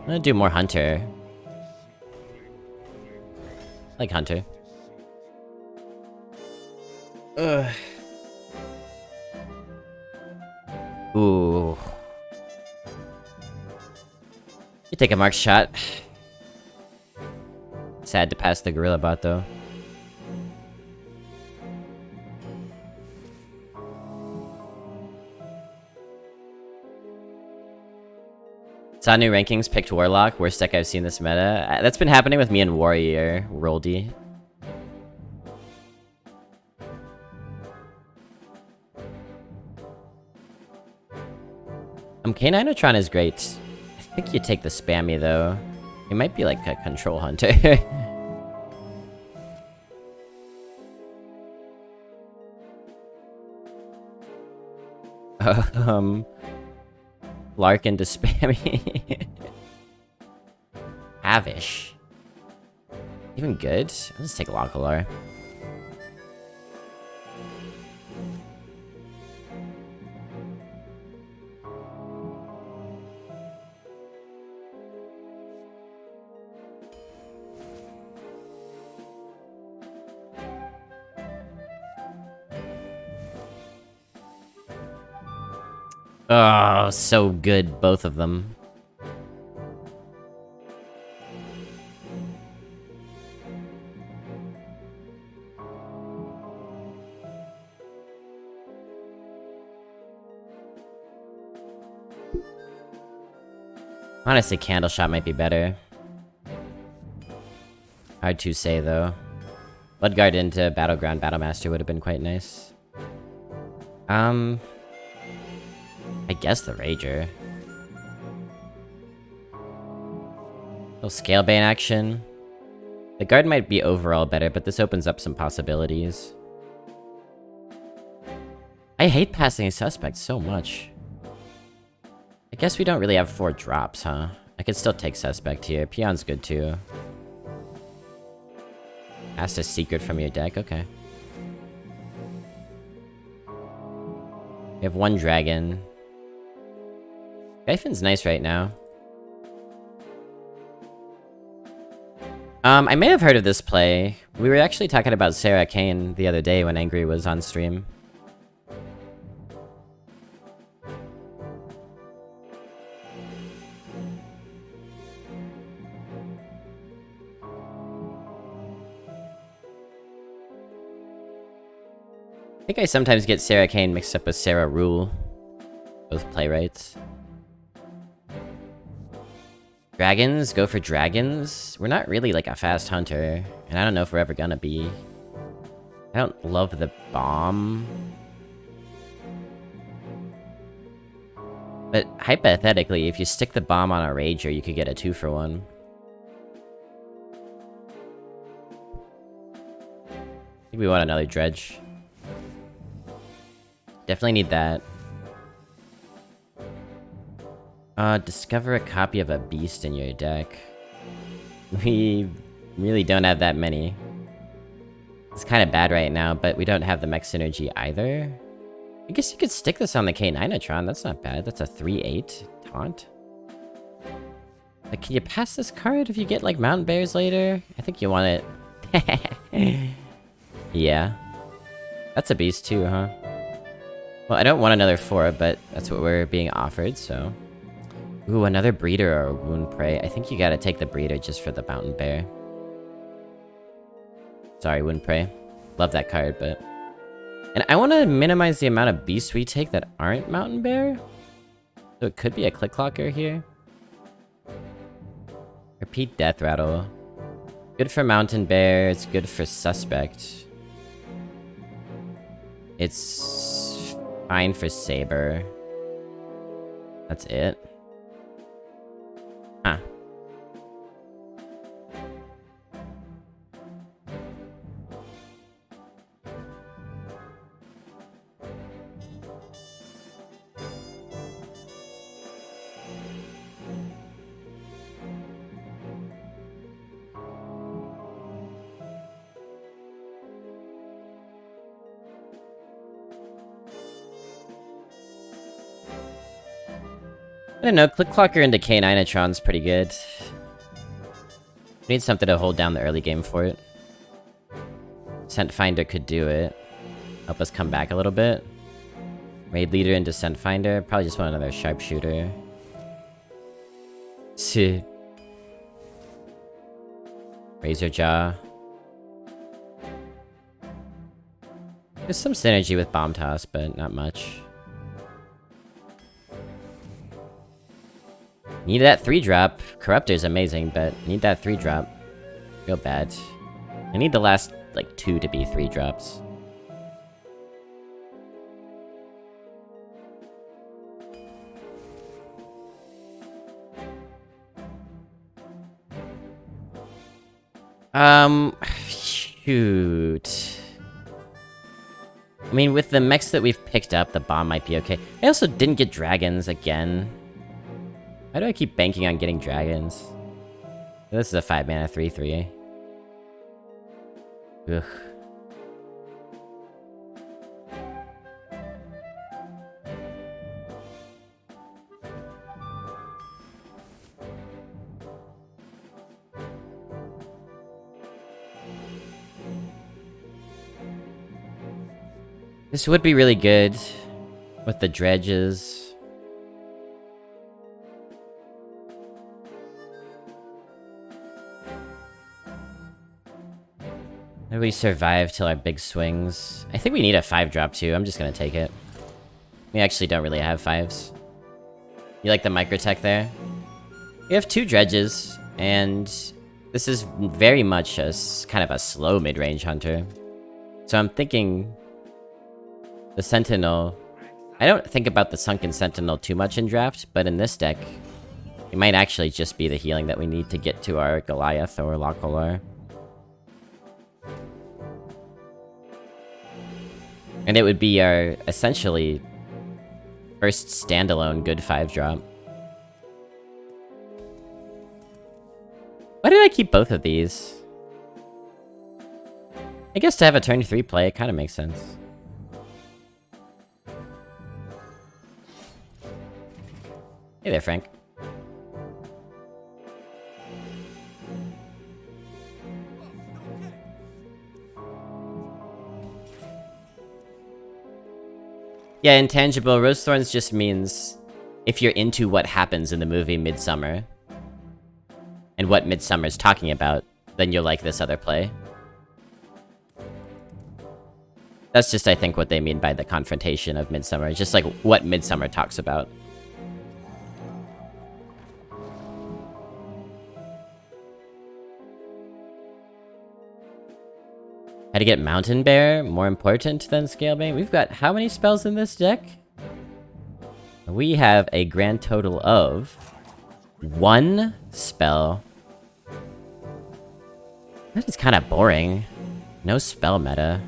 I'm gonna do more Hunter. I like Hunter. Ugh. Ooh. You take a mark shot. Sad to pass the Gorilla Bot, though. Saw new rankings, picked Warlock. Worst deck I've seen this meta. That's been happening with me and Warrior, Roldy. K9tron is great. I think you take the spammy, though. It might be like a control hunter. Larkin to spammy. Avish. Even good? Let's take Localar. Oh, so good, both of them. Honestly, Candle Shot might be better. Hard to say, though. Bloodguard into Battleground Battlemaster would have been quite nice. I guess the Rager. Little Scalebane action. The guard might be overall better, but this opens up some possibilities. I hate passing a suspect so much. I guess we don't really have 4 drops, huh? I could still take suspect here. Peon's good too. Ask a secret from your deck, okay. We have 1 dragon. Gryphon's nice right now. I may have heard of this play. We were actually talking about Sarah Kane the other day when Angry was on stream. I think I sometimes get Sarah Kane mixed up with Sarah Rule. Both playwrights. Dragons? Go for dragons? We're not really like a fast hunter. And I don't know if we're ever gonna be. I don't love the bomb. But hypothetically, if you stick the bomb on a Rager, you could get a 2-for-1. I think we want another Dredge. Definitely need that. Discover a copy of a beast in your deck. We really don't have that many. It's kind of bad right now, but we don't have the mech synergy either. I guess you could stick this on the K9tron. That's not bad. That's a 3/8 taunt. Like, can you pass this card if you get, like, Mountain Bears later? I think you want it. Yeah. That's a beast too, huh? Well, I don't want another 4, but that's what we're being offered, so... Ooh, another Breeder or a Wound Prey. I think you gotta take the Breeder just for the Mountain Bear. Sorry, Wound Prey. Love that card, but... And I want to minimize the amount of beasts we take that aren't Mountain Bear. So it could be a Click Clocker here. Repeat Death Rattle. Good for Mountain Bear, it's good for Suspect. It's fine for Saber. That's it. Huh. I don't know, Click Clocker into K9atron's pretty good. We need something to hold down the early game for it. Scent Finder could do it. Help us come back a little bit. Raid Leader into Scent Finder. Probably just want another Sharpshooter. Razor Jaw. There's some synergy with Bomb Toss, but not much. Need that 3-drop. Corruptor's amazing, but need that 3-drop. Real bad. I need the last, like, 2 to be 3-drops. Shoot. I mean, with the mechs that we've picked up, the bomb might be okay. I also didn't get dragons again. Why do I keep banking on getting dragons? This is a 5-mana 3/3. Ugh. This would be really good with the dredges. Maybe we survive till our big swings. I think we need a 5-drop too. I'm just gonna take it. We actually don't really have 5s. You like the microtech there? We have 2 dredges, and this is very much a kind of a slow mid-range hunter. So I'm thinking the Sentinel. I don't think about the Sunken Sentinel too much in draft, but in this deck, it might actually just be the healing that we need to get to our Goliath or Locolar. And it would be our, essentially, first standalone good 5-drop. Why did I keep both of these? I guess to have a turn 3 play, it kind of makes sense. Hey there, Frank. Yeah, intangible. Rose Thorns just means if you're into what happens in the movie Midsommar and what Midsummer's talking about, then you'll like this other play. That's just, I think, what they mean by the confrontation of Midsommar. It's just like what Midsommar talks about. How to get Mountain Bear more important than Scalebane? We've got how many spells in this deck? We have a grand total of 1 spell. That is kind of boring. No spell meta.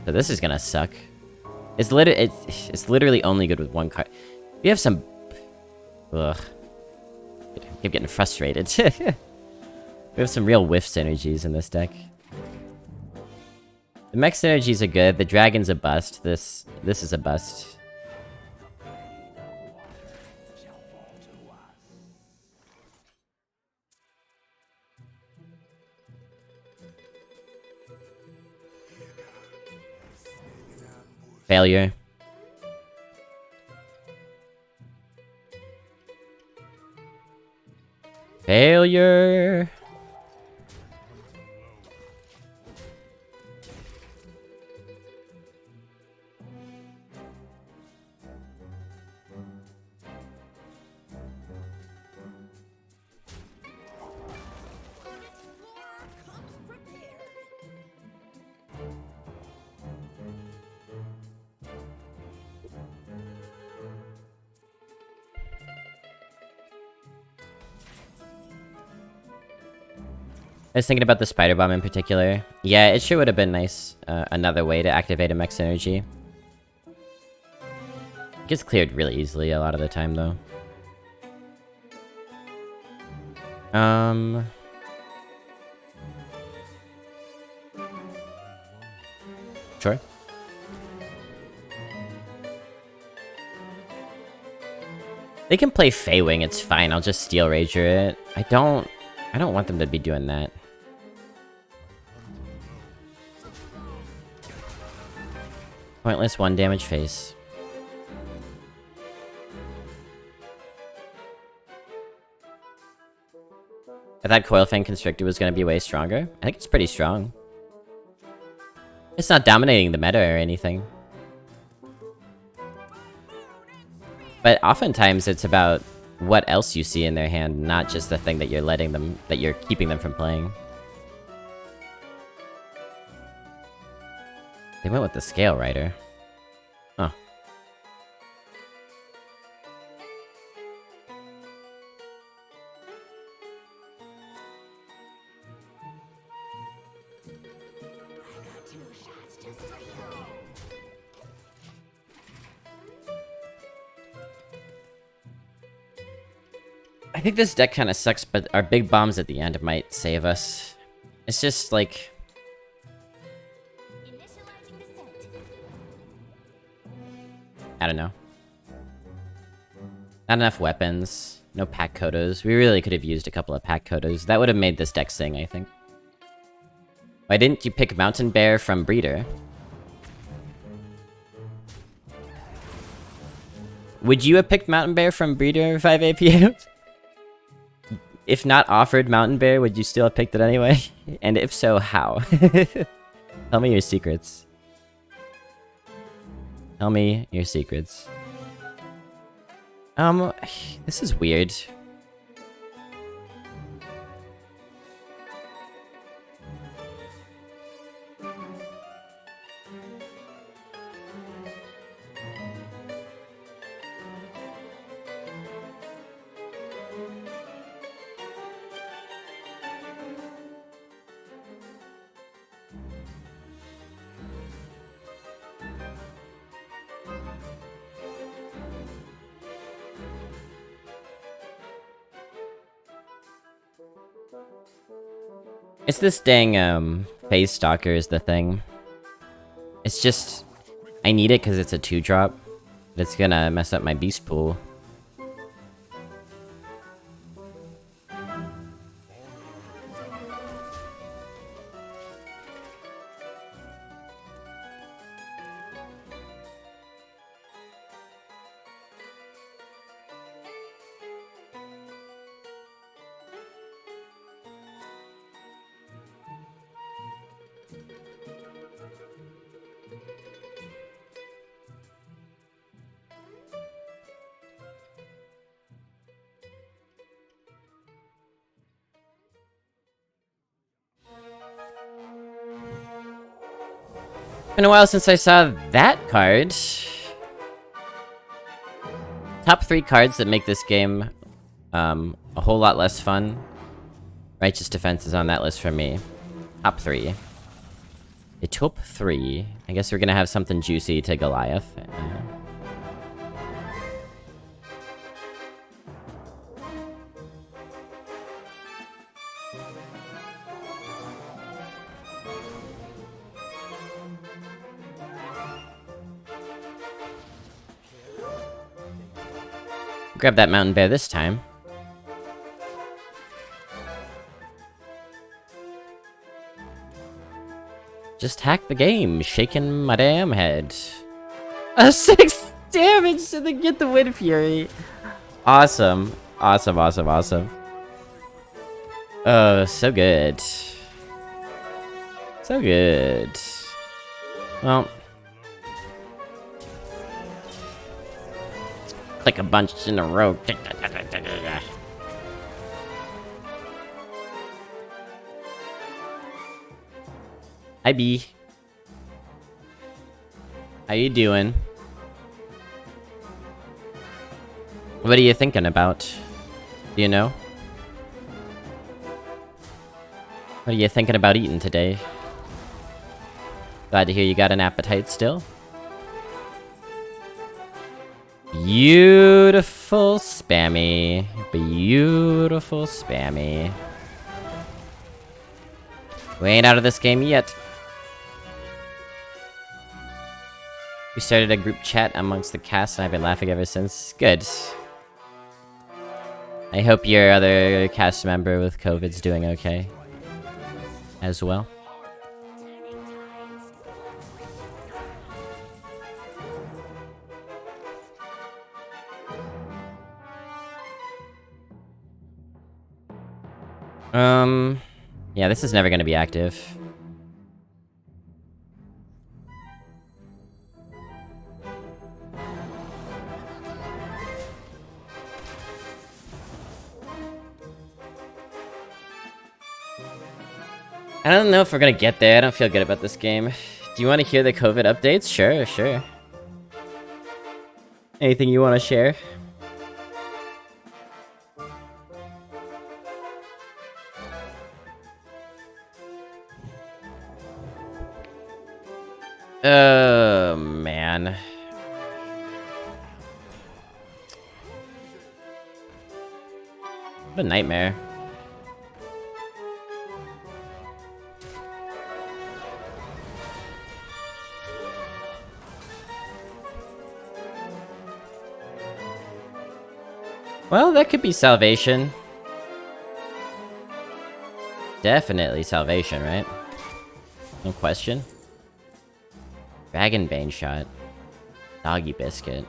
So this is gonna suck. It's literally only good with 1 card. We have some... Ugh. I keep getting frustrated. We have some real whiff synergies in this deck. The mech synergies are good. The dragon's a bust. This is a bust. Failure. Failure. I was thinking about the Spider Bomb in particular. Yeah, it sure would have been nice. Another way to activate a mech's energy. It gets cleared really easily a lot of the time, though. Sure. They can play Fey-Wing, it's fine. I'll just Steel Rager it. I don't want them to be doing that. Pointless 1 damage face. I thought Coilfang Constrictor was gonna be way stronger. I think it's pretty strong. It's not dominating the meta or anything. But oftentimes it's about what else you see in their hand, not just the thing that you're keeping them from playing. They went with the Scale Rider. Huh. I think this deck kind of sucks, but our big bombs at the end might save us. It's just like... I don't know. Not enough weapons. No pack Kodos. We really could have used a couple of pack Kodos. That would have made this deck sing, I think. Why didn't you pick Mountain Bear from Breeder? Would you have picked Mountain Bear from Breeder 5 APM? If not offered Mountain Bear, would you still have picked it anyway? And if so, how? Tell me your secrets. Tell me your secrets. This is weird. It's this dang, Phase Stalker is the thing. It's just... I need it because it's a 2-drop. But it's gonna mess up my beast pool. Been a while since I saw that card. Top 3 cards that make this game a whole lot less fun. Righteous Defense is on that list for me. Top 3. A top 3. I guess we're gonna have something juicy to Goliath. Grab that Mountain Bear this time. Just hack the game, shaking my damn head. A 6 damage to get the Wind Fury. Awesome. Awesome, awesome, awesome. Oh, so good. So good. Well... click a bunch in a row. Hi, B. How you doing? What are you thinking about? Do you know? What are you thinking about eating today? Glad to hear you got an appetite still. Beautiful spammy. Beautiful spammy. We ain't out of this game yet. We started a group chat amongst the cast and I've been laughing ever since. Good. I hope your other cast member with COVID's doing okay as well. Yeah, this is never gonna be active. I don't know if we're gonna get there. I don't feel good about this game. Do you want to hear the COVID updates? Sure, sure. Anything you want to share? Oh, man. What a nightmare. Well, that could be salvation. Definitely salvation, right? No question. Dragonbane shot. Doggy biscuit.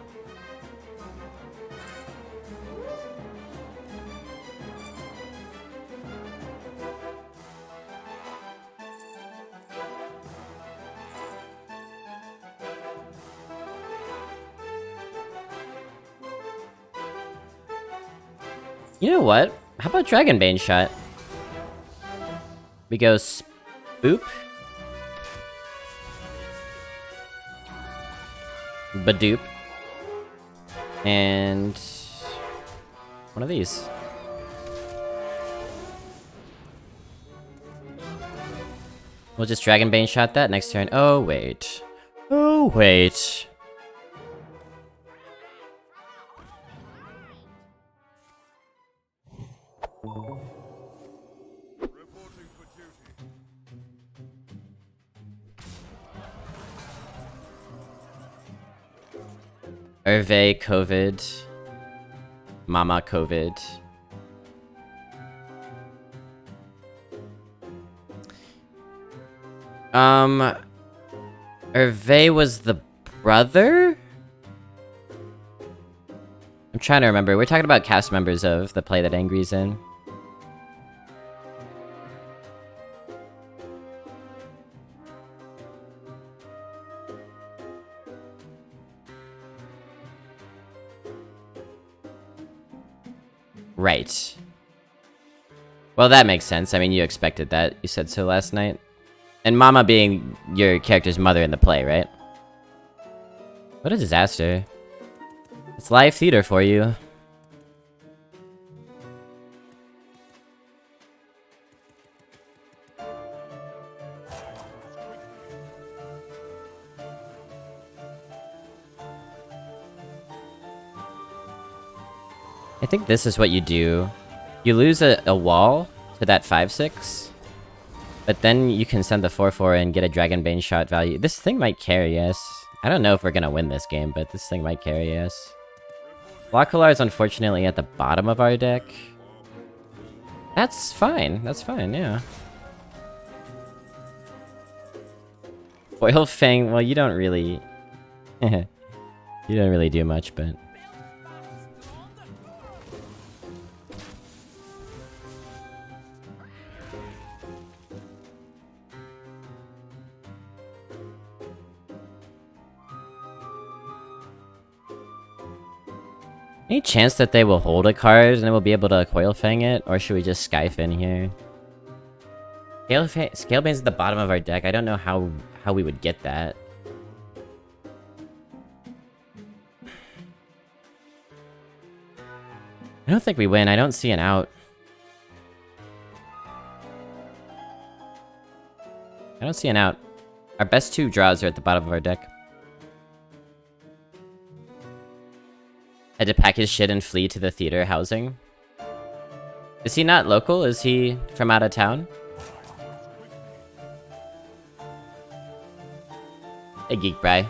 You know what? How about Dragonbane shot? We go spoop. Badoop. And one of these. We'll just Dragonbane shot that next turn. Oh, wait. Oh, wait. Hervé COVID. Mama COVID. Hervé was the brother? I'm trying to remember. We're talking about cast members of the play that Angry's in. Right. Well, that makes sense. I mean, you expected that. You said so last night. And Mama being your character's mother in the play, right? What a disaster. It's live theater for you. I think this is what you do. You lose a wall to that 5/6, but then you can send the 4/4 and get a Dragonbane shot value. This thing might carry us. I don't know if we're gonna win this game, but this thing might carry us. Lockalar is unfortunately at the bottom of our deck. That's fine. That's fine, yeah. Foil Fang, well, you don't really... you don't really do much, but... Any chance that they will hold a card and then we'll be able to Coil Fang it? Or should we just Skyfin here? Scalebane's at the bottom of our deck. I don't know how we would get that. I don't think we win. I don't see an out. I don't see an out. Our best two draws are at the bottom of our deck. Had to pack his shit and flee to the theater housing. Is he not local? Is he from out of town? Hey, Geek Bry.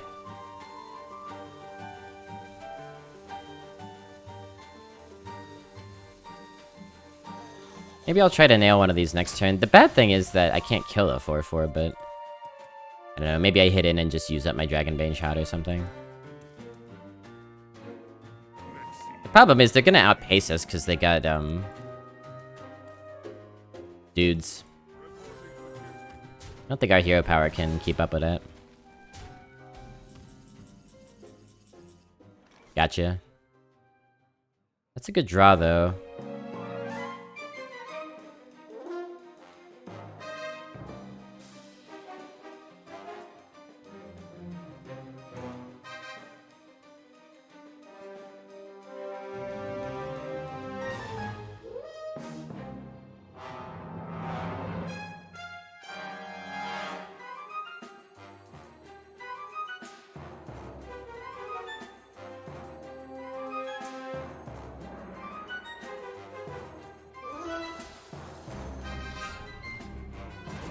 Maybe I'll try to nail one of these next turn. The bad thing is that I can't kill a 4/4, but... I don't know, maybe I hit in and just use up my Dragonbane shot or something. The problem is they're gonna outpace us because they got, dudes. I don't think our hero power can keep up with it. Gotcha. That's a good draw, though.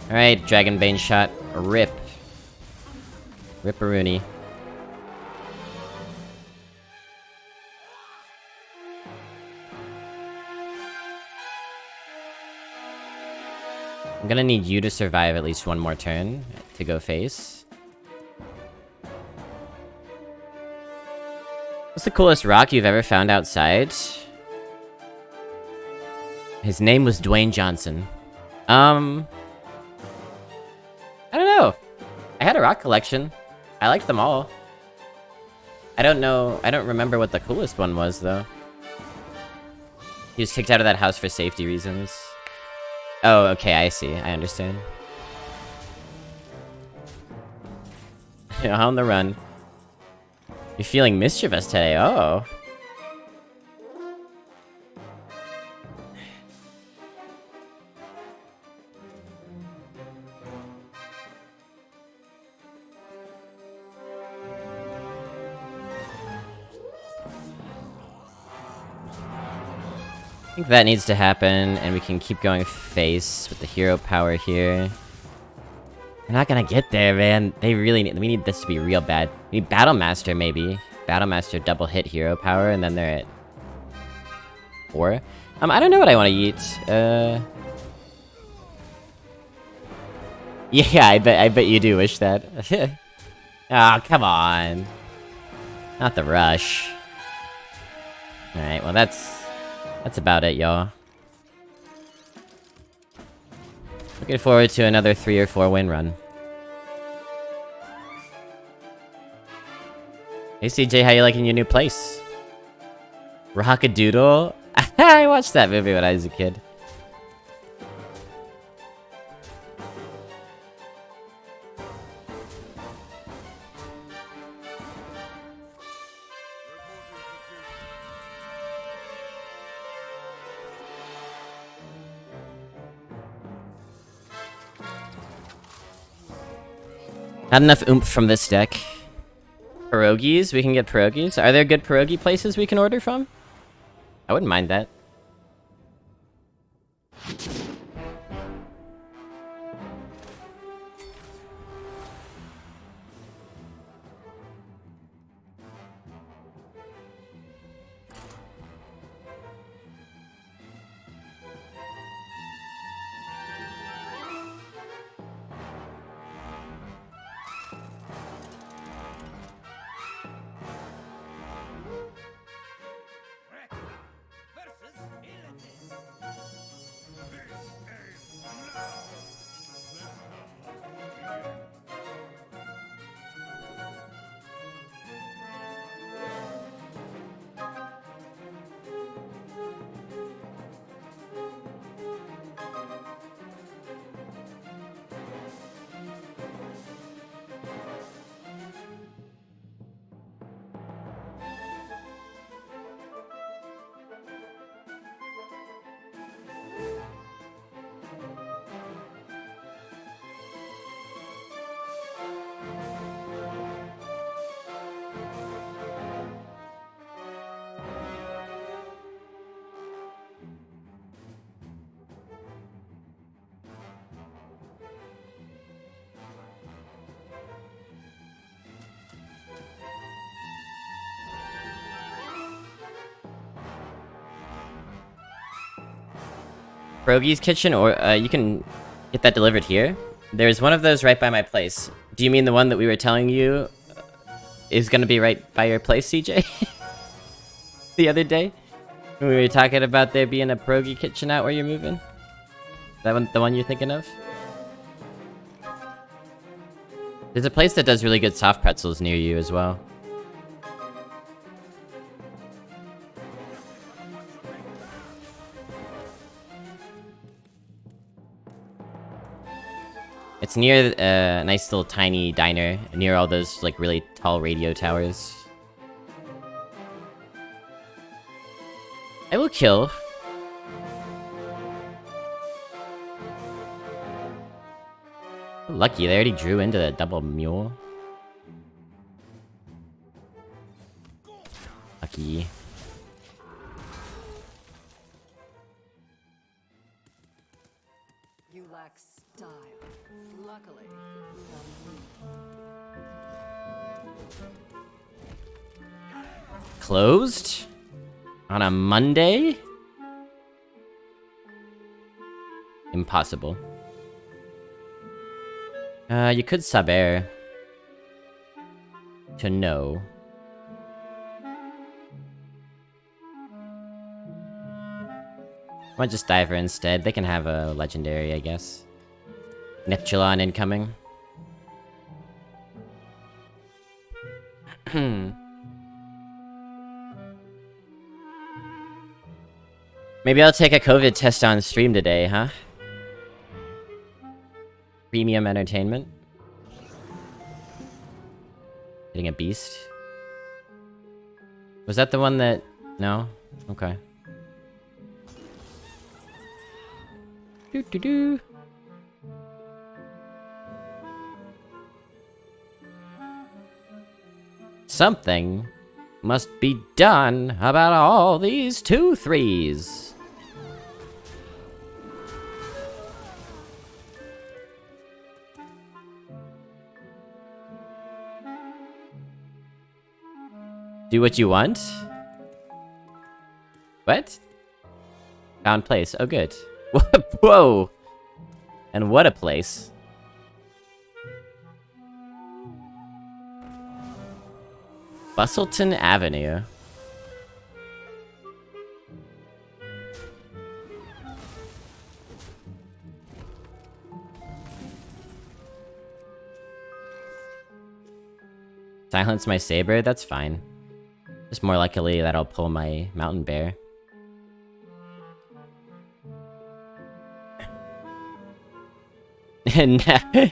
Alright, Dragonbane shot. Rip. Ripperoonie. I'm gonna need you to survive at least one more turn to go face. What's the coolest rock you've ever found outside? His name was Dwayne Johnson. I don't know. I had a rock collection. I liked them all. I don't know. I don't remember what the coolest one was, though. He was kicked out of that house for safety reasons. Oh, okay, I see. I understand. On the run. You're feeling mischievous today. Oh. I think that needs to happen, and we can keep going face with the hero power here. We're not gonna get there, man. They really need— we need this to be real bad. We need Battle Master, maybe. Battle Master double hit hero power, and then they're at 4. I don't know what I want to eat. Yeah, I bet you do wish that. Ah, oh, come on. Not the rush. Alright, well that's about it, y'all. Looking forward to another 3 or 4 win run. Hey CJ, how you liking your new place? Rockadoodle? I watched that movie when I was a kid. Not enough oomph from this deck. Pierogies? We can get pierogies? Are there good pierogi places we can order from? I wouldn't mind that. Pierogi's kitchen, or you can get that delivered here. There's one of those right by my place. Do you mean the one that we were telling you is gonna be right by your place, CJ? The other day? When we were talking about there being a pierogi kitchen out where you're moving? That one, the one you're thinking of? There's a place that does really good soft pretzels near you as well. It's near a nice little tiny diner, near all those like really tall radio towers. I will kill. Lucky, they already drew into the double mule. Lucky. You lack style. Luckily. Closed? On a Monday? Impossible. You could sub air. To know. Why just Diver instead? They can have a legendary, I guess. Neptulon incoming. Maybe I'll take a COVID test on stream today, huh? Premium entertainment. Getting a beast. Was that the one that... No? Okay. Doo-doo-doo. Something must be done about all these 2/3s. Do what you want? What? Found place. Oh, good. Whoa! And what a place. Bustleton Avenue. Silence my saber? That's fine. Just more likely that I'll pull my mountain bear.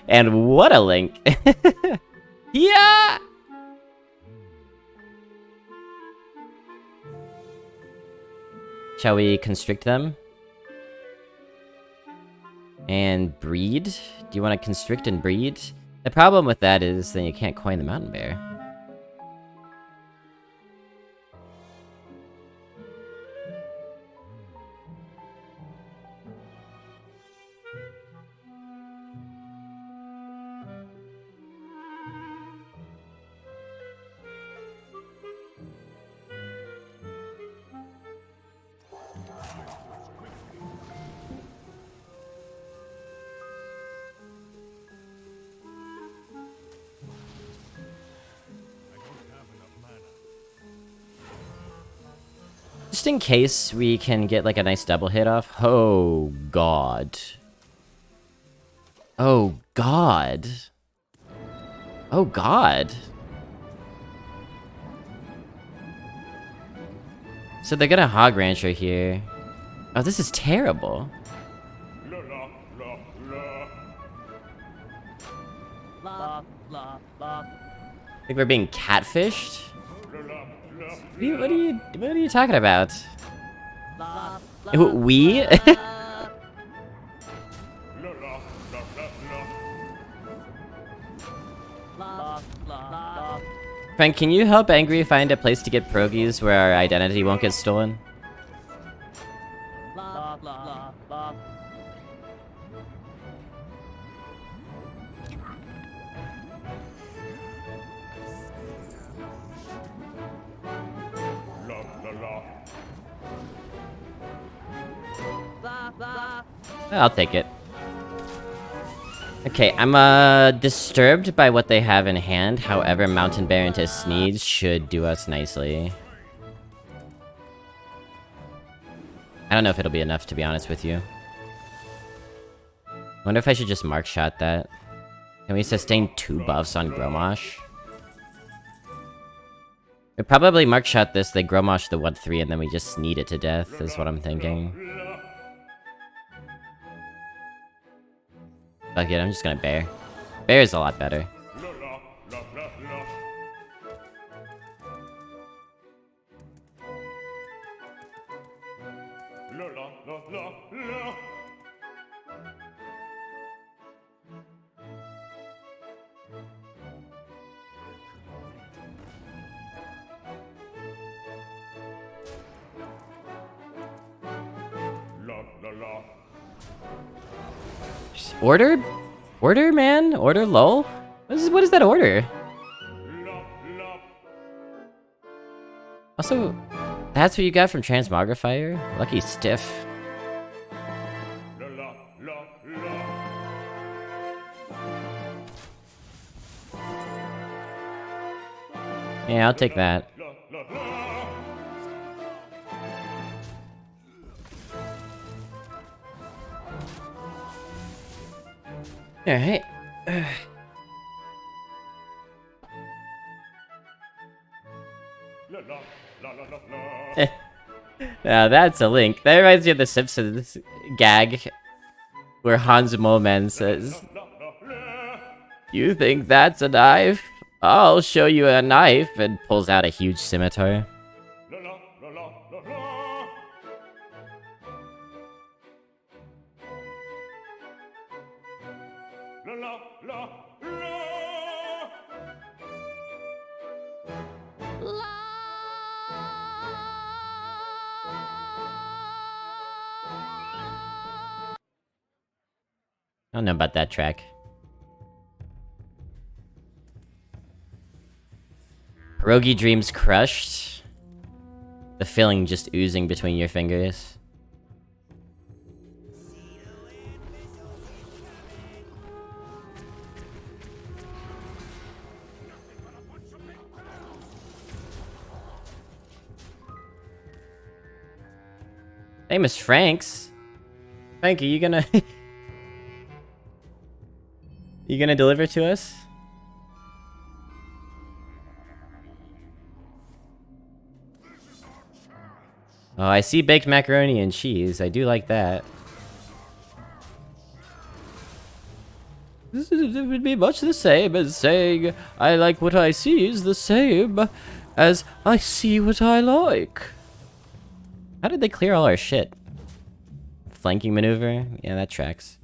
And what a link! Yeah! Shall we constrict them? And breed? Do you want to constrict and breed? The problem with that is then you can't coin the mountain bear. Just in case we can get like a nice double hit off. Oh god. Oh god. Oh god. So they're gonna Hog Rancher here. Oh, this is terrible. I think we're being catfished? What are you talking about? We? Frank, can you help Angry find a place to get pierogies where our identity won't get stolen? I'll take it. Okay, I'm disturbed by what they have in hand. However, Mountain Bear into Sneeds should do us nicely. I don't know if it'll be enough, to be honest with you. Wonder if I should just Mark Shot that. Can we sustain 2 buffs on Grommash? We probably Mark Shot this, they Grommash the 1-3, and then we just Sneed it to death, is what I'm thinking. Fuck it, I'm just gonna Bear. Bear is a lot better. Order? Order, man? Order, lol? What is that order? Also, that's what you got from Transmogrifier? Lucky stiff. Yeah, I'll take that. Alright. Now that's a link. That reminds me of the Simpsons gag where Hans Moleman says, "You think that's a knife? I'll show you a knife," and pulls out a huge scimitar. I don't know about that track. Pierogi dreams crushed. The filling just oozing between your fingers. Famous Franks? Frank, are you gonna... You gonna deliver to us? Oh, I see baked macaroni and cheese. I do like that. It would be much the same as saying, I like what I see is the same as I see what I like. How did they clear all our shit? Flanking maneuver? Yeah, that tracks.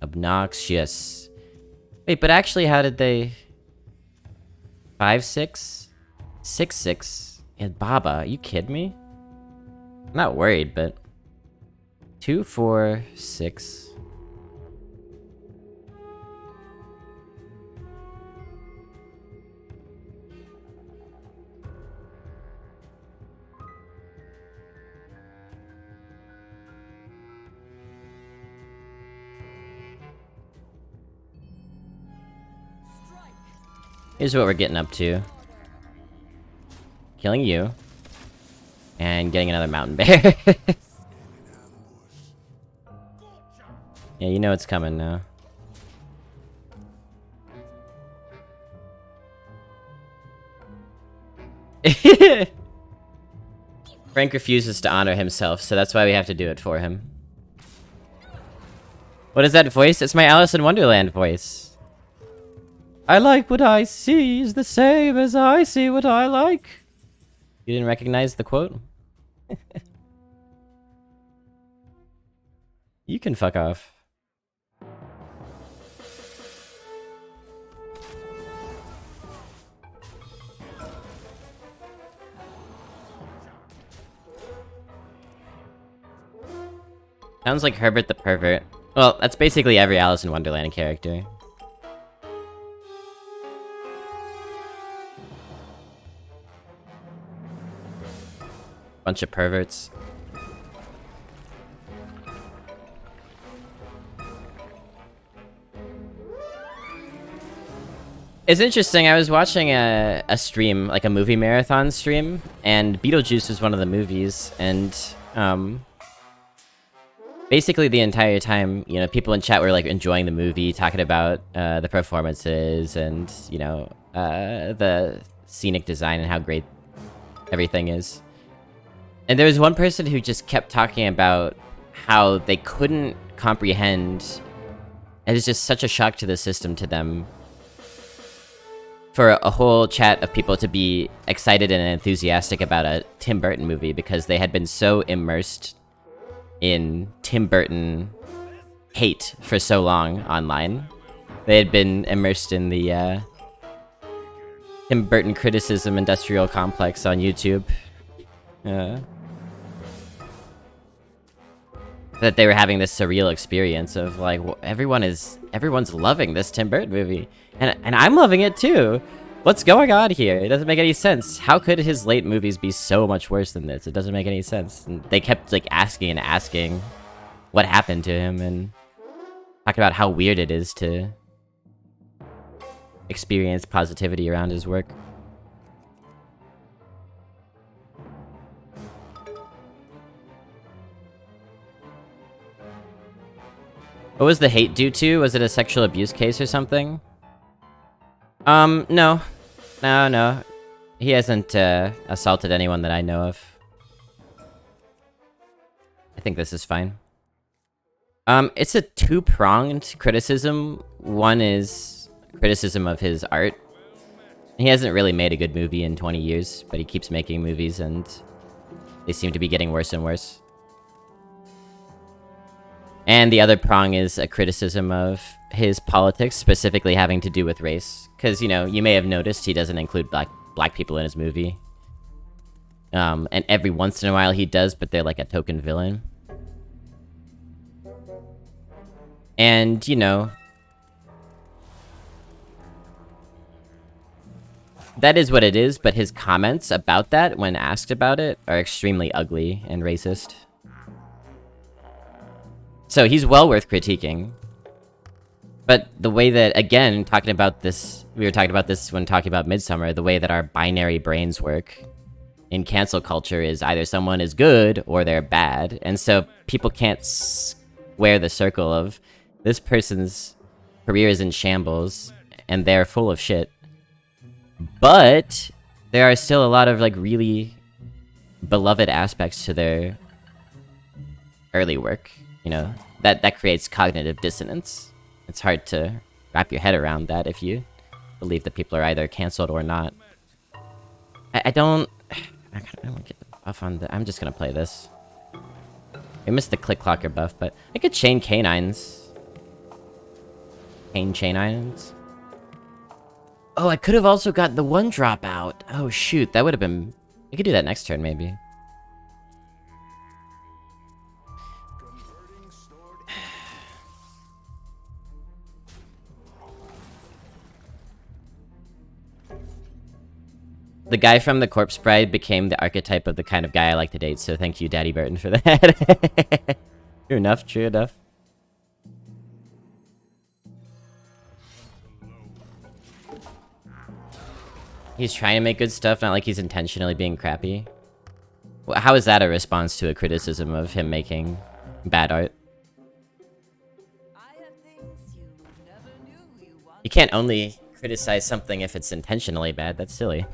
Obnoxious. Wait, but actually, how did they... 5-6? 6-6? Yeah, Baba, are you kidding me? I'm not worried, but... 2, 4, 6... Here's what we're getting up to. Killing you. And getting another mountain bear. Yeah, you know it's coming now. Frank refuses to honor himself, so that's why we have to do it for him. What is that voice? It's my Alice in Wonderland voice. I like what I see is the same as I see what I like. You didn't recognize the quote? You can fuck off. Sounds like Herbert the Pervert. Well, that's basically every Alice in Wonderland character. Bunch of perverts. It's interesting. I was watching a stream, like a movie marathon stream, and Beetlejuice was one of the movies, and basically the entire time, you know, people in chat were like enjoying the movie, talking about the performances and, you know, the scenic design and how great everything is. And there was one person who just kept talking about how they couldn't comprehend. It was just such a shock to the system to them for a whole chat of people to be excited and enthusiastic about a Tim Burton movie because they had been so immersed in Tim Burton hate for so long online. They had been immersed in the Tim Burton criticism industrial complex on YouTube. That they were having this surreal experience of like, everyone's loving this Tim Burton movie, and I'm loving it too. What's going on here? It doesn't make any sense. How could his late movies be so much worse than this? It doesn't make any sense. And they kept like asking and asking what happened to him, and talking about how weird it is to experience positivity around his work. What was the hate due to? Was it a sexual abuse case or something? No. No. He hasn't, assaulted anyone that I know of. I think this is fine. It's a two-pronged criticism. One is criticism of his art. He hasn't really made a good movie in 20 years, but he keeps making movies, and they seem to be getting worse and worse. And the other prong is a criticism of his politics, specifically having to do with race. Because, you know, you may have noticed he doesn't include black people in his movie. And every once in a while he does, but they're like a token villain. And, you know, that is what it is, but his comments about that, when asked about it, are extremely ugly and racist. So he's well worth critiquing. But the way that, again, talking about this, we were talking about this when talking about Midsommar, the way that our binary brains work in cancel culture is either someone is good or they're bad. And so people can't square the circle of this person's career is in shambles and they're full of shit. But there are still a lot of like really beloved aspects to their early work. You know, that creates cognitive dissonance. It's hard to wrap your head around that if you believe that people are either canceled or not. I don't get the buff on the... I'm just gonna play this. I missed the click clocker buff, but I could chain canines. Chainines. Oh, I could have also got the one drop out. Oh shoot, that would have been... I could do that next turn maybe. The guy from The Corpse Bride became the archetype of the kind of guy I like to date, so thank you, Daddy Burton, for that. True enough, true enough. He's trying to make good stuff, not like he's intentionally being crappy. Well, how is that a response to a criticism of him making bad art? You can't only criticize something if it's intentionally bad, that's silly.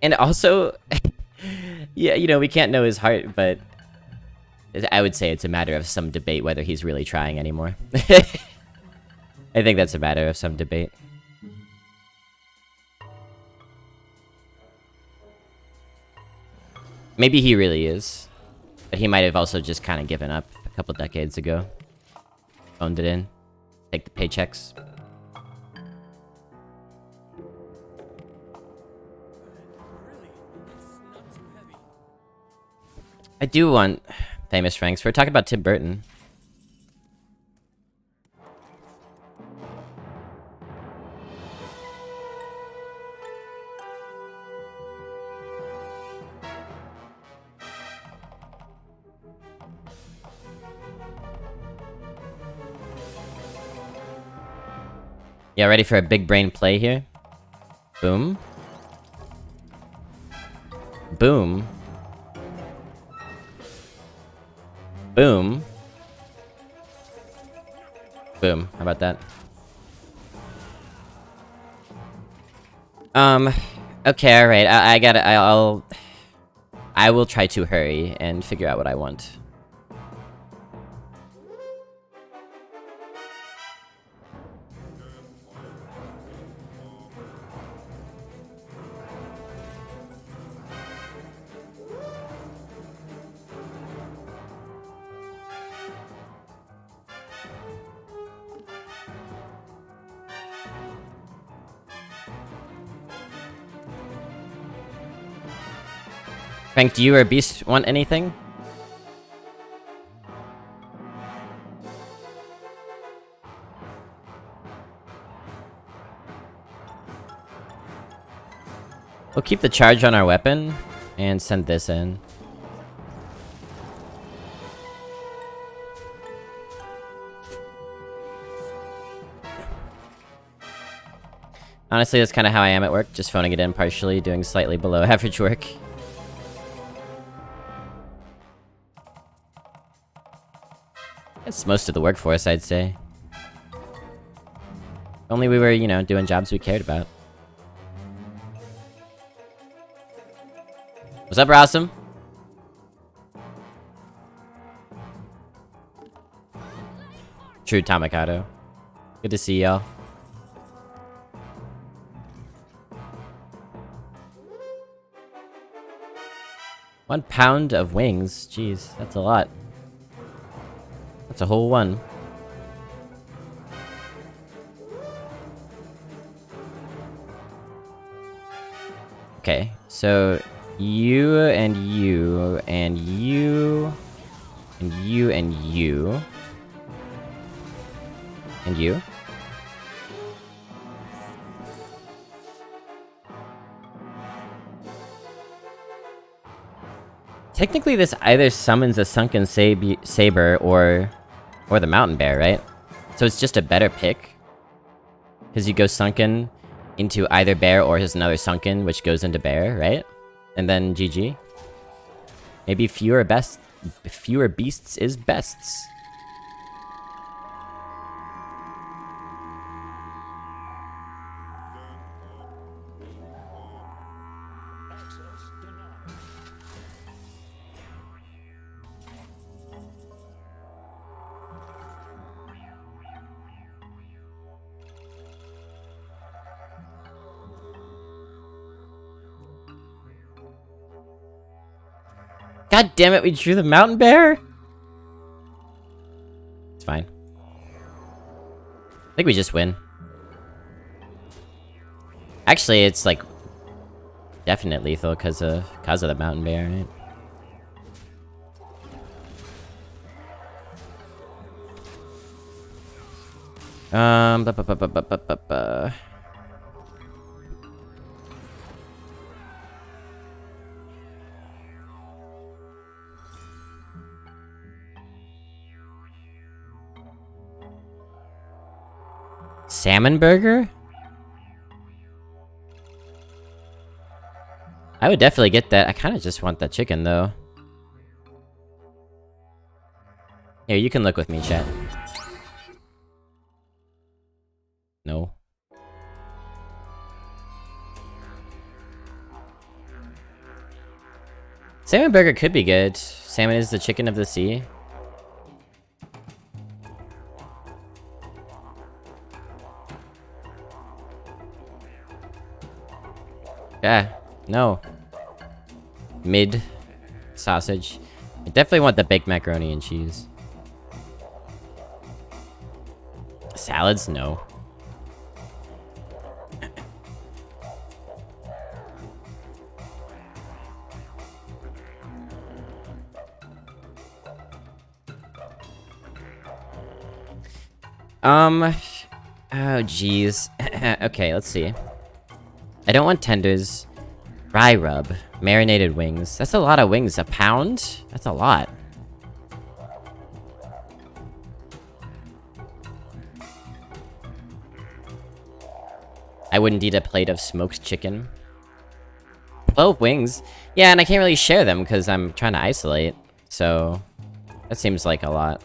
And also, yeah, you know, we can't know his heart, but I would say it's a matter of some debate whether he's really trying anymore. I think that's a matter of some debate. Maybe he really is, but he might have also just kind of given up a couple decades ago. Phoned it in. Take the paychecks. I do want Famous Franks. We're talking about Tim Burton. Yeah, ready for a big brain play here? Boom. Boom. Boom. Boom. How about that? Okay, alright. I gotta... I will try to hurry and figure out what I want. Frank, do you or Beast want anything? We'll keep the charge on our weapon and send this in. Honestly, that's kind of how I am at work, just phoning it in partially, doing slightly below average work. That's most of the workforce, I'd say. If only we were, you know, doing jobs we cared about. What's up, Rossum? True Tamakato. Good to see y'all. £1 of wings. Jeez, that's a lot. That's a whole one. Okay, so you and you and you and you and you and you. Technically, this either summons a sunken saber or the mountain bear, right? So it's just a better pick. Because you go sunken into either bear or there's another sunken, which goes into bear, right? And then GG. Maybe fewer beasts is bests. God damn it, we drew the mountain bear? It's fine. I think we just win. Actually, it's like definite lethal because of the mountain bear, right? Salmon burger? I would definitely get that. I kind of just want that chicken, though. Here, you can look with me, chat. No. Salmon burger could be good. Salmon is the chicken of the sea. Yeah, no. Mid sausage. I definitely want the baked macaroni and cheese. Salads? No. Oh, jeez. Okay, let's see. I don't want tenders. Rye rub. Marinated wings. That's a lot of wings. A pound? That's a lot. I wouldn't eat a plate of smoked chicken. 12 wings? Yeah, and I can't really share them because I'm trying to isolate. So, that seems like a lot.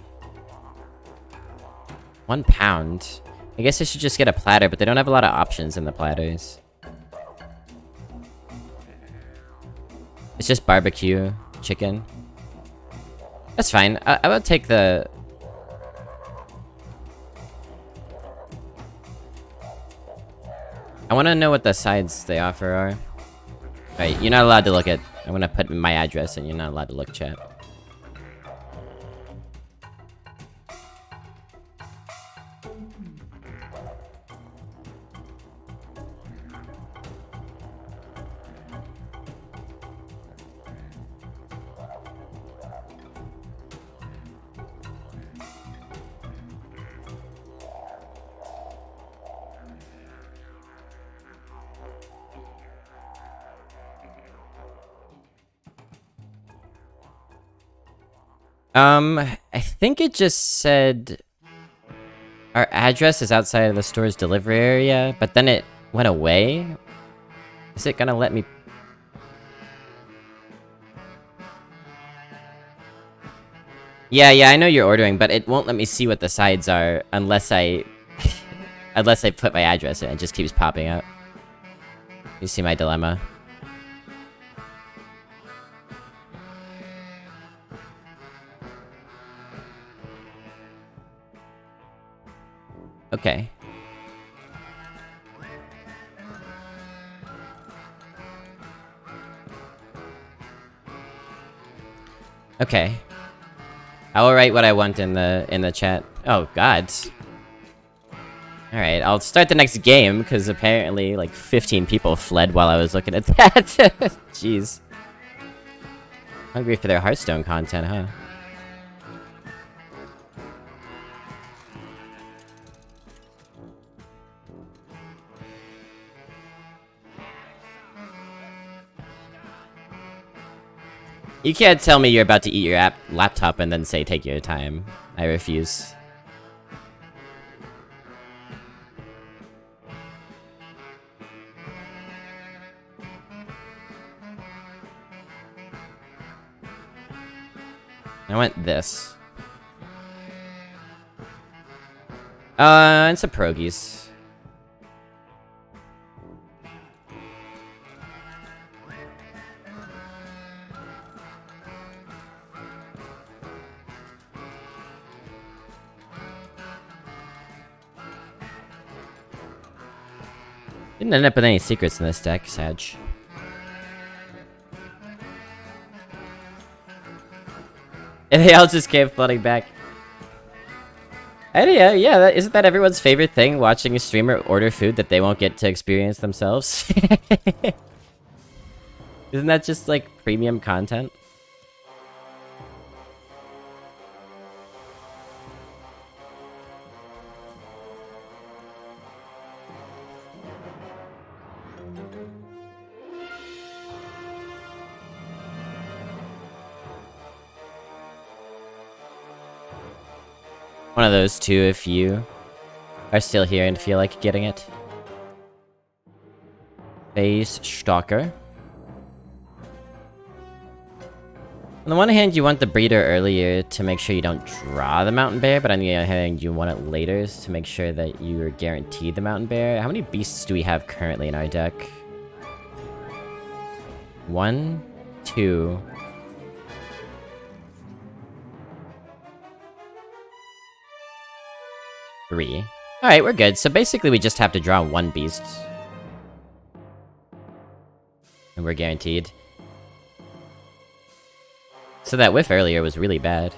1 pound. I guess I should just get a platter, but they don't have a lot of options in the platters. It's just barbecue chicken. That's fine. I will take the... I want to know what the sides they offer are. Right, you're not allowed to look at... I'm gonna put my address and you're not allowed to look, chat. I think it just said our address is outside of the store's delivery area, but then it went away. Is it gonna let me? Yeah, I know you're ordering, but it won't let me see what the sides are unless I unless I put my address in. It just keeps popping up. You see my dilemma? Okay. Okay. I will write what I want in the chat. Oh god. Alright, I'll start the next game, because apparently, like, 15 people fled while I was looking at that. Jeez. Hungry for their Hearthstone content, huh? You can't tell me you're about to eat your laptop and then say take your time. I refuse. I want this. And some pierogies. Didn't end up with any secrets in this deck, Sag. And they all just came flooding back. Anyhow, yeah, isn't that everyone's favorite thing? Watching a streamer order food that they won't get to experience themselves? Isn't that just, like, premium content? One of those two if you are still here and feel like getting it. Face Stalker. On the one hand, you want the breeder earlier to make sure you don't draw the mountain bear, but on the other hand, you want it later to make sure that you are guaranteed the mountain bear. How many beasts do we have currently in our deck? 1, 2... 3. Alright, we're good. So basically we just have to draw 1 beast. And we're guaranteed. So that whiff earlier was really bad.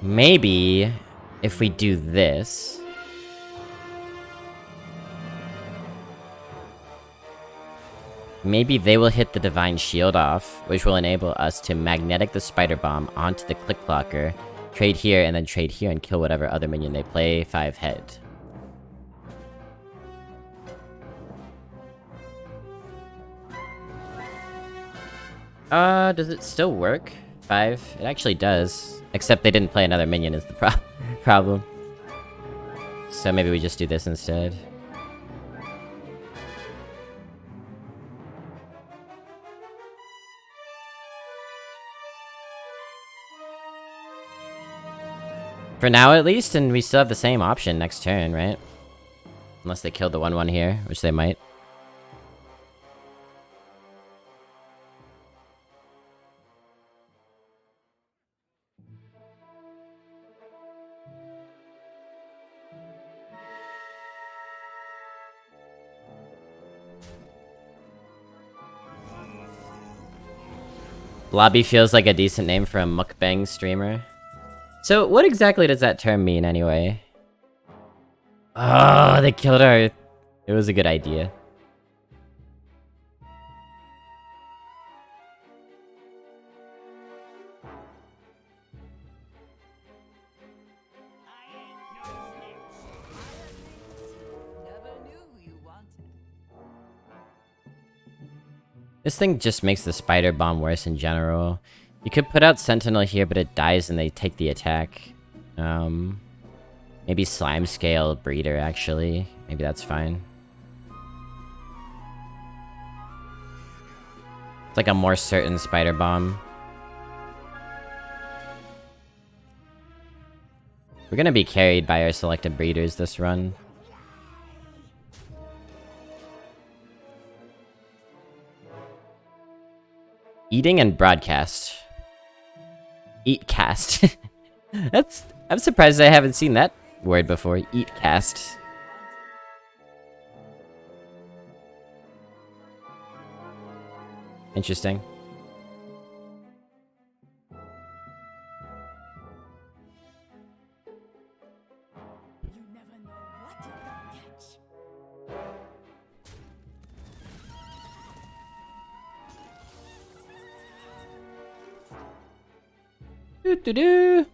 Maybe if we do this... maybe they will hit the Divine Shield off, which will enable us to magnetic the Spider Bomb onto the Click Clocker, trade here, and then trade here and kill whatever other minion they play 5 head. Does it still work? 5? It actually does. Except they didn't play another minion is the problem. So maybe we just do this instead. For now, at least, and we still have the same option next turn, right? Unless they killed the 1/1 here, which they might. Lobby feels like a decent name for a mukbang streamer. So, what exactly does that term mean, anyway? Oh, they killed our... It was a good idea. Never knew you wanted. This thing just makes the spider bomb worse in general. You could put out Sentinel here, but it dies and they take the attack. Maybe Slime Scale Breeder, actually. Maybe that's fine. It's like a more certain spider bomb. We're gonna be carried by our selected breeders this run. Eating and broadcast. Eatcast. I'm surprised I haven't seen that word before. Eatcast. Interesting. You never know what you're gonna catch. Doo doo doo.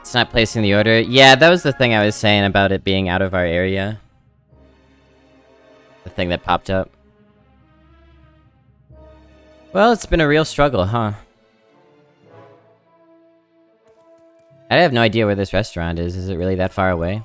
It's not placing the order. Yeah, that was the thing I was saying about it being out of our area. The thing that popped up. Well, it's been a real struggle, huh? I have no idea where this restaurant is. Is it really that far away?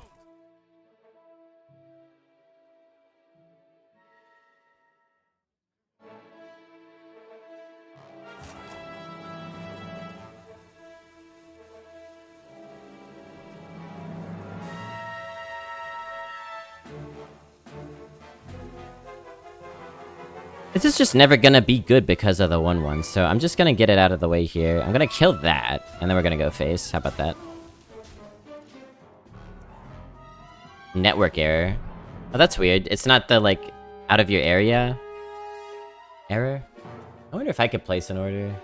This is just never gonna be good because of the 1/1, so I'm just gonna get it out of the way here. I'm gonna kill that, and then we're gonna go face. How about that? Network error. Oh, that's weird. It's not the, like, out of your area error? I wonder if I could place an order.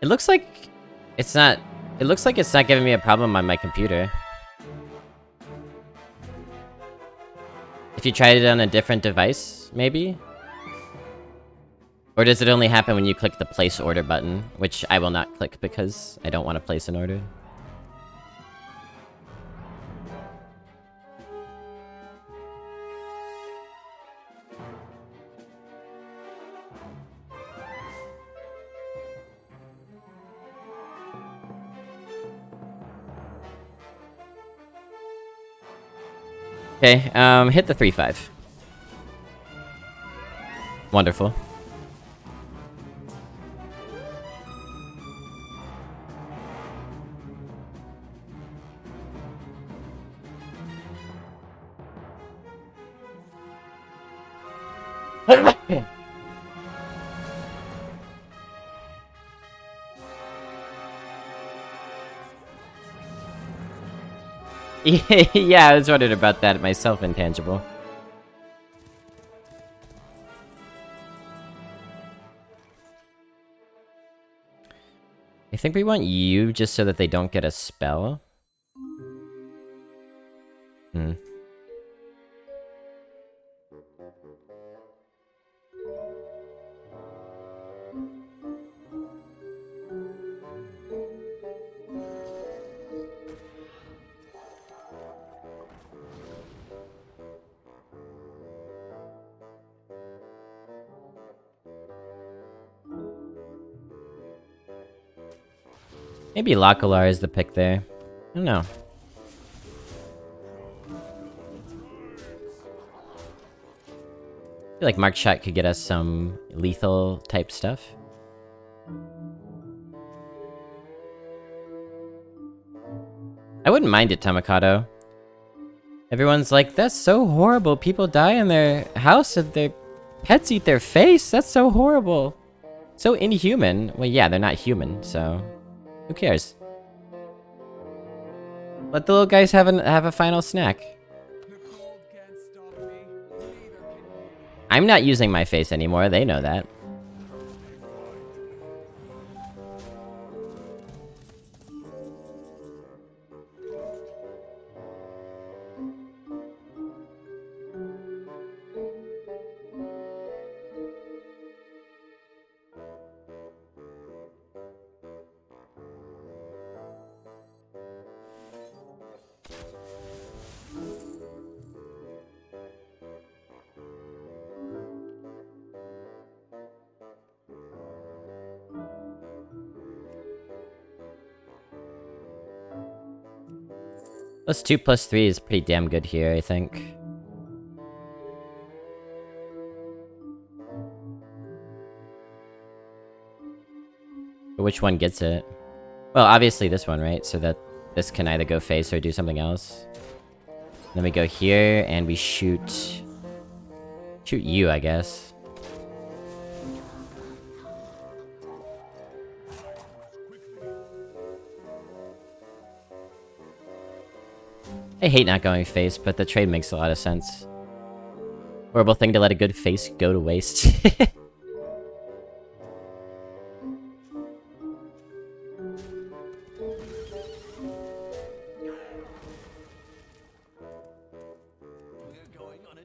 It looks like it's not... It looks like it's not giving me a problem on my computer. If you tried it on a different device, maybe? Or does it only happen when you click the place order button? Which I will not click because I don't want to place an order. Okay, hit the 3-5. Wonderful. Yeah, I was wondering about that myself, Intangible. I think we want you just so that they don't get a spell. Hmm. Maybe Lockelar is the pick there. I don't know. I feel like Mark Shot could get us some lethal type stuff. I wouldn't mind it, Tamakato. Everyone's like, that's so horrible. People die in their house and their pets eat their face. That's so horrible. So inhuman. Well, yeah, they're not human, so who cares? Let the little guys have a final snack. I'm not using my face anymore. They know that. +2/+3 is pretty damn good here, I think. But which one gets it? Well, obviously this one, right? So that this can either go face or do something else. Then we go here and we shoot... Shoot you, I guess. I hate not going face, but the trade makes a lot of sense. Horrible thing to let a good face go to waste.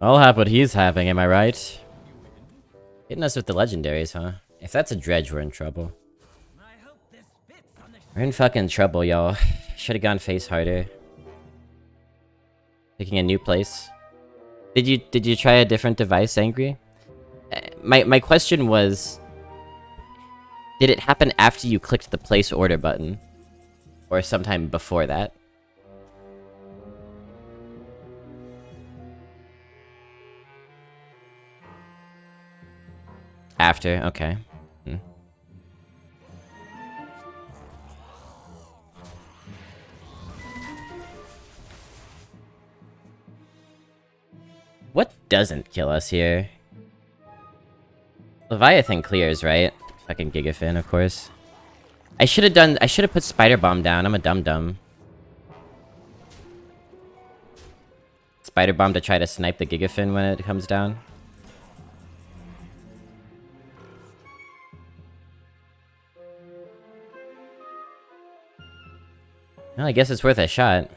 I'll have what he's having, am I right? Hitting us with the legendaries, huh? If that's a dredge, we're in trouble. We're in fucking trouble, y'all. Should've gone face harder. Picking a new place. Did you try a different device, Angry? My question was... Did it happen after you clicked the place order button? Or sometime before that? After, okay. Hmm. What doesn't kill us here? Leviathan clears, right? Fucking Gigafin, of course. I should have put Spider Bomb down. I'm a dum-dum. Spider Bomb to try to snipe the Gigafin when it comes down. Well, I guess it's worth a shot.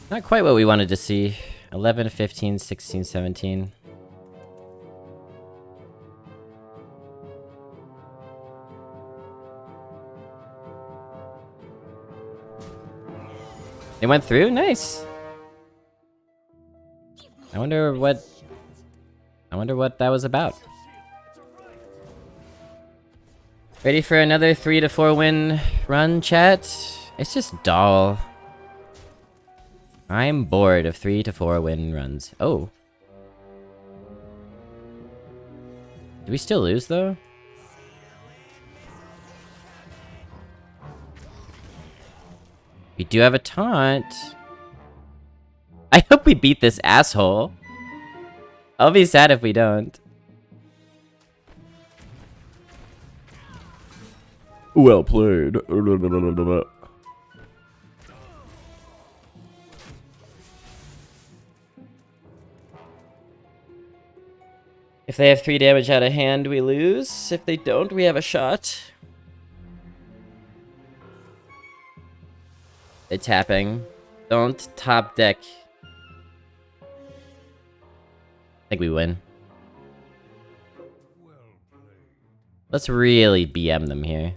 Not quite what we wanted to see. 11, 15, 16, 17. It went through? Nice! I wonder what that was about. Ready for another 3 to 4 win run, chat? It's just dull. I'm bored of 3 to 4 win runs. Oh. Do we still lose, though? We do have a taunt. I hope we beat this asshole. I'll be sad if we don't. Well played. If they have 3 damage out of hand, we lose. If they don't, we have a shot. They're tapping. Don't top deck. I think we win. Let's really BM them here.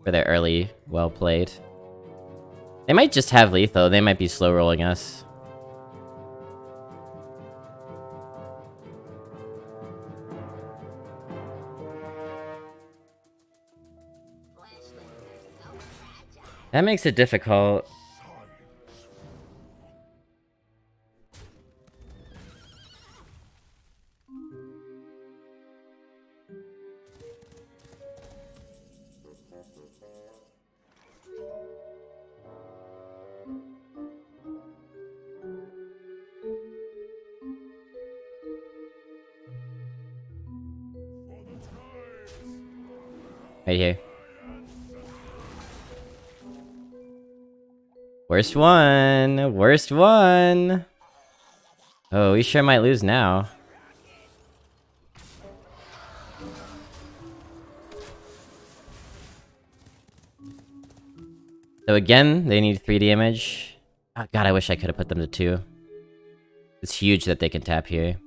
For their early, well played. They might just have lethal. They might be slow rolling us. That makes it difficult. Right here. Worst one! Worst one! Oh, we sure might lose now. So again, they need 3 damage. Oh god, I wish I could have put them to 2. It's huge that they can tap here.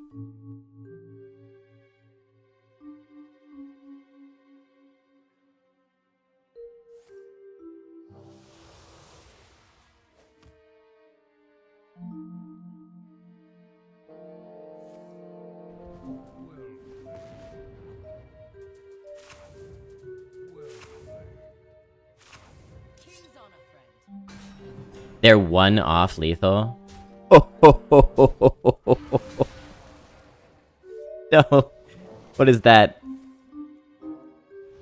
They're 1 off lethal. No. What is that?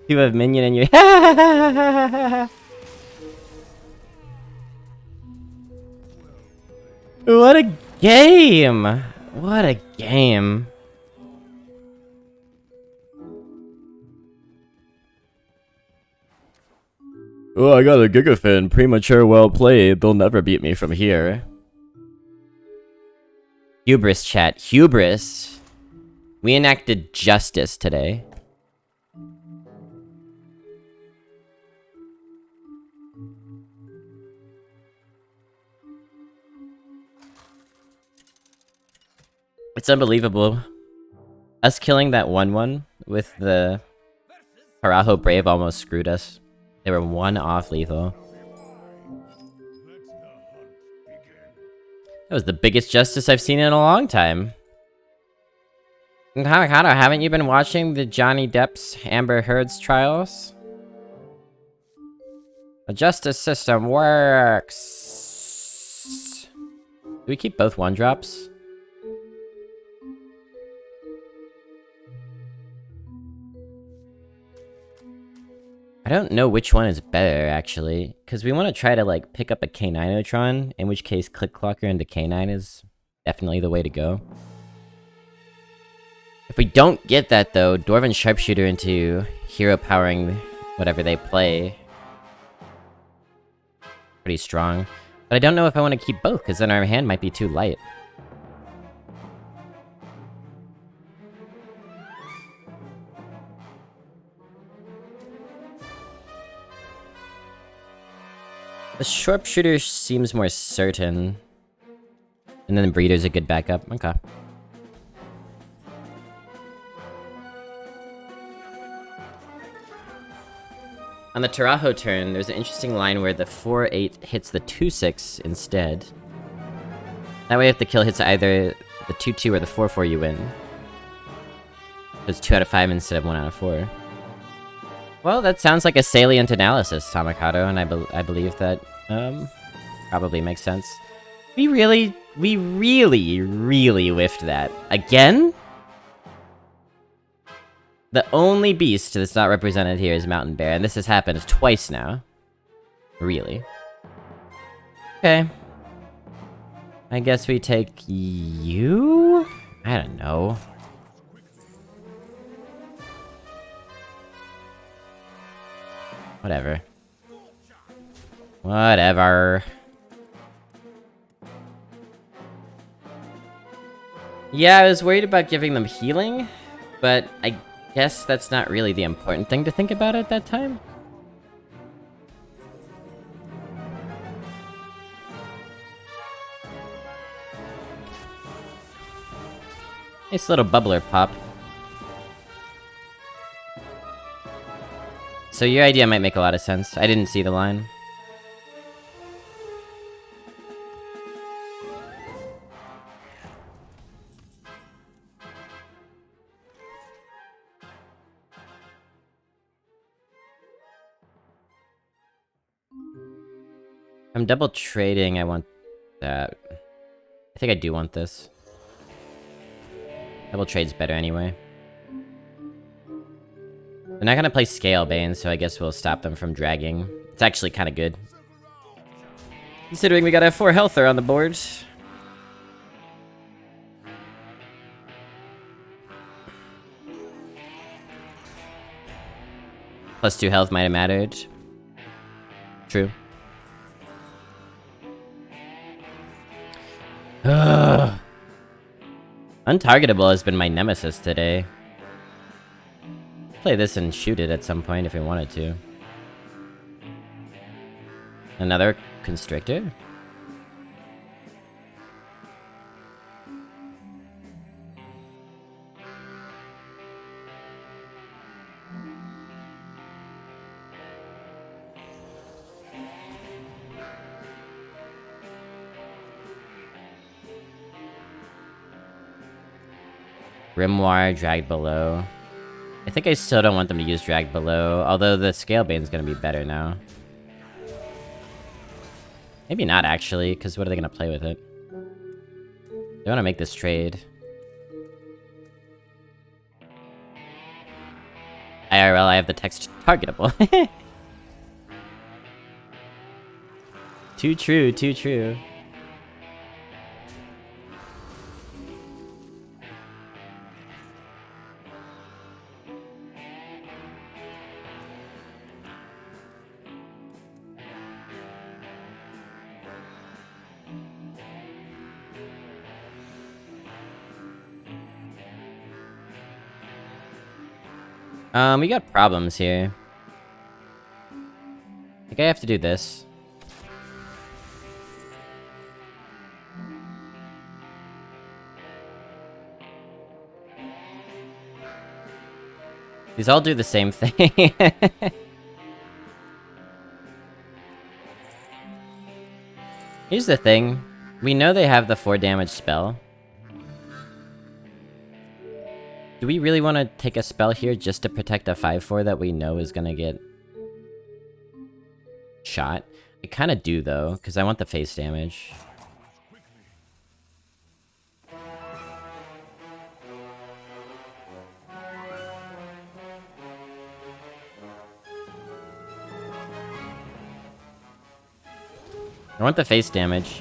You have minion in your What a game! What a game. Oh, I got a Gigafin. Premature, well played. They'll never beat me from here. Hubris, chat. Hubris. We enacted justice today. It's unbelievable. Us killing that 1-1 with the Harajo Brave almost screwed us. They were 1 off lethal. That was the biggest justice I've seen in a long time. Hanakano, haven't you been watching the Johnny Depp's Amber Heard's trials? The justice system works. Do we keep both 1-drops? I don't know which one is better, actually, because we want to try to, like, pick up a K9-otron, in which case Click Clocker into K9 is definitely the way to go. If we don't get that, though, Dwarven Sharpshooter into hero powering whatever they play. Pretty strong. But I don't know if I want to keep both, because then our hand might be too light. The Sharpshooter seems more certain. And then the Breeder's a good backup. Okay. On the Tarajo turn, there's an interesting line where the 4-8 hits the 2-6 instead. That way if the kill hits either the 2-2 or the 4-4, you win. It was 2 out of 5 instead of 1 out of 4. Well, that sounds like a salient analysis, Tamakato, and I believe that, probably makes sense. We really whiffed that. Again? The only beast that's not represented here is Mountain Bear, and this has happened twice now. Really. Okay. I guess we take you? I don't know. Whatever. Whatever. Yeah, I was worried about giving them healing, but I guess that's not really the important thing to think about at that time. Nice little bubbler pop. So your idea might make a lot of sense. I didn't see the line. I'm double trading, I want that. I think I do want this. Double trade's better anyway. They're not gonna play Scalebane, so I guess we'll stop them from dragging. It's actually kind of good. Considering we got a 4 healther on the board. Plus 2 health might have mattered. True. Ugh. Untargetable has been my nemesis today. Play this and shoot it at some point if we wanted to. Another constrictor? Grimoire, Drag Below. I think I still don't want them to use Drag Below, although the Scalebane's gonna be better now. Maybe not, actually, because what are they gonna play with it? They wanna make this trade. IRL, I have the text targetable. Too true, too true. We got problems here. I think I have to do this. These all do the same thing. Here's the thing. We know they have the 4 damage spell. Do we really want to take a spell here just to protect a 5/4 that we know is gonna get shot? I kind of do, though, because I want the face damage. I want the face damage.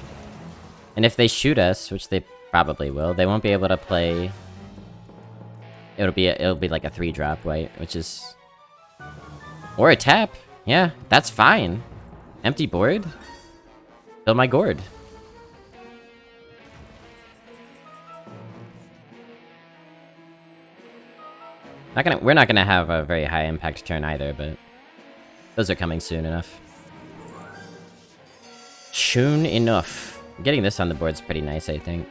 And if they shoot us, which they probably will, they won't be able to play... It'll be like a 3-drop, right? Which is... Or a tap. Yeah, that's fine. Empty board. Fill my gourd. We're not gonna have a very high impact turn either, but... Those are coming soon enough. Soon enough. Getting this on the board's pretty nice, I think.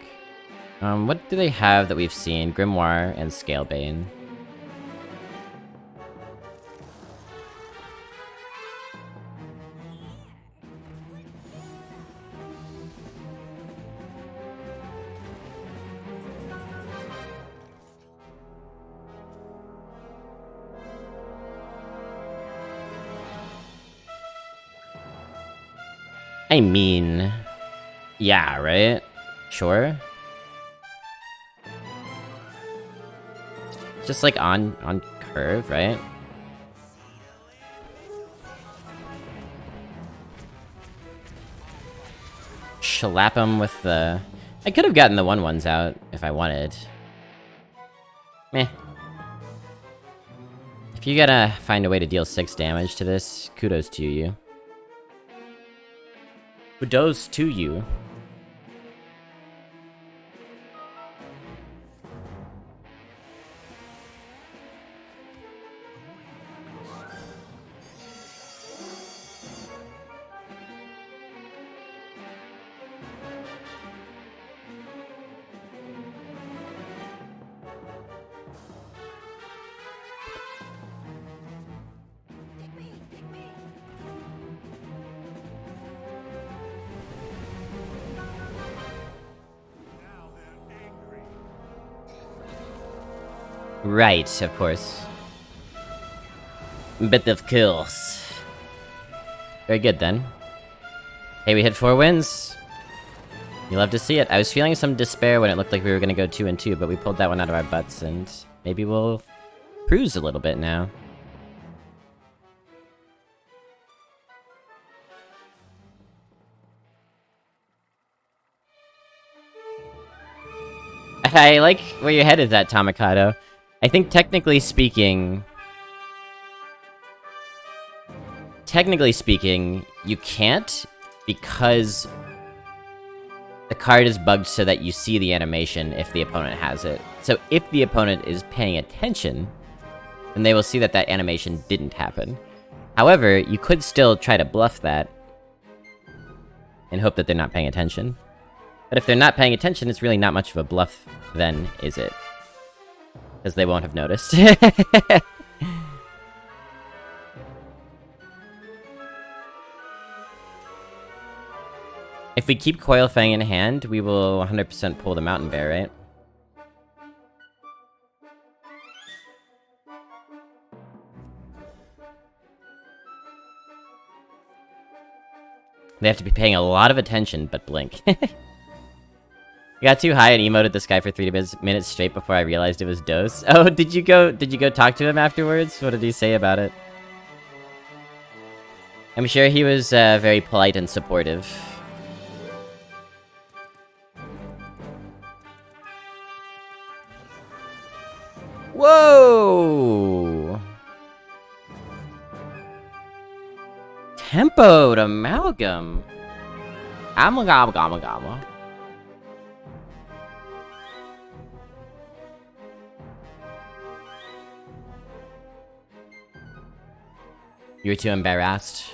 What do they have that we've seen? Grimoire and Scalebane. I mean... Yeah, right? Sure. Just like on curve, right? Slap him with the... I could have gotten the 1/1s out if I wanted. Meh. If you gotta find a way to deal 6 damage to this, kudos to you. Kudos to you. Right, of course. Bit of kills. Very good then. Hey, we hit 4 wins. You love to see it. I was feeling some despair when it looked like we were gonna go 2-2, but we pulled that one out of our butts, and maybe we'll cruise a little bit now. I like where your head is at, Tomikado. I think technically speaking, you can't, because the card is bugged so that you see the animation if the opponent has it. So if the opponent is paying attention, then they will see that that animation didn't happen. However, you could still try to bluff that and hope that they're not paying attention. But if they're not paying attention, it's really not much of a bluff then, is it? Because they won't have noticed. If we keep Coil Fang in hand, we will 100% pull the Mountain Bear, right? They have to be paying a lot of attention, but blink. I got too high and emoted this guy for 3 minutes straight before I realized it was Dose. Oh, did you go talk to him afterwards? What did he say about it? I'm sure he was very polite and supportive. Whoa! Tempoed Amalgam. Amalgam. You're too embarrassed.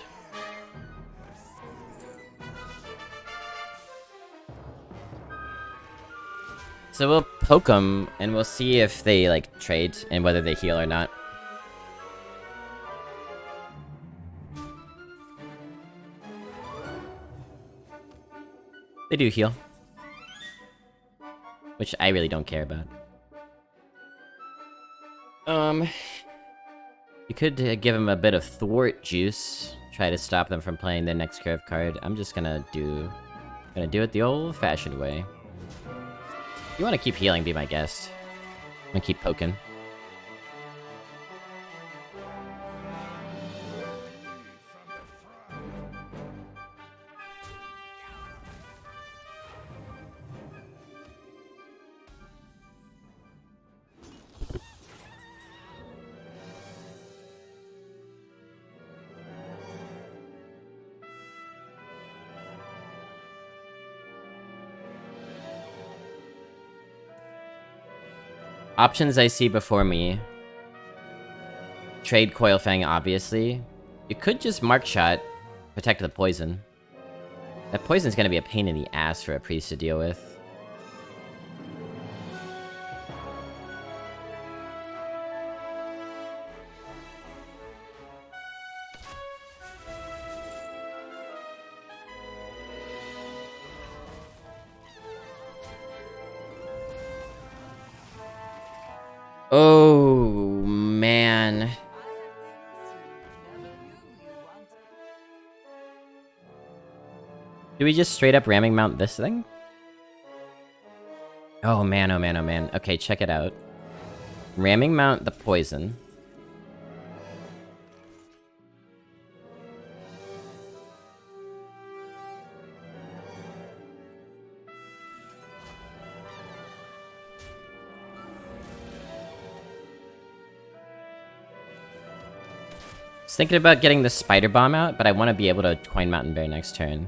So we'll poke them, and we'll see if they, like, trade, and whether they heal or not. They do heal. Which I really don't care about. You could give them a bit of thwart juice. Try to stop them from playing their next curve card. I'm just gonna do it the old-fashioned way. If you want to keep healing, be my guest. I'm gonna keep poking. Options I see before me. Trade Coil Fang, obviously. You could just Mark Shot, protect the poison. That poison's gonna be a pain in the ass for a priest to deal with. Oh, man. Do we just straight up ramming mount this thing? Oh man, oh man, oh man. Okay, check it out. Ramming mount the poison. I was thinking about getting the spider bomb out, but I want to be able to coin Mountain Bear next turn.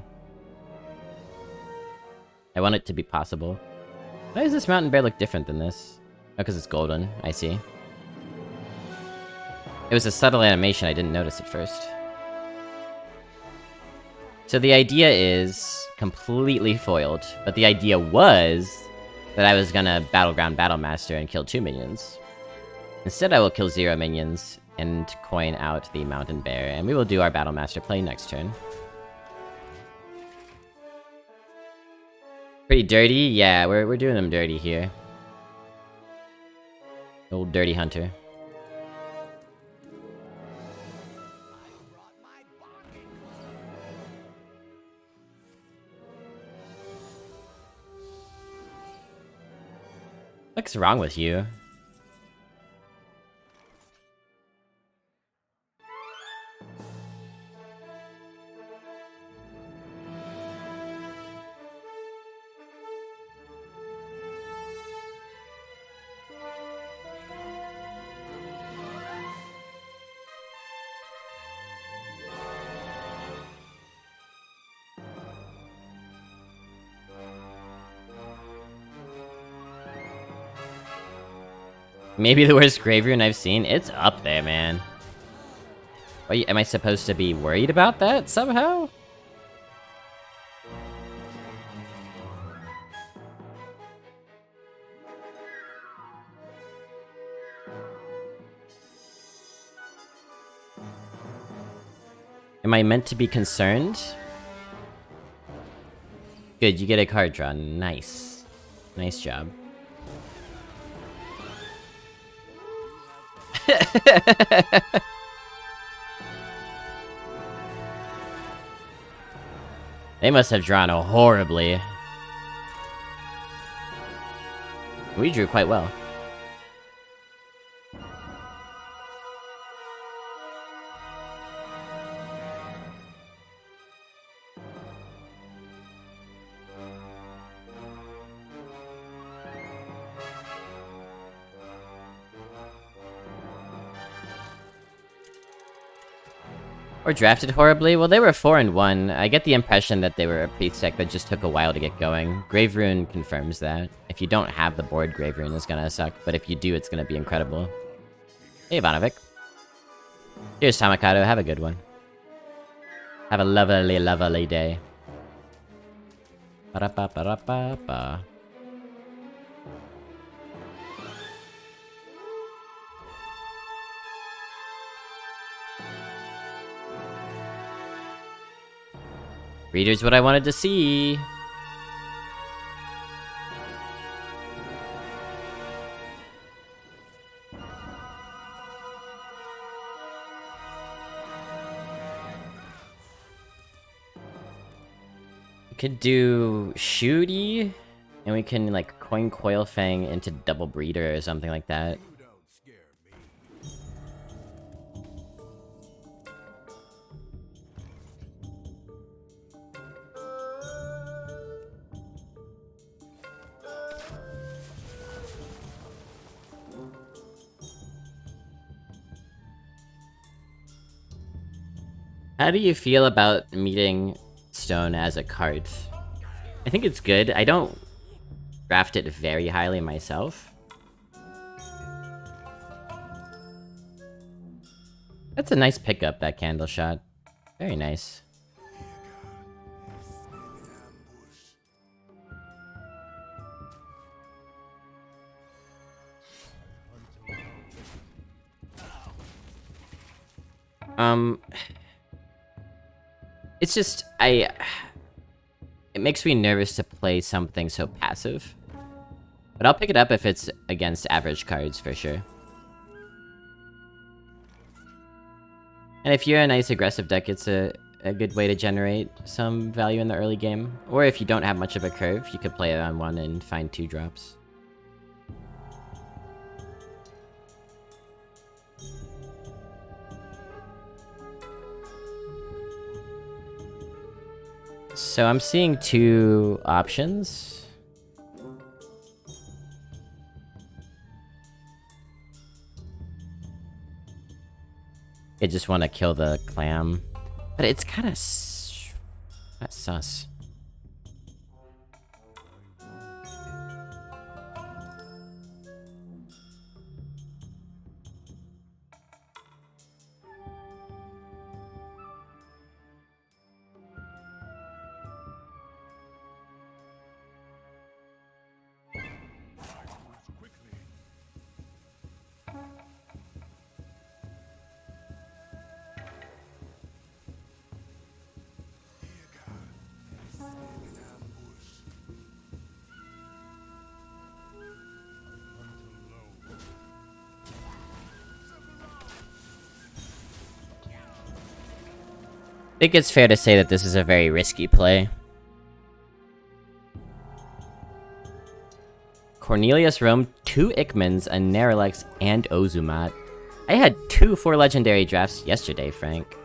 I want it to be possible. Why does this Mountain Bear look different than this? Oh, because it's golden. I see. It was a subtle animation, I didn't notice at first. So the idea is completely foiled, but the idea was that I was gonna Battleground Battlemaster and kill 2 minions. Instead, I will kill 0 minions and coin out the Mountain Bear, and we will do our Battlemaster play next turn. Pretty dirty? Yeah, we're doing them dirty here. Old Dirty Hunter. What's wrong with you? Maybe the worst Grave Rune I've seen? It's up there, man. Am I supposed to be worried about that somehow? Am I meant to be concerned? Good, you get a card draw. Nice. Nice job. They must have drawn horribly. We drew quite well. Or drafted horribly? Well, they were 4-1. I get the impression that they were a Priest deck that just took a while to get going. Grave Rune confirms that. If you don't have the board, Grave Rune is gonna suck, but if you do, it's gonna be incredible. Hey, Ivanovic. Here's Tamakato, have a good one. Have a lovely, lovely day. Ba-da-ba-ba-da-ba-ba. Reader's what I wanted to see. We could do Shooty, and we can like coin Coil Fang into Double Breeder or something like that. How do you feel about meeting Stone as a card? I think it's good. I don't draft it very highly myself. That's a nice pickup, that candle shot. Very nice. It's just, it makes me nervous to play something so passive. But I'll pick it up if it's against average cards, for sure. And if you're a nice aggressive deck, it's a a good way to generate some value in the early game. Or if you don't have much of a curve, you could play it on 1 and find 2 drops. So I'm seeing 2 options. I just want to kill the clam. But it's kind of sus. I think it's fair to say that this is a very risky play. Cornelius roamed 2 Ikmans, a Neralex, and Ozumat. I had 2 4 legendary drafts yesterday, Frank.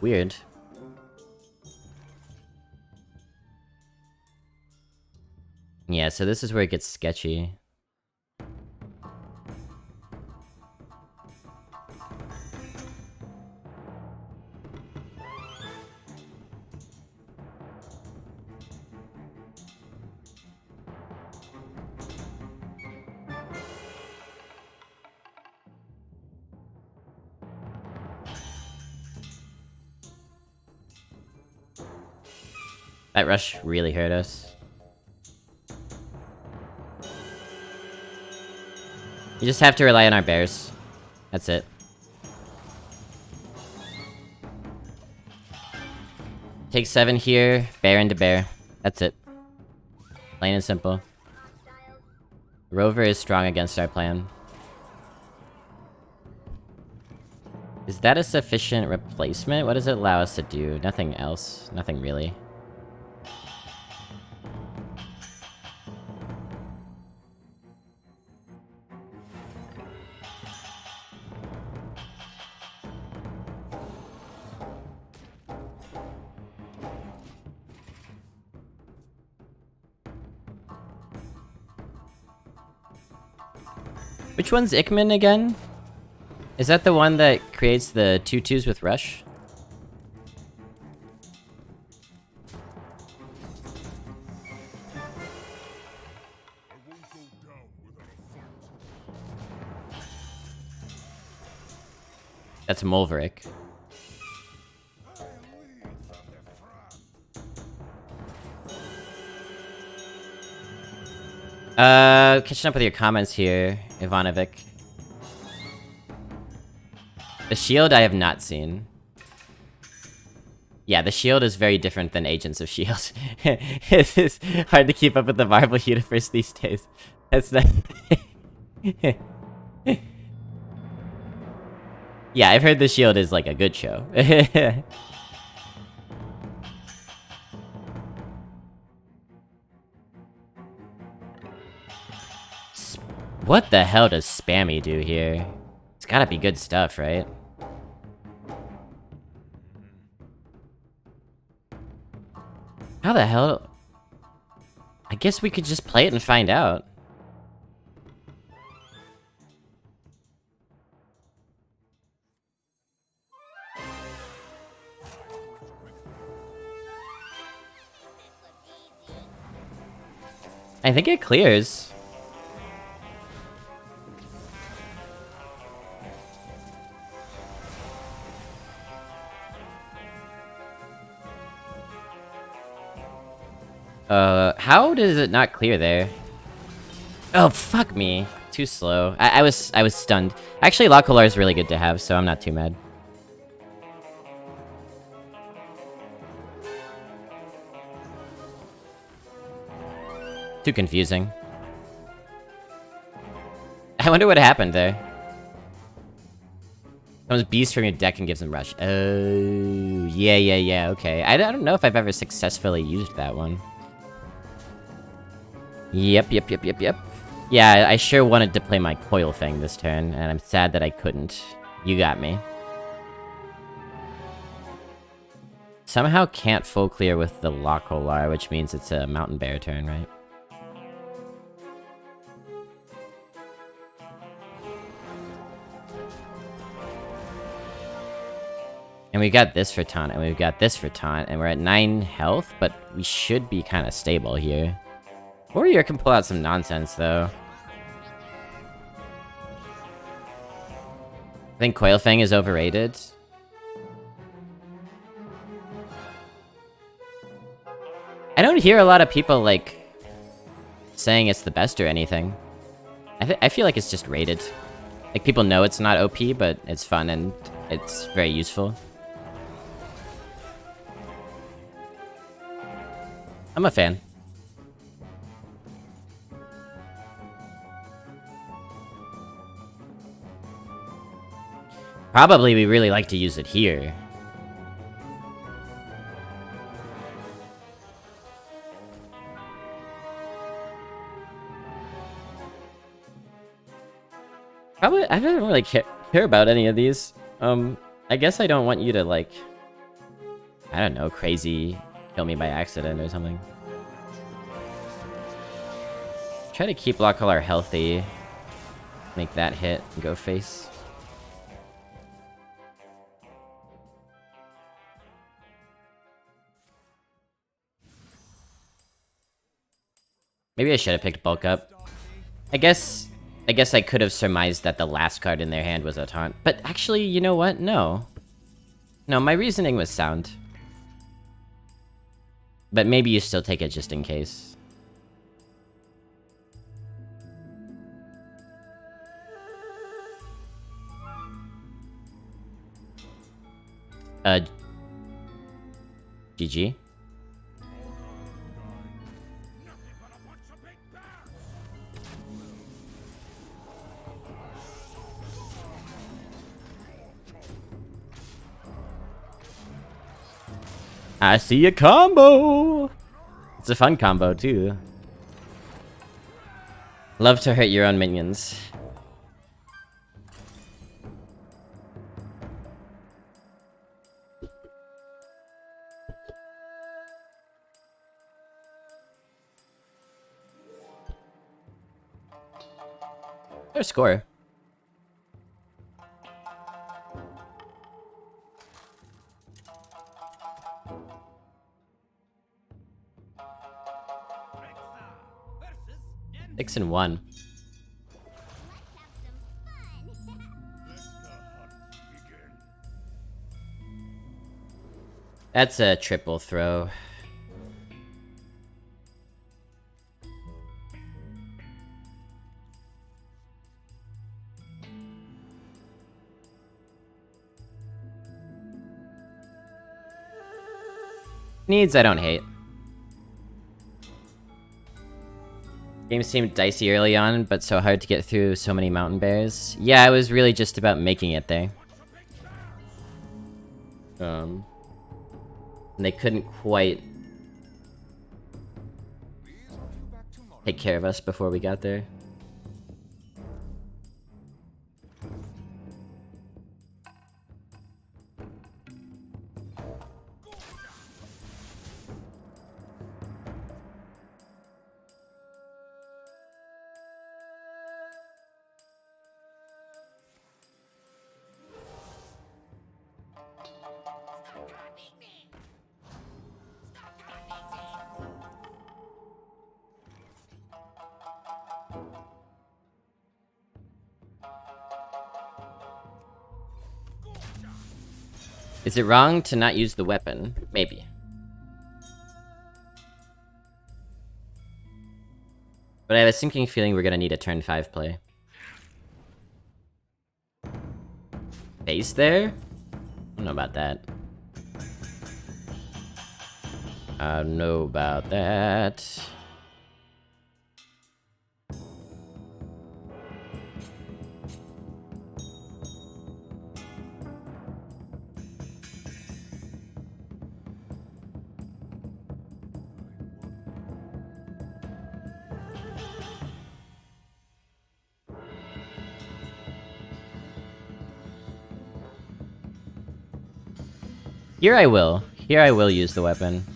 Weird. Yeah, so this is where it gets sketchy. That rush really hurt us. You just have to rely on our bears. That's it. Take 7 here, bear into bear. That's it. Plain and simple. Rover is strong against our plan. Is that a sufficient replacement? What does it allow us to do? Nothing else. Nothing really. Which one's Ikman again? Is that the one that creates the 2/2s with Rush? That's Mulverik. Catching up with your comments here, Ivanovic. The shield I have not seen. Yeah, the shield is very different than Agents of S.H.I.E.L.D. It's hard to keep up with the Marvel universe these days. That's not... Yeah, I've heard the shield is like a good show. What the hell does Spammy do here? It's gotta be good stuff, right? How the hell? I guess we could just play it and find out. I think it clears. How does it not clear there? Oh, fuck me. Too slow. I was stunned. Actually, La Colar is really good to have, so I'm not too mad. Too confusing. I wonder what happened there. Comes beast from your deck and gives them rush. Oh, yeah, okay. I don't know if I've ever successfully used that one. Yep. Yeah, I sure wanted to play my Coil Fang this turn, and I'm sad that I couldn't. You got me. Somehow can't full clear with the Locolar, which means it's a Mountain Bear turn, right? And we got this for taunt, and we've got this for taunt, and we're at 9 health, but we should be kind of stable here. Warrior can pull out some nonsense, though. I think Coil Fang is overrated. I don't hear a lot of people, like, saying it's the best or anything. I feel like it's just rated. Like, people know it's not OP, but it's fun and it's very useful. I'm a fan. Probably we really like to use it here. Probably, I don't really care about any of these. I guess I don't want you to, like, I don't know, crazy kill me by accident or something. Try to keep Locolar healthy. Make that hit and go face. Maybe I should have picked Bulk Up. I guess I could have surmised that the last card in their hand was a taunt. But actually, you know what? No. No, my reasoning was sound. But maybe you still take it just in case. GG. I see a combo! It's a fun combo, too. Love to hurt your own minions. Their score. Six and 1. That's a triple throw. Needs I don't hate. Game seemed dicey early on, but so hard to get through so many mountain bears. Yeah, it was really just about making it there. And they couldn't quite take care of us before we got there. Is it wrong to not use the weapon? Maybe. But I have a sinking feeling we're gonna need a turn 5 play. Base there? I don't know about that. I don't know about that. Here I will. Here I will use the weapon.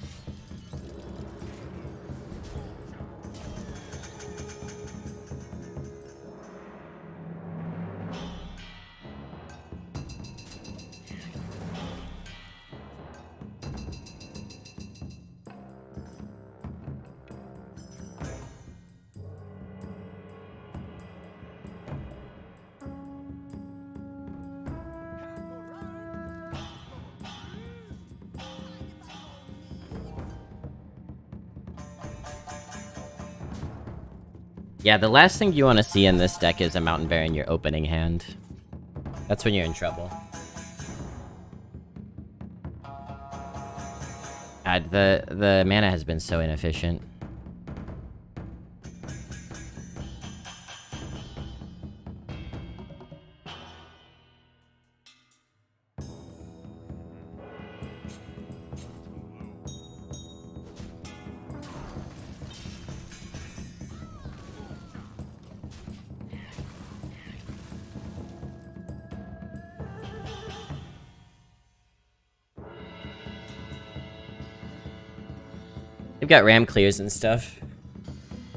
Yeah, the last thing you want to see in this deck is a Mountain Bear in your opening hand. That's when you're in trouble. God, the mana has been so inefficient. They've got ram clears and stuff.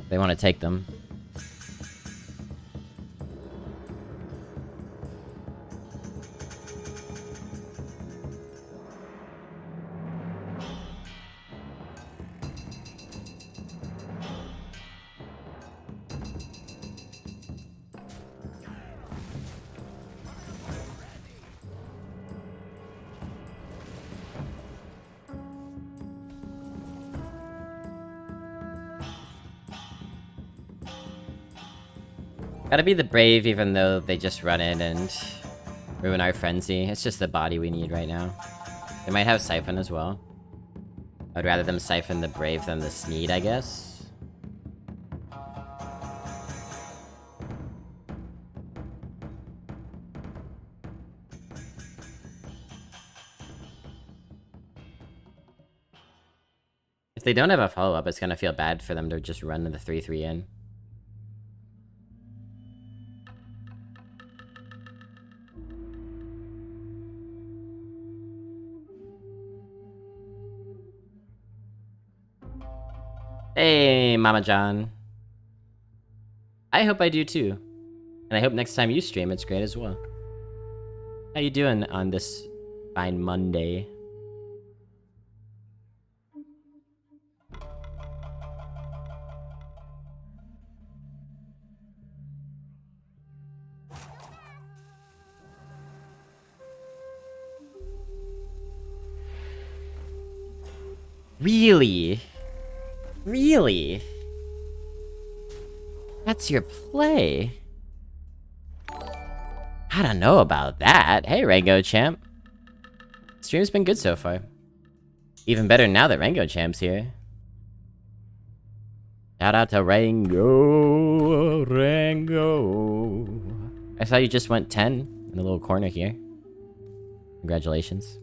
They want to take them. Gotta be the brave even though they just run in and ruin our frenzy. It's just the body we need right now. They might have Siphon as well. I'd rather them Siphon the brave than the Sneed, I guess. If they don't have a follow-up, it's gonna feel bad for them to just run the 3-3 in. Hey, Mama John. I hope I do too. And I hope next time you stream, it's great as well. How you doing on this fine Monday? Really? Really? That's your play? I don't know about that. Hey, Rango Champ. Stream's been good so far. Even better now that Rango Champ's here. Shout out to Rango. Rango. I saw you just went 10 in the little corner here. Congratulations.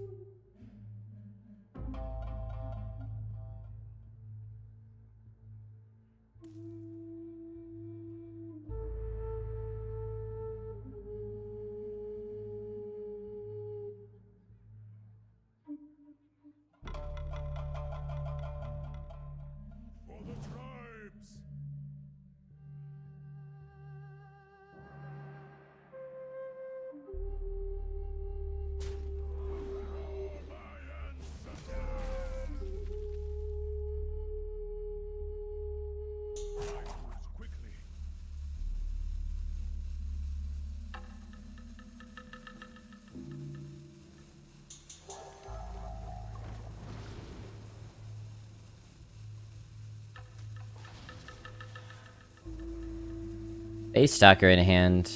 Face Stalker in hand.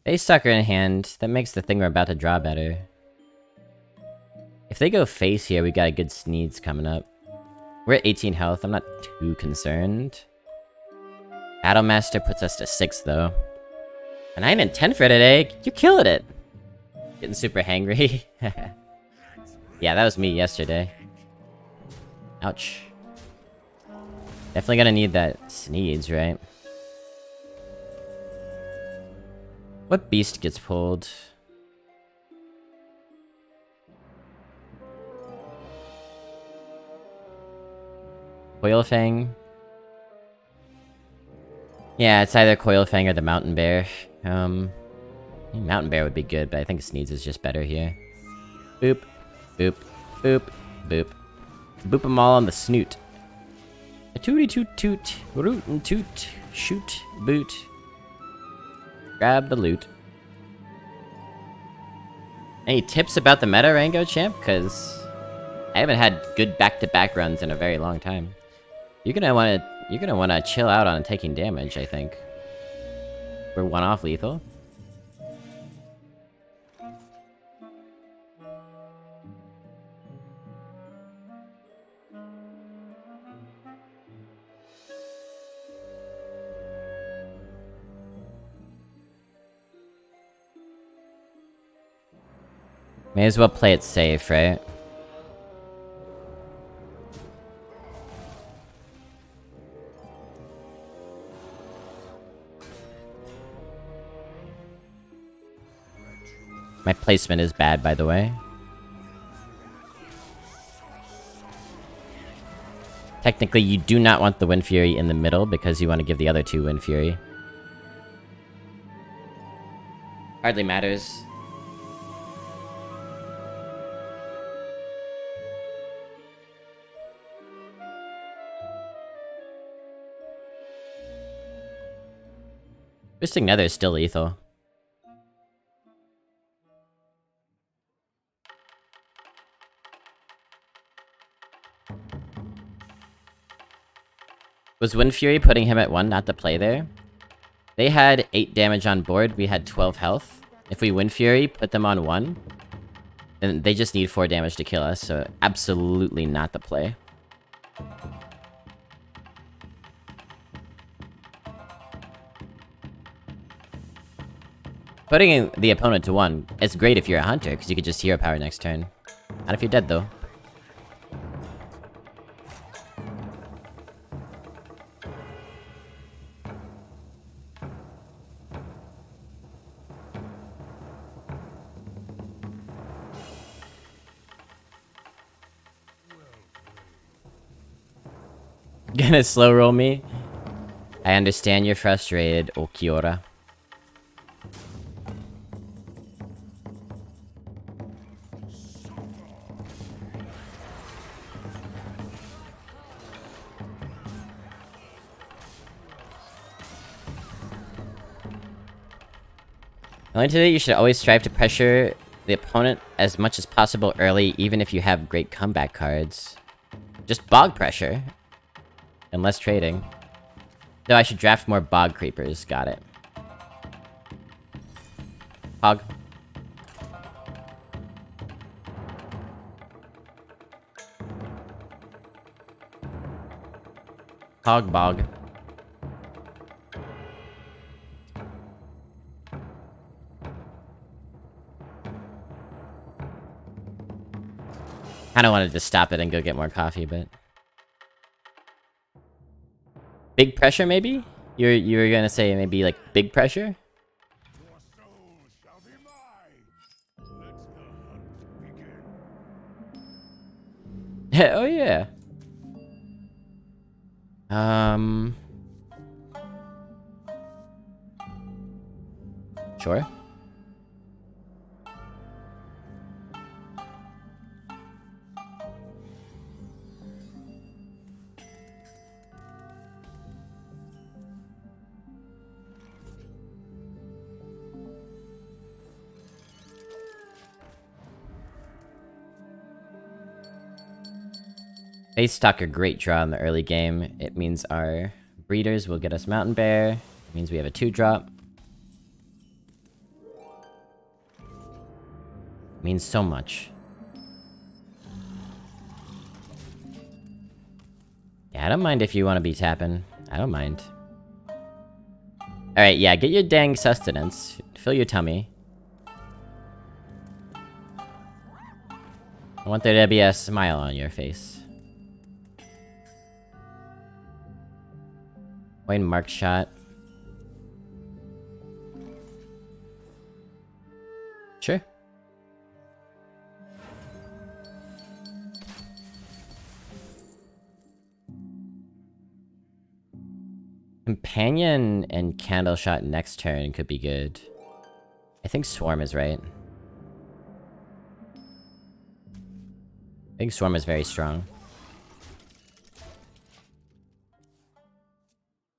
Face Stalker in hand. That makes the thing we're about to draw better. If they go face here, we got a good Sneeds coming up. We're at 18 health. I'm not too concerned. Battlemaster puts us to 6 though. A 9 and 10 for today. You killing it. Getting super hangry. Yeah, that was me yesterday. Ouch. Definitely gonna need that Sneeds, right? What beast gets pulled? Coilfang? Yeah, it's either Coilfang or the Mountain Bear. Mountain Bear would be good, but I think Sneeds is just better here. Boop. Boop. Boop. Boop. Boop them all on the snoot. A tooty toot toot. Root and toot. Shoot. Boot. Grab the loot. Any tips about the meta, Rango champ? Cause I haven't had good back-to-back runs in a very long time. You're gonna wanna chill out on taking damage, I think. We're one-off lethal. May as well play it safe, right? My placement is bad, by the way. Technically, you do not want the Wind Fury in the middle because you want to give the other two Wind Fury. Hardly matters. Twisting Nether is still lethal. Was Wind Fury putting him at 1 not to play there? They had 8 damage on board, we had 12 health. If we Wind Fury, put them on 1, then they just need 4 damage to kill us, so absolutely not the play. Putting the opponent to 1 is great if you're a hunter, because you could just hero power next turn. Not if you're dead, though. Gonna slow roll me? I understand you're frustrated, Okiora. Only today, you should always strive to pressure the opponent as much as possible early, even if you have great comeback cards. Just bog pressure. And less trading. Though I should draft more bog creepers. Got it. Hog. Hog bog. Kinda wanted to stop it and go get more coffee, but... Big pressure, maybe? You were gonna say maybe, like, big pressure? Oh, yeah. Sure. Face Stalker, great draw in the early game. It means our breeders will get us Mountain Bear. It means we have a 2-drop. It means so much. Yeah, I don't mind if you want to be tapping. I don't mind. Alright, yeah, get your dang sustenance. Fill your tummy. I want there to be a smile on your face. Wayne Mark shot. Sure. Companion and Candle Shot next turn could be good. I think Swarm is right. I think Swarm is very strong.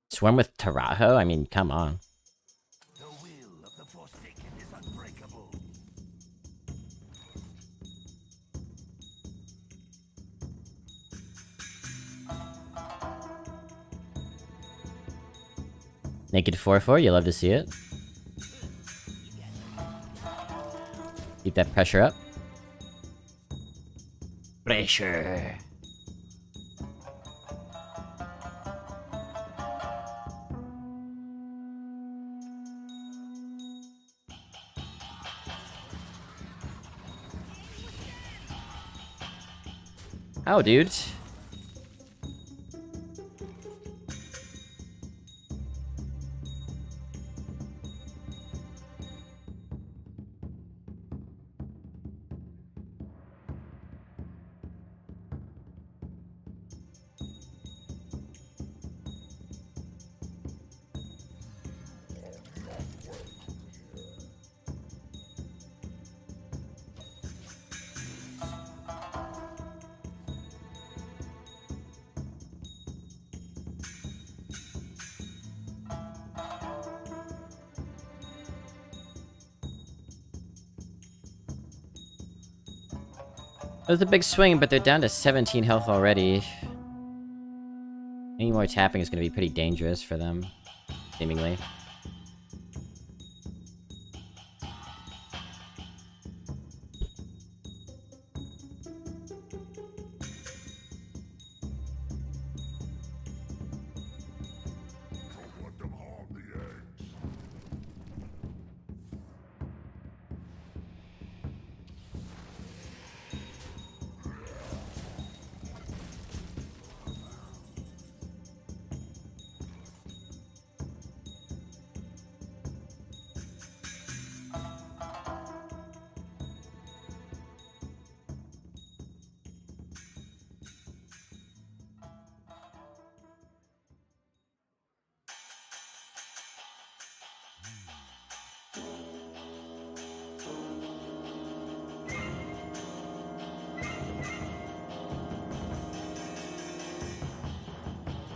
Swarm with Taraho? I mean, come on. The will of the Forsaken is unbreakable. Naked 4/4, you love to see it. Keep that pressure up. Pressure. Oh, dude. That was a big swing, but they're down to 17 health already. Any more tapping is going to be pretty dangerous for them, seemingly. Let them harm the eggs.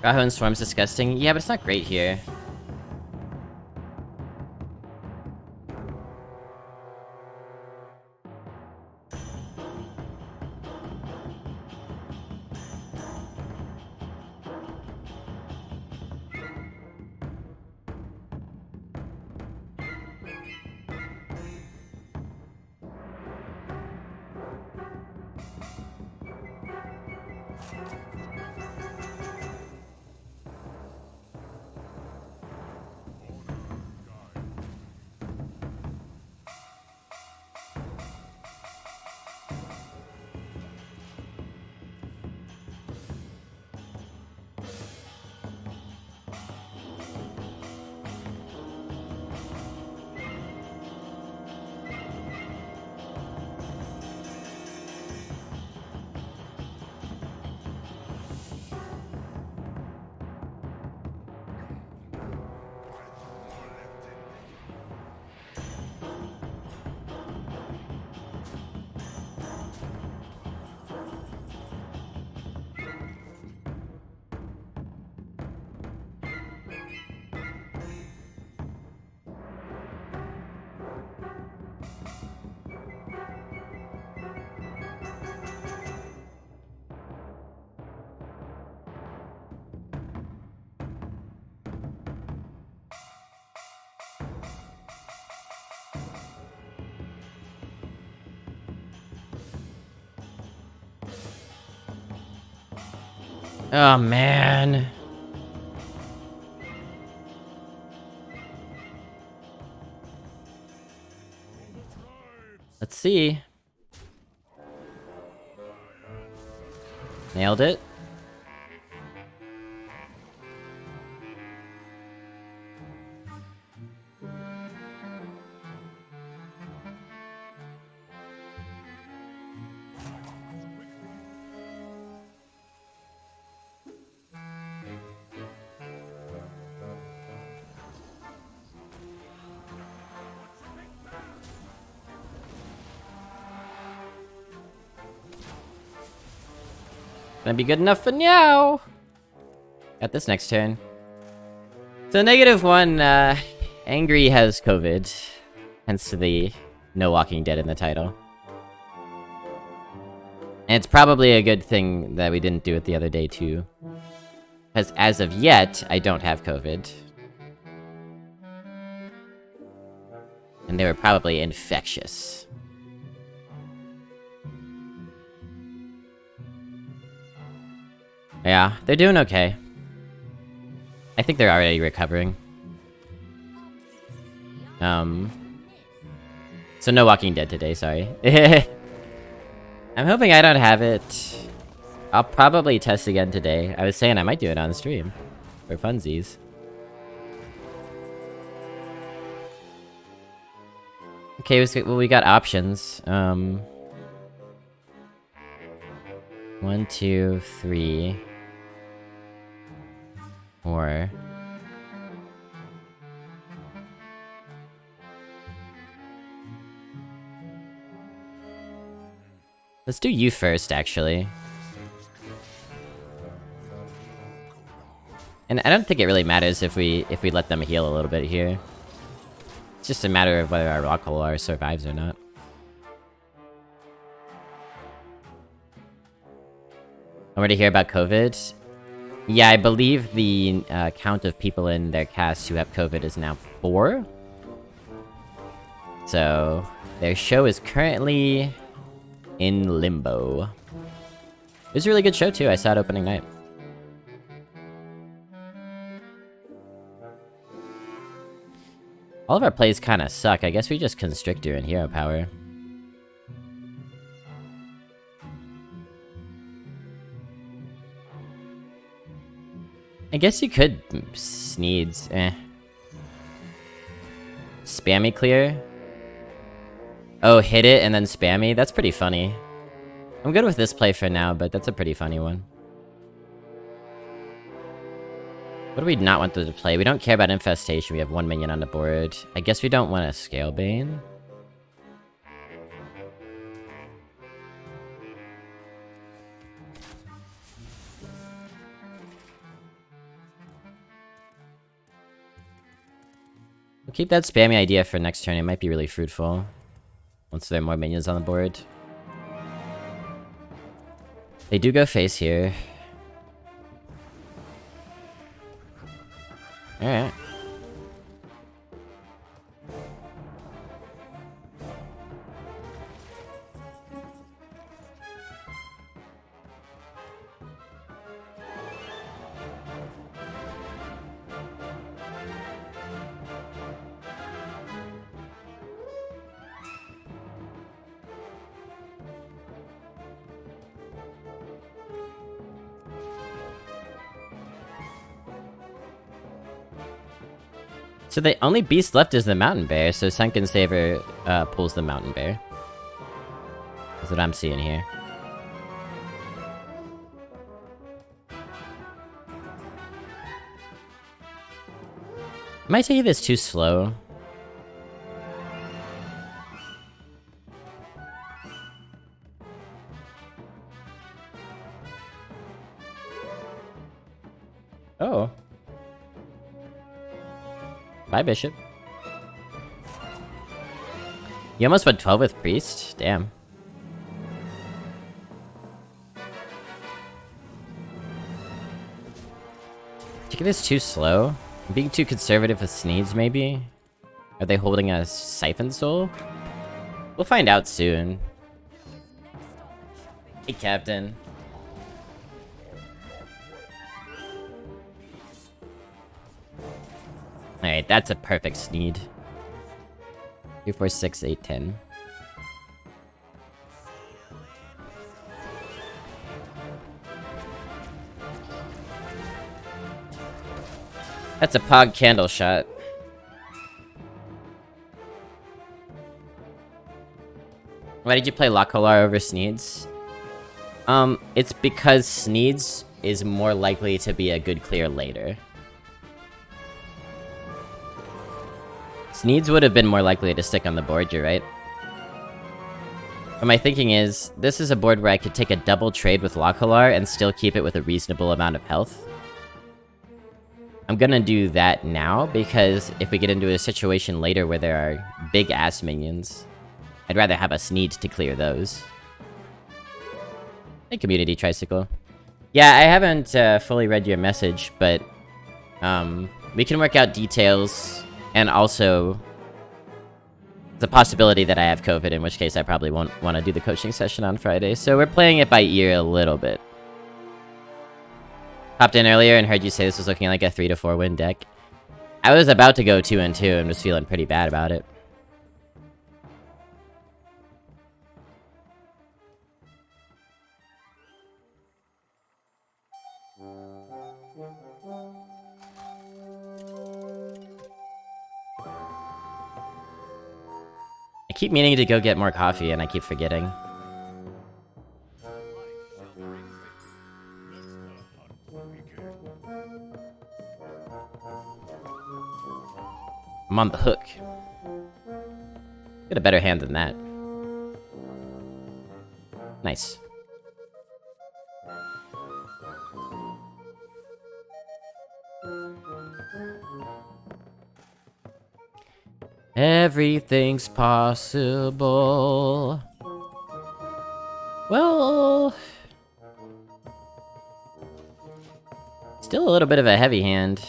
Raho and Swarm's disgusting. Yeah, but it's not great here. Oh, man. Let's see. Nailed it. Gonna be good enough for now! At this next turn. So -1, Angry has COVID. Hence the no Walking Dead in the title. And it's probably a good thing that we didn't do it the other day too. Because as of yet, I don't have COVID. And they were probably infectious. Yeah, they're doing okay. I think they're already recovering. So no Walking Dead today, sorry. I'm hoping I don't have it. I'll probably test again today. I was saying I might do it on stream. For funsies. Okay, well, we got options. 1, 2, 3... 4... Let's do you first, actually. And I don't think it really matters if we let them heal a little bit here. It's just a matter of whether our Rockolar survives or not. I'm ready to hear about COVID. Yeah, I believe the count of people in their cast who have COVID is now 4. So, their show is currently in limbo. It was a really good show too, I saw it opening night. All of our plays kinda suck, I guess we just Constrictor and Hero Power. I guess you could Sneeds, Spammy clear? Oh, hit it and then spammy? That's pretty funny. I'm good with this play for now, but that's a pretty funny one. What do we not want to play? We don't care about Infestation, we have 1 minion on the board. I guess we don't want a Scalebane. We'll keep that spammy idea for next turn, it might be really fruitful. Once there are more minions on the board. They do go face here. Alright. So the only beast left is the Mountain Bear, so Sunken Saver pulls the Mountain Bear. That's what I'm seeing here. Am I taking this too slow? Oh. Bye, Bishop. You almost went 12 with Priest? Damn. Taking this too slow? I'm being too conservative with Sneeds, maybe? Are they holding a Siphon Soul? We'll find out soon. Hey, Captain. Alright, that's a perfect Sneed. 3, 4, 6, 8, 10. That's a Pog Candle Shot. Why did you play Lacolar over Sneeds? It's because Sneeds is more likely to be a good clear later. Sneeds would have been more likely to stick on the board, you're right. But my thinking is, this is a board where I could take a double trade with Lockelar and still keep it with a reasonable amount of health. I'm gonna do that now, because if we get into a situation later where there are big-ass minions, I'd rather have us need to clear those. Hey, Community Tricycle. Yeah, I haven't fully read your message, but we can work out details, and also the possibility that I have COVID, in which case I probably won't want to do the coaching session on Friday, so we're playing it by ear a little bit. Hopped in earlier and heard you say this was looking like a 3 to 4 win deck. I was about to go 2-2 and was feeling pretty bad about it. I keep meaning to go get more coffee and I keep forgetting. I'm on the hook. Get a better hand than that. Nice. Everything's possible. Well, still a little bit of a heavy hand.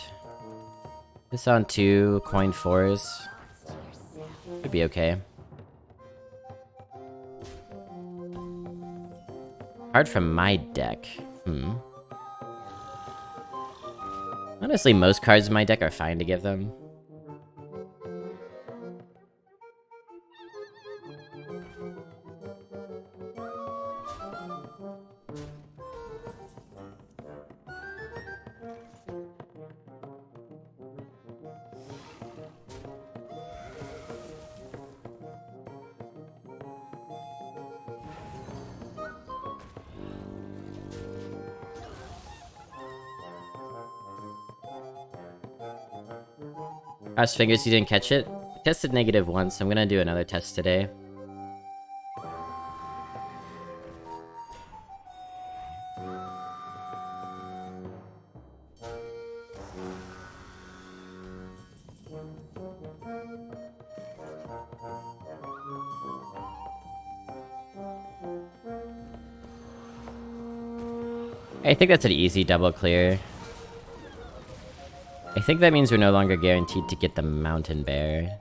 This on 2, coin 4s. Could be okay. Card from my deck. Honestly, most cards in my deck are fine to give them. Cross fingers you didn't catch it. I tested negative once, so I'm gonna do another test today. I think that's an easy double clear. I think that means we're no longer guaranteed to get the mountain bear.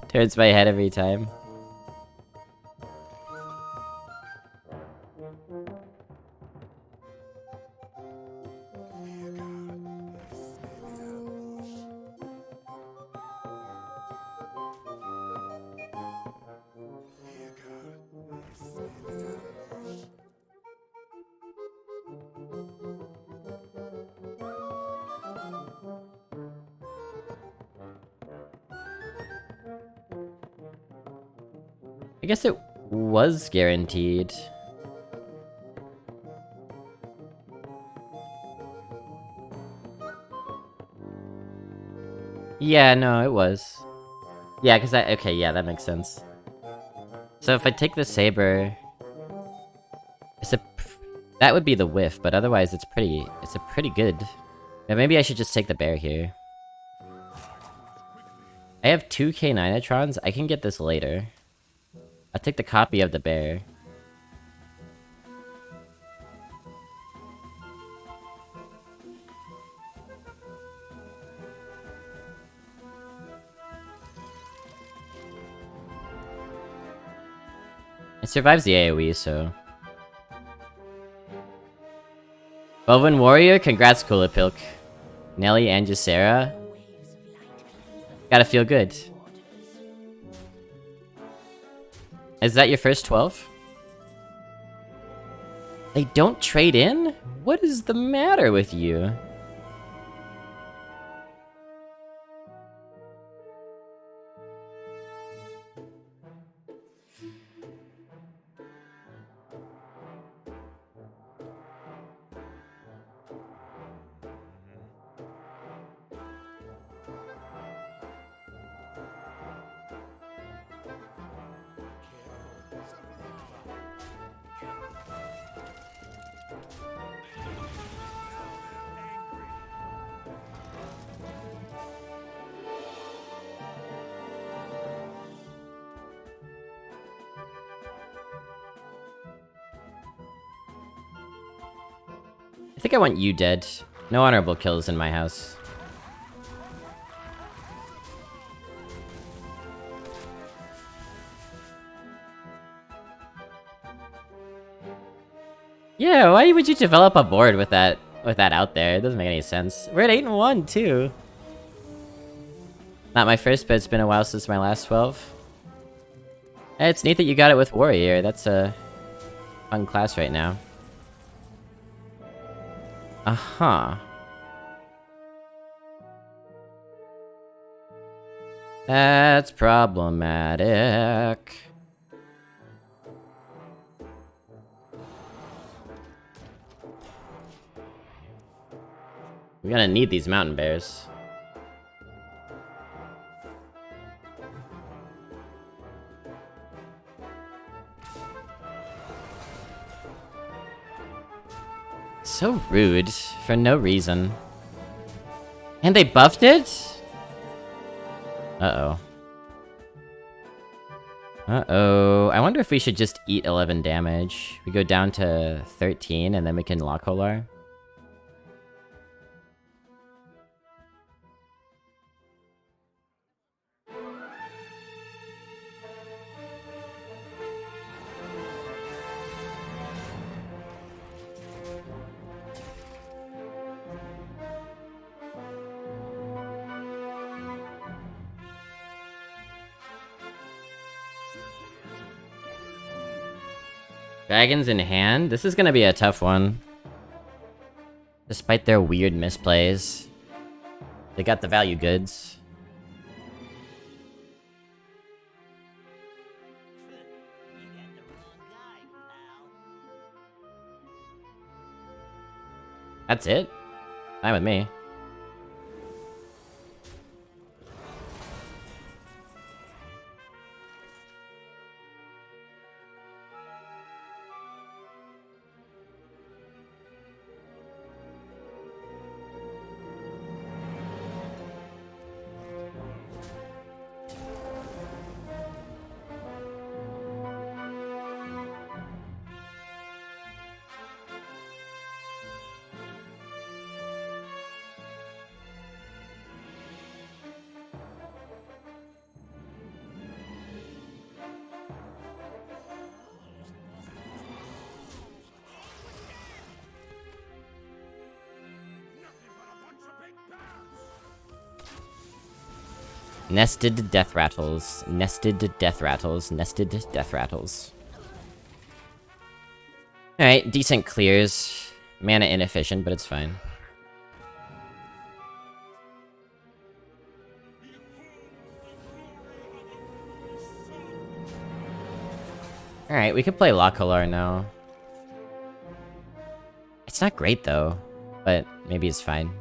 Turns my head every time. I guess it was guaranteed. Yeah, no, it was. Yeah, because okay, yeah, that makes sense. So if I take the saber... that would be the whiff, but otherwise it's a pretty good... Yeah, maybe I should just take the bear here. I have 2 K9-Atrons, I can get this later. I'll take the copy of the bear. It survives the AoE, so... Woven Warrior, congrats Kulapilk. Nelly and Ysera. Gotta feel good. Is that your first 12? They don't trade in? What is the matter with you? think I want you dead. No honorable kills in my house. Yeah, why would you develop a board with that out there? It doesn't make any sense. We're at 8-1 too. Not my first, but it's been a while since my last 12. It's neat that you got it with Warrior. That's a fun class right now. Uh-huh. That's problematic. We're gonna need these mountain bears. So rude, for no reason. And they buffed it? Uh-oh. Uh-oh. I wonder if we should just eat 11 damage. We go down to 13 and then we can lock Holar. Dragons in hand? This is gonna be a tough one. Despite their weird misplays. They got the value goods. You got the wrong guy, pal. That's it? Fine with me. Nested death rattles. Nested death rattles. Nested death rattles. Alright, decent clears. Mana inefficient, but it's fine. Alright, we could play Lockhalar now. It's not great though, but maybe it's fine.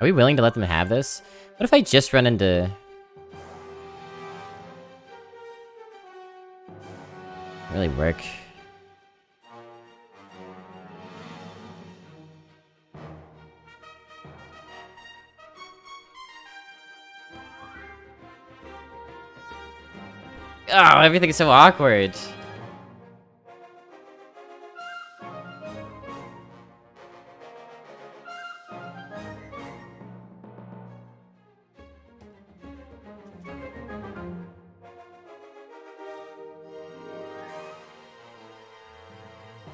Are we willing to let them have this? What if I just run into... really work. Oh, everything's so awkward.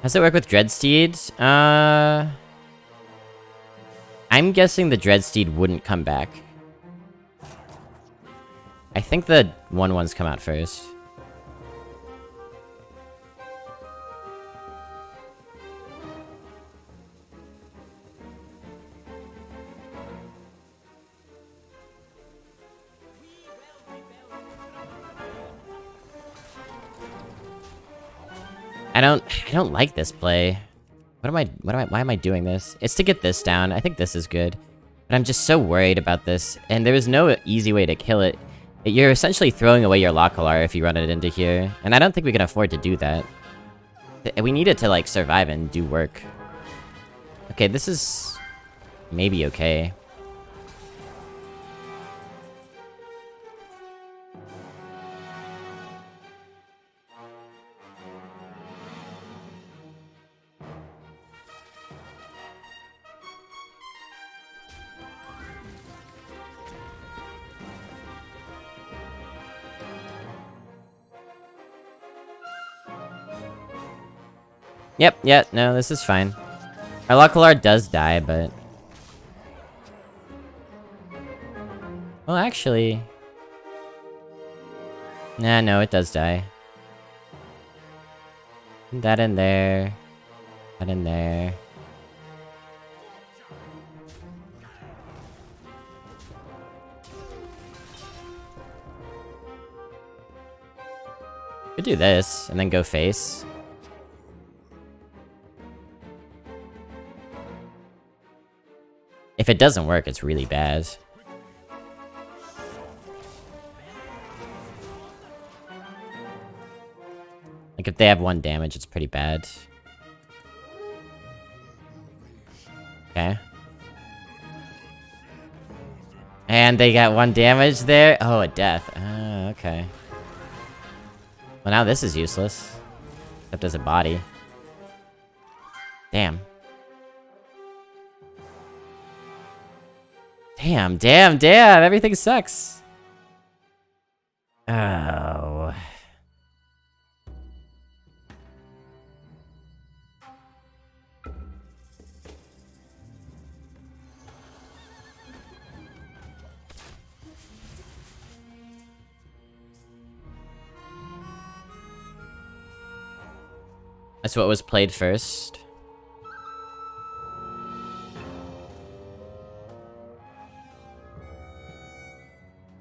How's it work with Dreadsteed? I'm guessing the Dreadsteed wouldn't come back. I think the 1/1s come out first. I don't like this play. Why am I doing this? It's to get this down. I think this is good. But I'm just so worried about this. And there is no easy way to kill it. You're essentially throwing away your Lockhalar if you run it into here. And I don't think we can afford to do that. We need it to, like, survive and do work. Okay, this is... maybe okay. Yep, yeah, no, this is fine. Our Lucalar does die, but... Well, actually... Nah, no, it does die. That in there. That in there. Could do this, and then go face. If it doesn't work, it's really bad. Like, if they have 1 damage, it's pretty bad. Okay. And they got 1 damage there? Oh, a death. Okay. Well, now this is useless. Except as a body. Damn. Damn! Everything sucks! Oh... That's what was played first.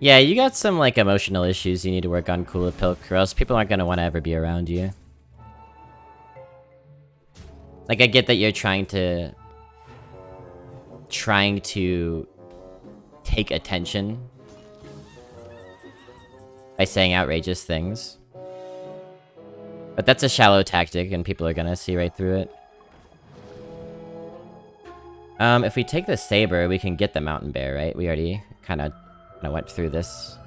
Yeah, you got some, like, emotional issues you need to work on, Kulapilk, or else people aren't gonna want to ever be around you. Like, I get that you're trying to take attention by saying outrageous things. But that's a shallow tactic, and people are gonna see right through it. If we take the Saber, we can get the Mountain Bear, right? We already kinda went through this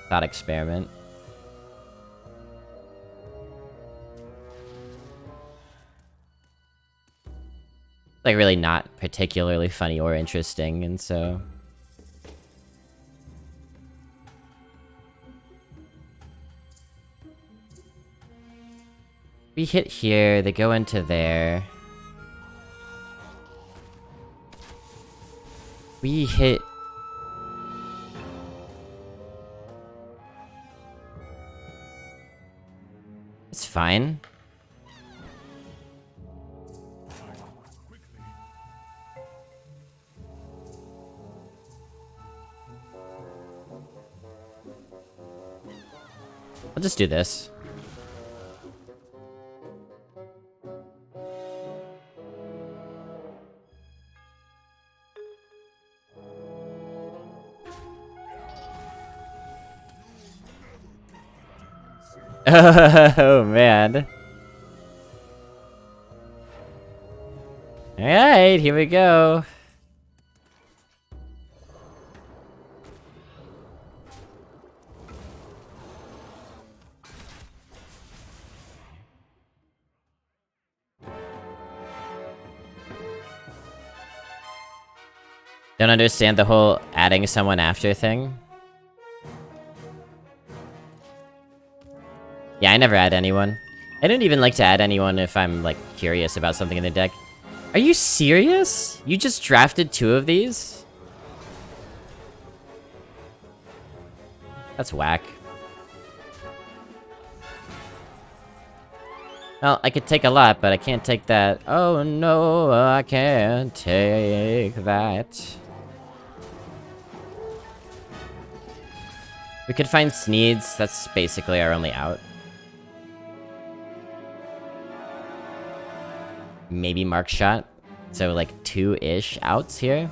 thought experiment. Like, really not particularly funny or interesting, and so... We hit here, they go into there. We hit... It's fine. I'll just do this. Oh, man. Alright, here we go. Don't understand the whole adding someone after thing. Yeah, I never add anyone. I don't even like to add anyone if I'm, like, curious about something in the deck. Are you serious? You just drafted 2 of these? That's whack. Well, I could take a lot, but I can't take that. Oh no, I can't take that. We could find Sneeds. That's basically our only out. Maybe Mark Shot. So, like, 2-ish outs here.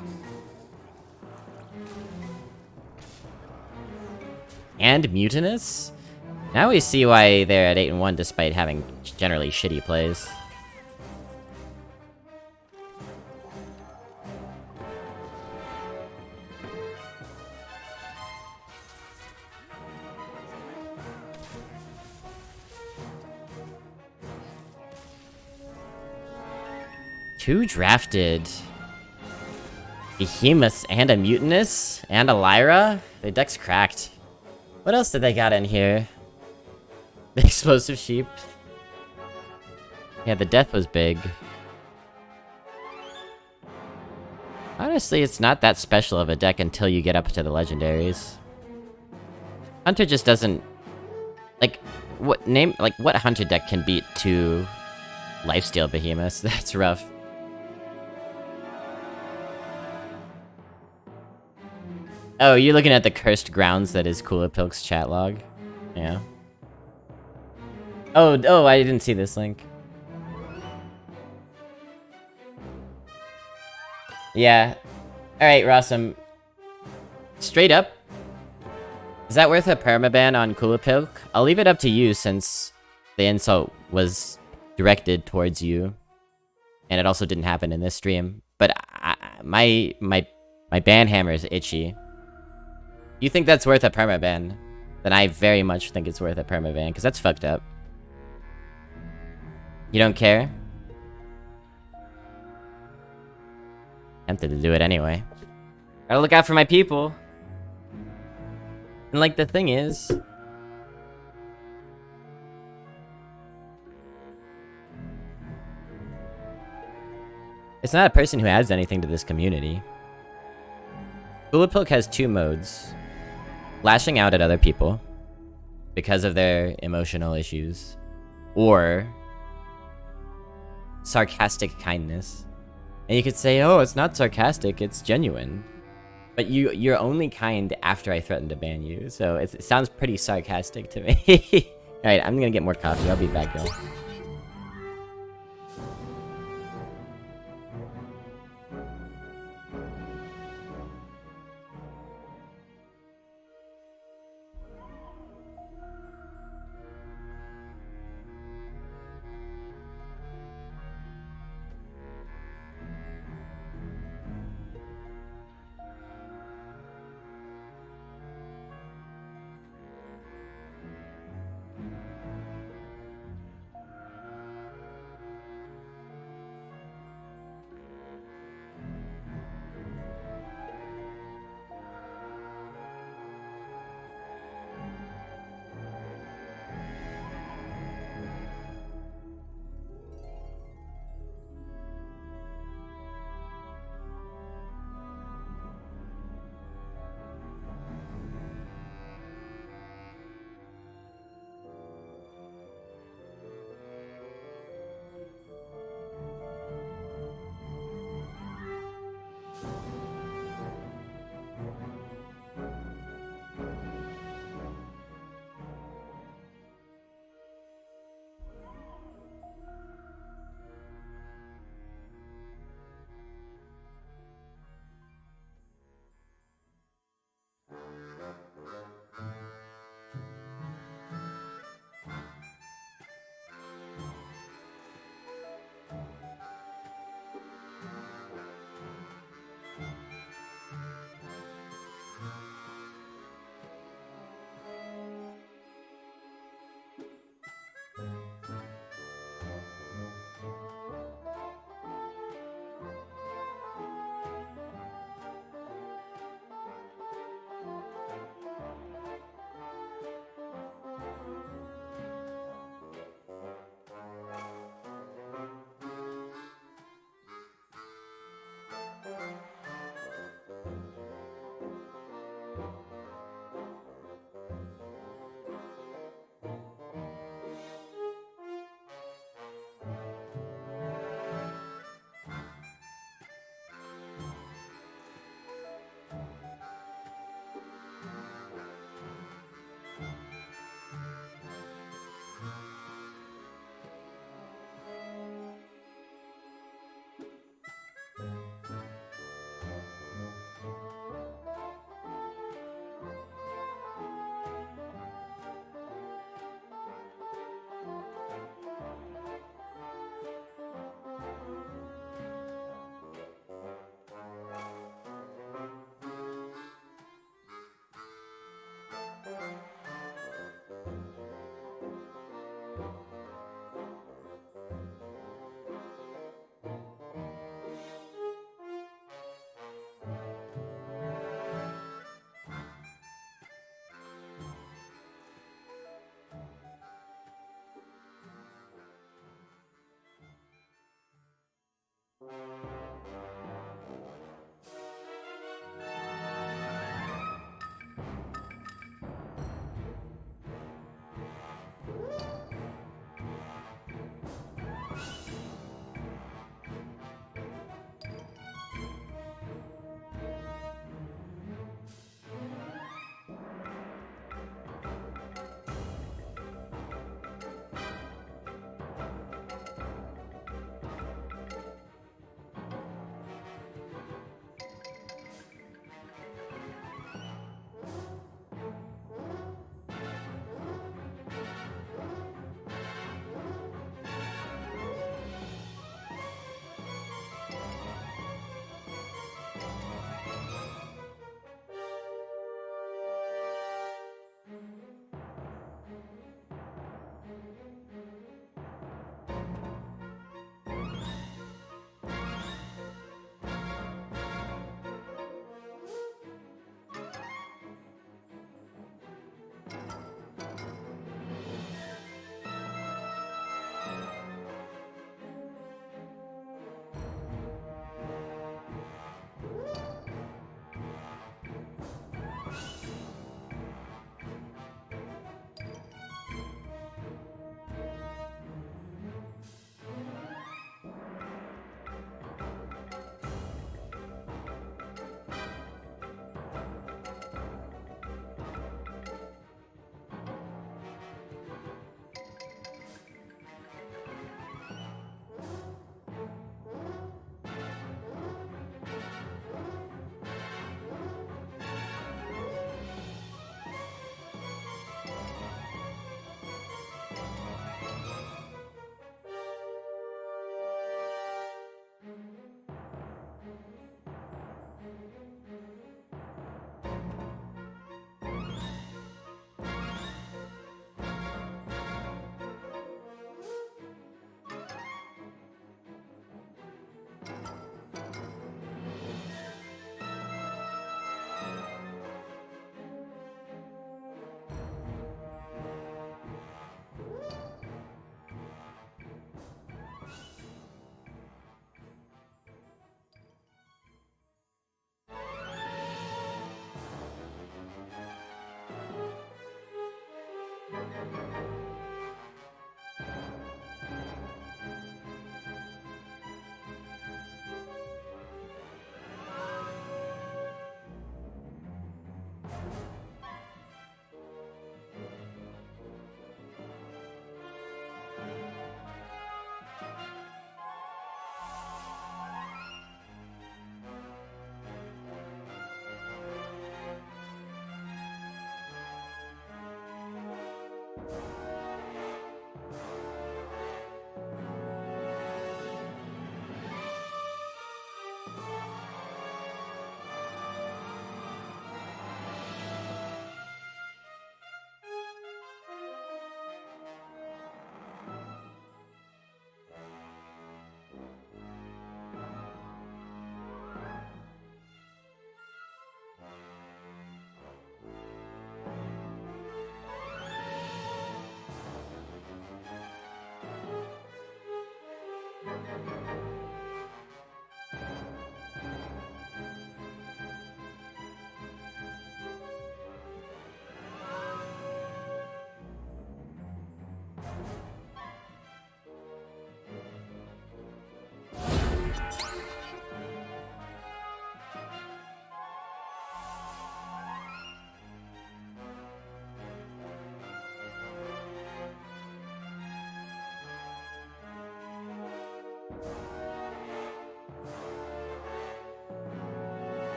And Mutinous? Now we see why they're at 8-1 despite having generally shitty plays. Two drafted Behemoths and a Mutinous and a Lyra? The deck's cracked. What else did they got in here? The Explosive Sheep. Yeah, the death was big. Honestly, it's not that special of a deck until you get up to the legendaries. Hunter just doesn't... Like, what Hunter deck can beat two lifesteal behemoths? That's rough. Oh, you're looking at the cursed grounds that is Cooler Pilk's chat log? Yeah. Oh, I didn't see this link. Yeah. Alright, Rossum. Straight up, is that worth a permaban on Cooler Pilk? I'll leave it up to you since the insult was directed towards you. And it also didn't happen in this stream. But my ban hammer is itchy. You think that's worth a permaban? Then I very much think it's worth a permaban, because that's fucked up. You don't care? Tempted to do it anyway. Gotta look out for my people. And like, the thing is... It's not a person who adds anything to this community. Cooler Pilk has two modes. Lashing out at other people because of their emotional issues, or sarcastic kindness. And you could say, oh, it's not sarcastic, it's genuine. But you're only kind after I threaten to ban you, so it sounds pretty sarcastic to me. Alright, I'm gonna get more coffee, I'll be back, y'all.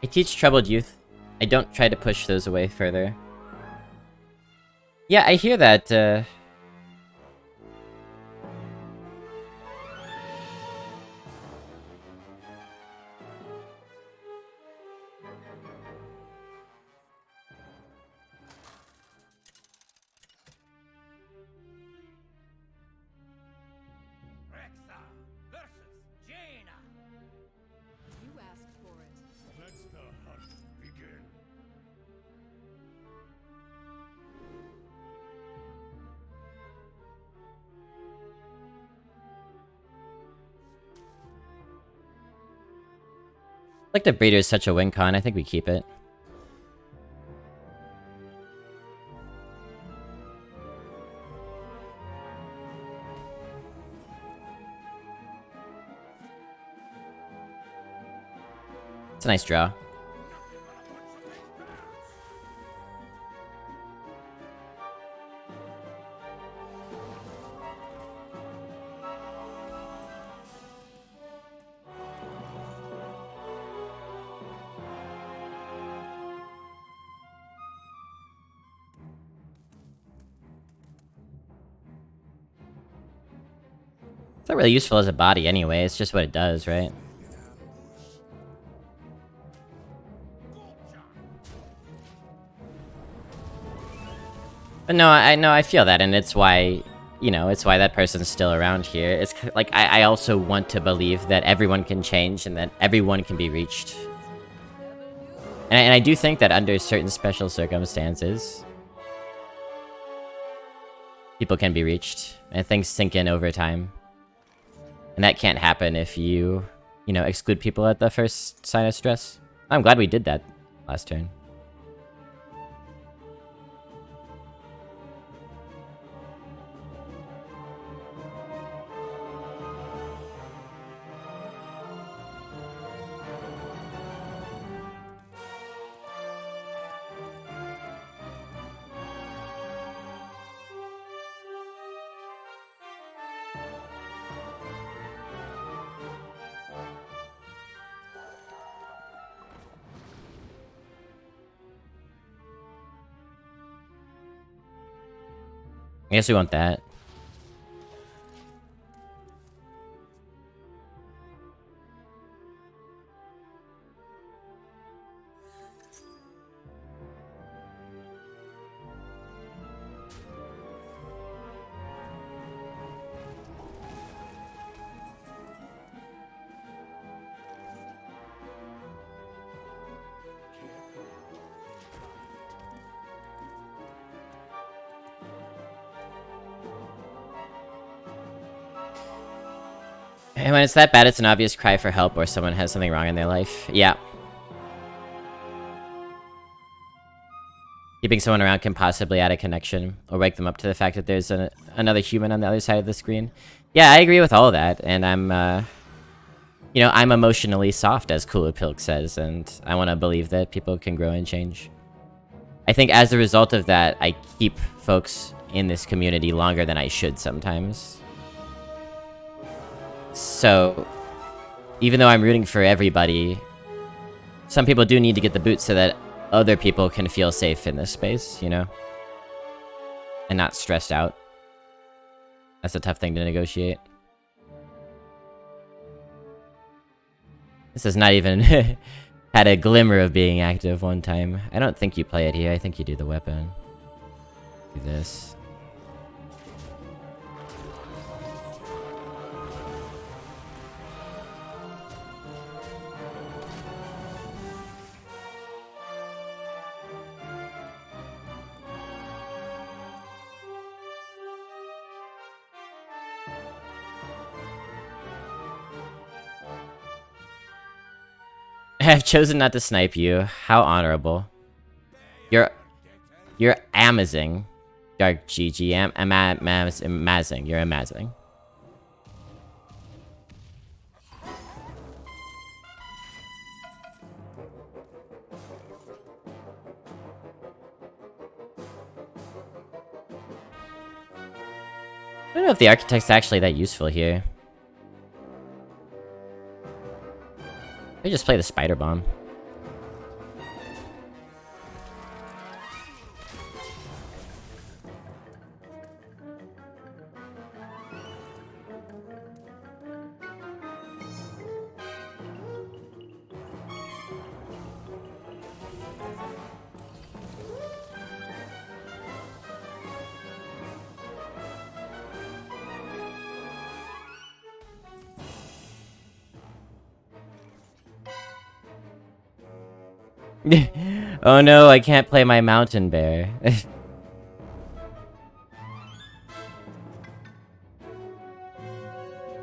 I teach troubled youth. I don't try to push those away further. Yeah, I hear that, Rexa versus Jaina. You asked for it. Let the hunt begin. like the breeder is such a win con, I think we keep it. It's a nice draw. It's not really useful as a body anyway, it's just what it does, right? But no, I know, I feel that, and it's why, you know, it's why that person's still around here. It's like, I also want to believe that everyone can change and that everyone can be reached. And I do think that under certain special circumstances, people can be reached, and things sink in over time. And that can't happen if you know, exclude people at the first sign of stress. I'm glad we did that last turn. I guess we want that. And when it's that bad, it's an obvious cry for help or someone has something wrong in their life. Yeah. Keeping someone around can possibly add a connection or wake them up to the fact that there's another human on the other side of the screen. Yeah, I agree with all of that, and I'm, you know, I'm emotionally soft, as Cooler Pilk says, and I want to believe that people can grow and change. I think as a result of that, I keep folks in this community longer than I should sometimes. So, even though I'm rooting for everybody, some people do need to get the boot so that other people can feel safe in this space, you know? And not stressed out. That's a tough thing to negotiate. This has not even had a glimmer of being active one time. I don't think you play it here, I think you do the weapon. Do this. I have chosen not to snipe you. How honorable. You're amazing. Dark GG. Amazing. You're amazing. I don't know if the architect's actually that useful here. I just play the spider bomb. Oh no, I can't play my mountain bear.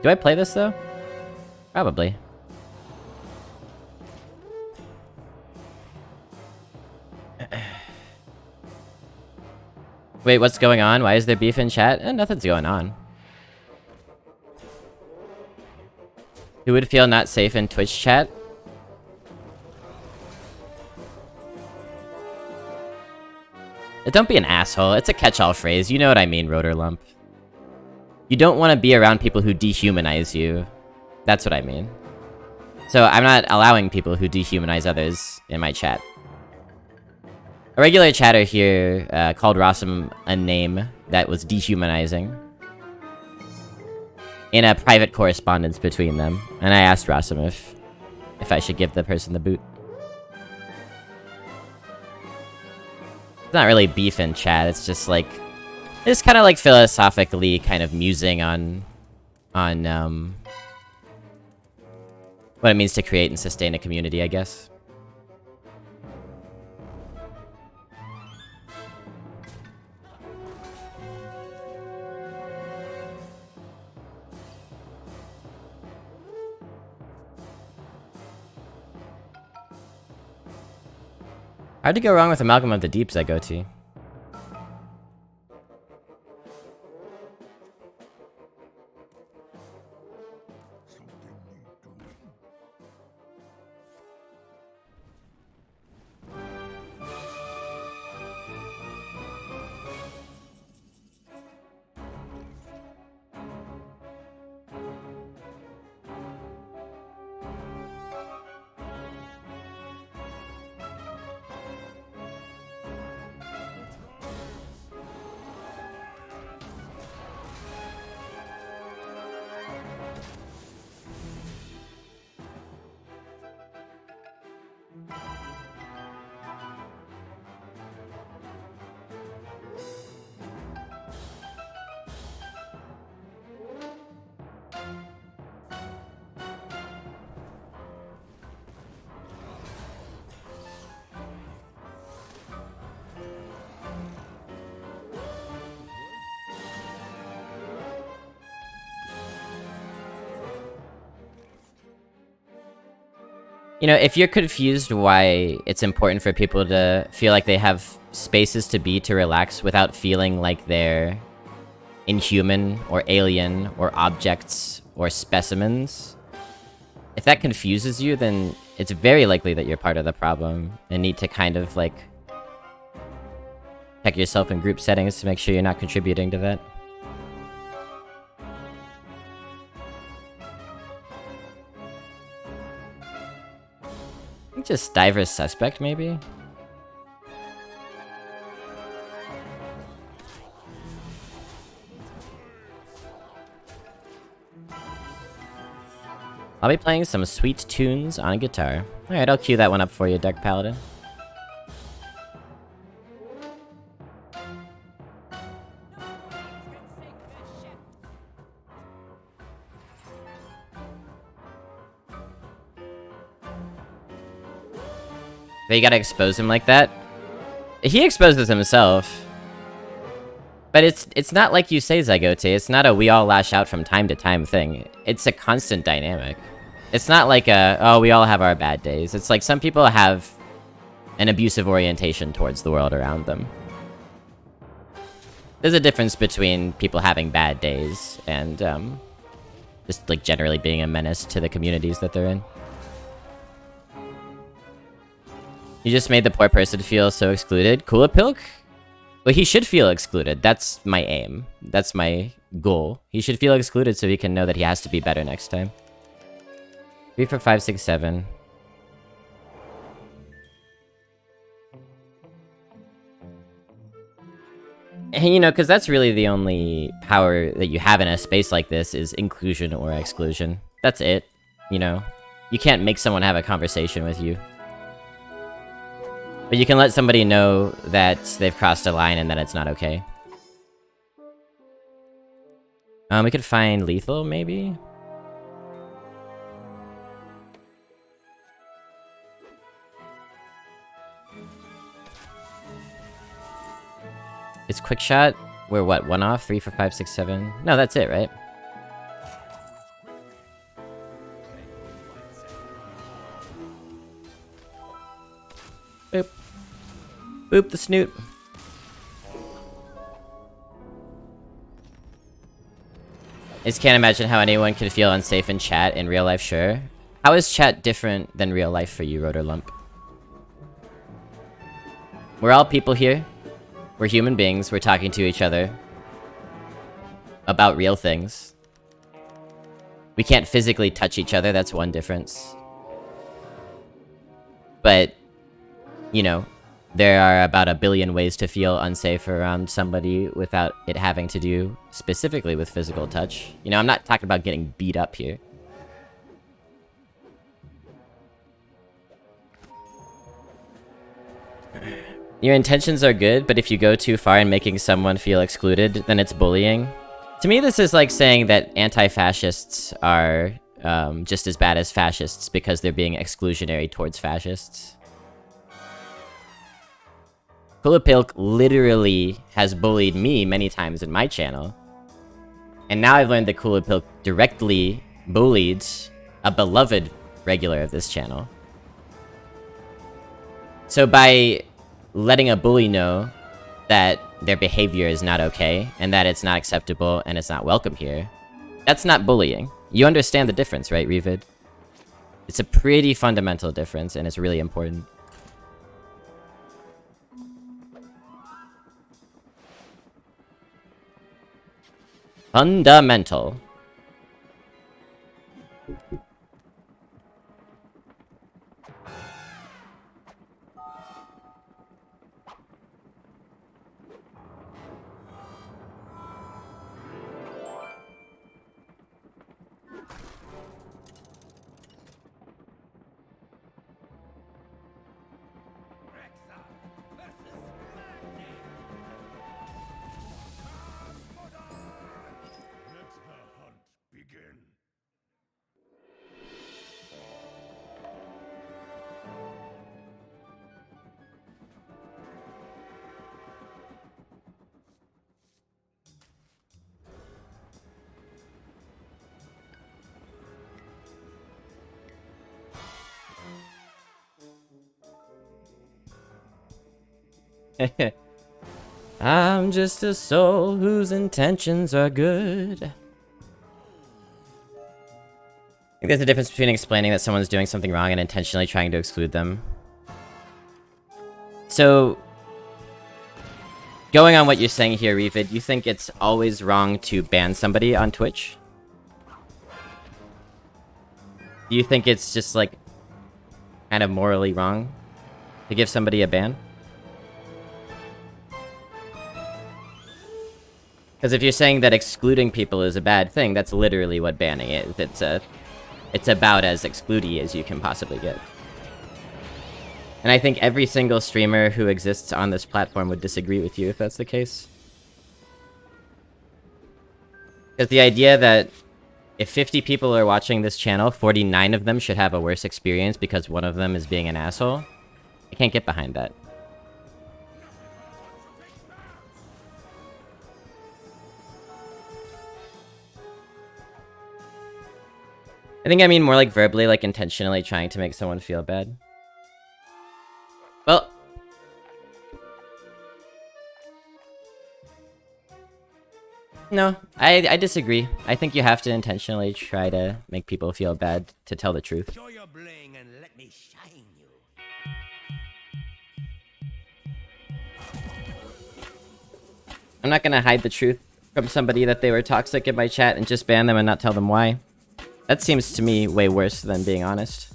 Do I play this though? Probably. Wait, what's going on? Why is there beef in chat? Nothing's going on. Who would feel not safe in Twitch chat? Don't be an asshole. It's a catch-all phrase. You know what I mean, Rotor Lump. You don't want to be around people who dehumanize you. That's what I mean. So I'm not allowing people who dehumanize others in my chat. A regular chatter here called Rossum a name that was dehumanizing in a private correspondence between them, and I asked Rossum if I should give the person the boot. It's not really beef in chat, it's just like... It's kind of like philosophically kind of musing on what it means to create and sustain a community, I guess. Hard to go wrong with Amalgam of the Deeps, I go to. You know, if you're confused why it's important for people to feel like they have spaces to be to relax without feeling like they're inhuman or alien or objects or specimens, if that confuses you, then it's very likely that you're part of the problem and need to kind of like check yourself in group settings to make sure you're not contributing to that. Just Diver's Suspect, maybe? I'll be playing some sweet tunes on guitar. Alright, I'll cue that one up for you, Dark Paladin. But you gotta expose him like that? He exposes himself. But it's not like you say, Zygote. It's not a we all lash out from time to time thing. It's a constant dynamic. It's not like a, oh, we all have our bad days. It's like some people have an abusive orientation towards the world around them. There's a difference between people having bad days and just like generally being a menace to the communities that they're in. You just made the poor person feel so excluded. Kulapilk? Well, he should feel excluded. That's my aim. That's my goal. He should feel excluded so he can know that he has to be better next time. 3 for 5, 6, 7. And, you know, because that's really the only power that you have in a space like this is inclusion or exclusion. That's it. You know? You can't make someone have a conversation with you. But you can let somebody know that they've crossed a line and that it's not okay. We could find Lethal, maybe? It's quick shot. We're what, 1 off? 3 for 5, 6, 7? No, that's it, right? Boop. Boop the snoot. I just can't imagine how anyone can feel unsafe in chat in real life, sure. How is chat different than real life for you, Rotorlump? We're all people here. We're human beings. We're talking to each other about real things. We can't physically touch each other, that's one difference. But, you know, there are about 1 billion ways to feel unsafe around somebody without it having to do specifically with physical touch. You know, I'm not talking about getting beat up here. Your intentions are good, but if you go too far in making someone feel excluded, then it's bullying. To me, this is like saying that anti-fascists are just as bad as fascists because they're being exclusionary towards fascists. Kulapilk literally has bullied me many times in my channel. And now I've learned that Kulapilk directly bullied a beloved regular of this channel. So by letting a bully know that their behavior is not okay, and that it's not acceptable, and it's not welcome here, that's not bullying. You understand the difference, right, Revid? It's a pretty fundamental difference, and it's really important. Fundamental. Let the hunt begin. I'm just a soul whose intentions are good. I think there's a difference between explaining that someone's doing something wrong and intentionally trying to exclude them. So, going on what you're saying here, Revid, you think it's always wrong to ban somebody on Twitch? Do you think it's just, like, kind of morally wrong to give somebody a ban? Because if you're saying that excluding people is a bad thing, that's literally what banning is. It's about as excludey as you can possibly get. And I think every single streamer who exists on this platform would disagree with you if that's the case. Because the idea that if 50 people are watching this channel, 49 of them should have a worse experience because one of them is being an asshole, I can't get behind that. I think I mean more like verbally, like intentionally trying to make someone feel bad. Well, no, I disagree. I think you have to intentionally try to make people feel bad to tell the truth. Show your bling and let me shine you. I'm not gonna hide the truth from somebody that they were toxic in my chat and just ban them and not tell them why. That seems to me way worse than being honest.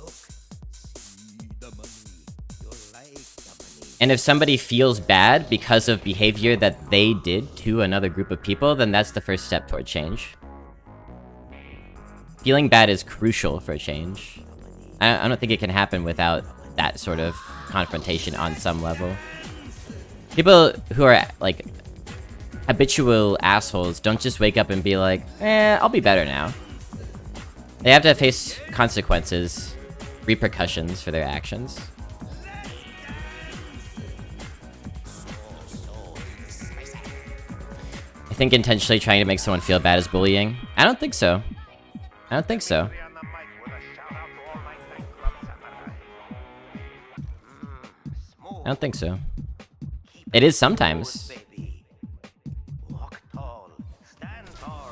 The money. You like the money. And if somebody feels bad because of behavior that they did to another group of people, then that's the first step toward change. Feeling bad is crucial for change. I don't think it can happen without that sort of confrontation on some level. People who are, like, habitual assholes don't just wake up and be like, I'll be better now. They have to face consequences, repercussions for their actions. I think intentionally trying to make someone feel bad is bullying. I don't think so. I don't think so. I don't think so. It is sometimes. Walk tall, stand tall,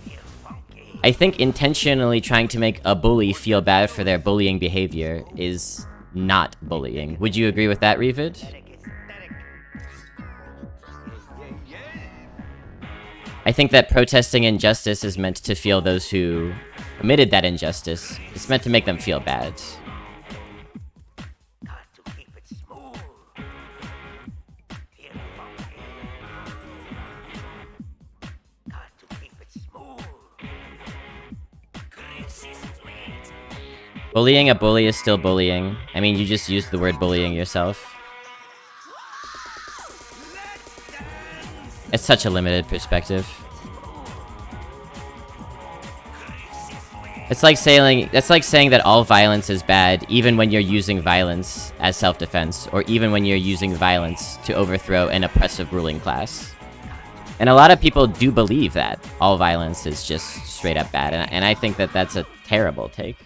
feel funky. I think intentionally trying to make a bully feel bad for their bullying behavior is not bullying. Would you agree with that, Revid? I think that protesting injustice is meant to feel those who committed that injustice. It's meant to make them feel bad. Got to keep it smooth. Feel funky. Got to keep it smooth. Greasy sweet. Bullying a bully is still bullying. I mean, you just used the word bullying yourself. It's such a limited perspective. It's like saying that all violence is bad, even when you're using violence as self-defense, or even when you're using violence to overthrow an oppressive ruling class. And a lot of people do believe that all violence is just straight up bad, and I think that that's a terrible take.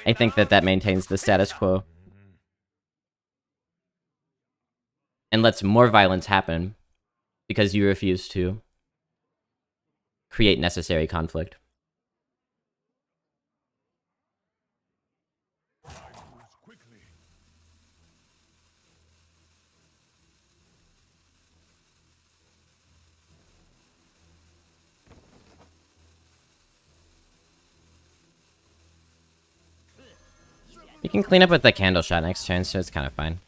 I think that that maintains the status quo. And lets more violence happen because you refuse to create necessary conflict. You can clean up with the candle shot next turn, so it's kind of fine.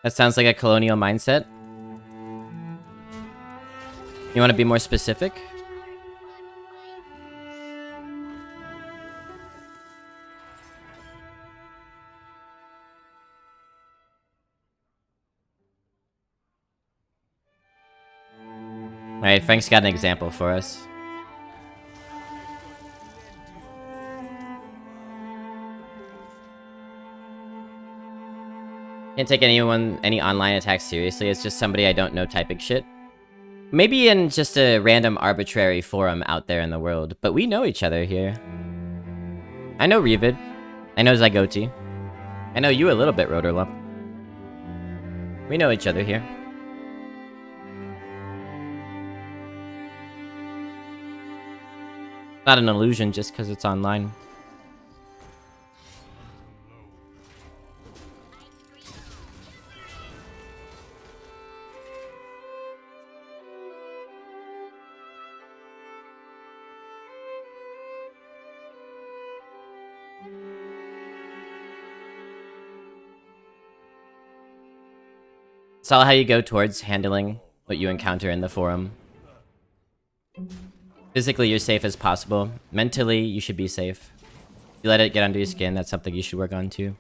That sounds like a colonial mindset. You want to be more specific? Alright, Frank's got an example for us. Can't take any online attack seriously, it's just somebody I don't know typing shit. Maybe in just a random arbitrary forum out there in the world, but we know each other here. I know Revid. I know Zygoti. I know you a little bit, Rotorlump. We know each other here. Not an illusion just because it's online. It's all how you go towards handling what you encounter in the forum. Physically, you're safe as possible. Mentally, you should be safe. You let it get under your skin, that's something you should work on too.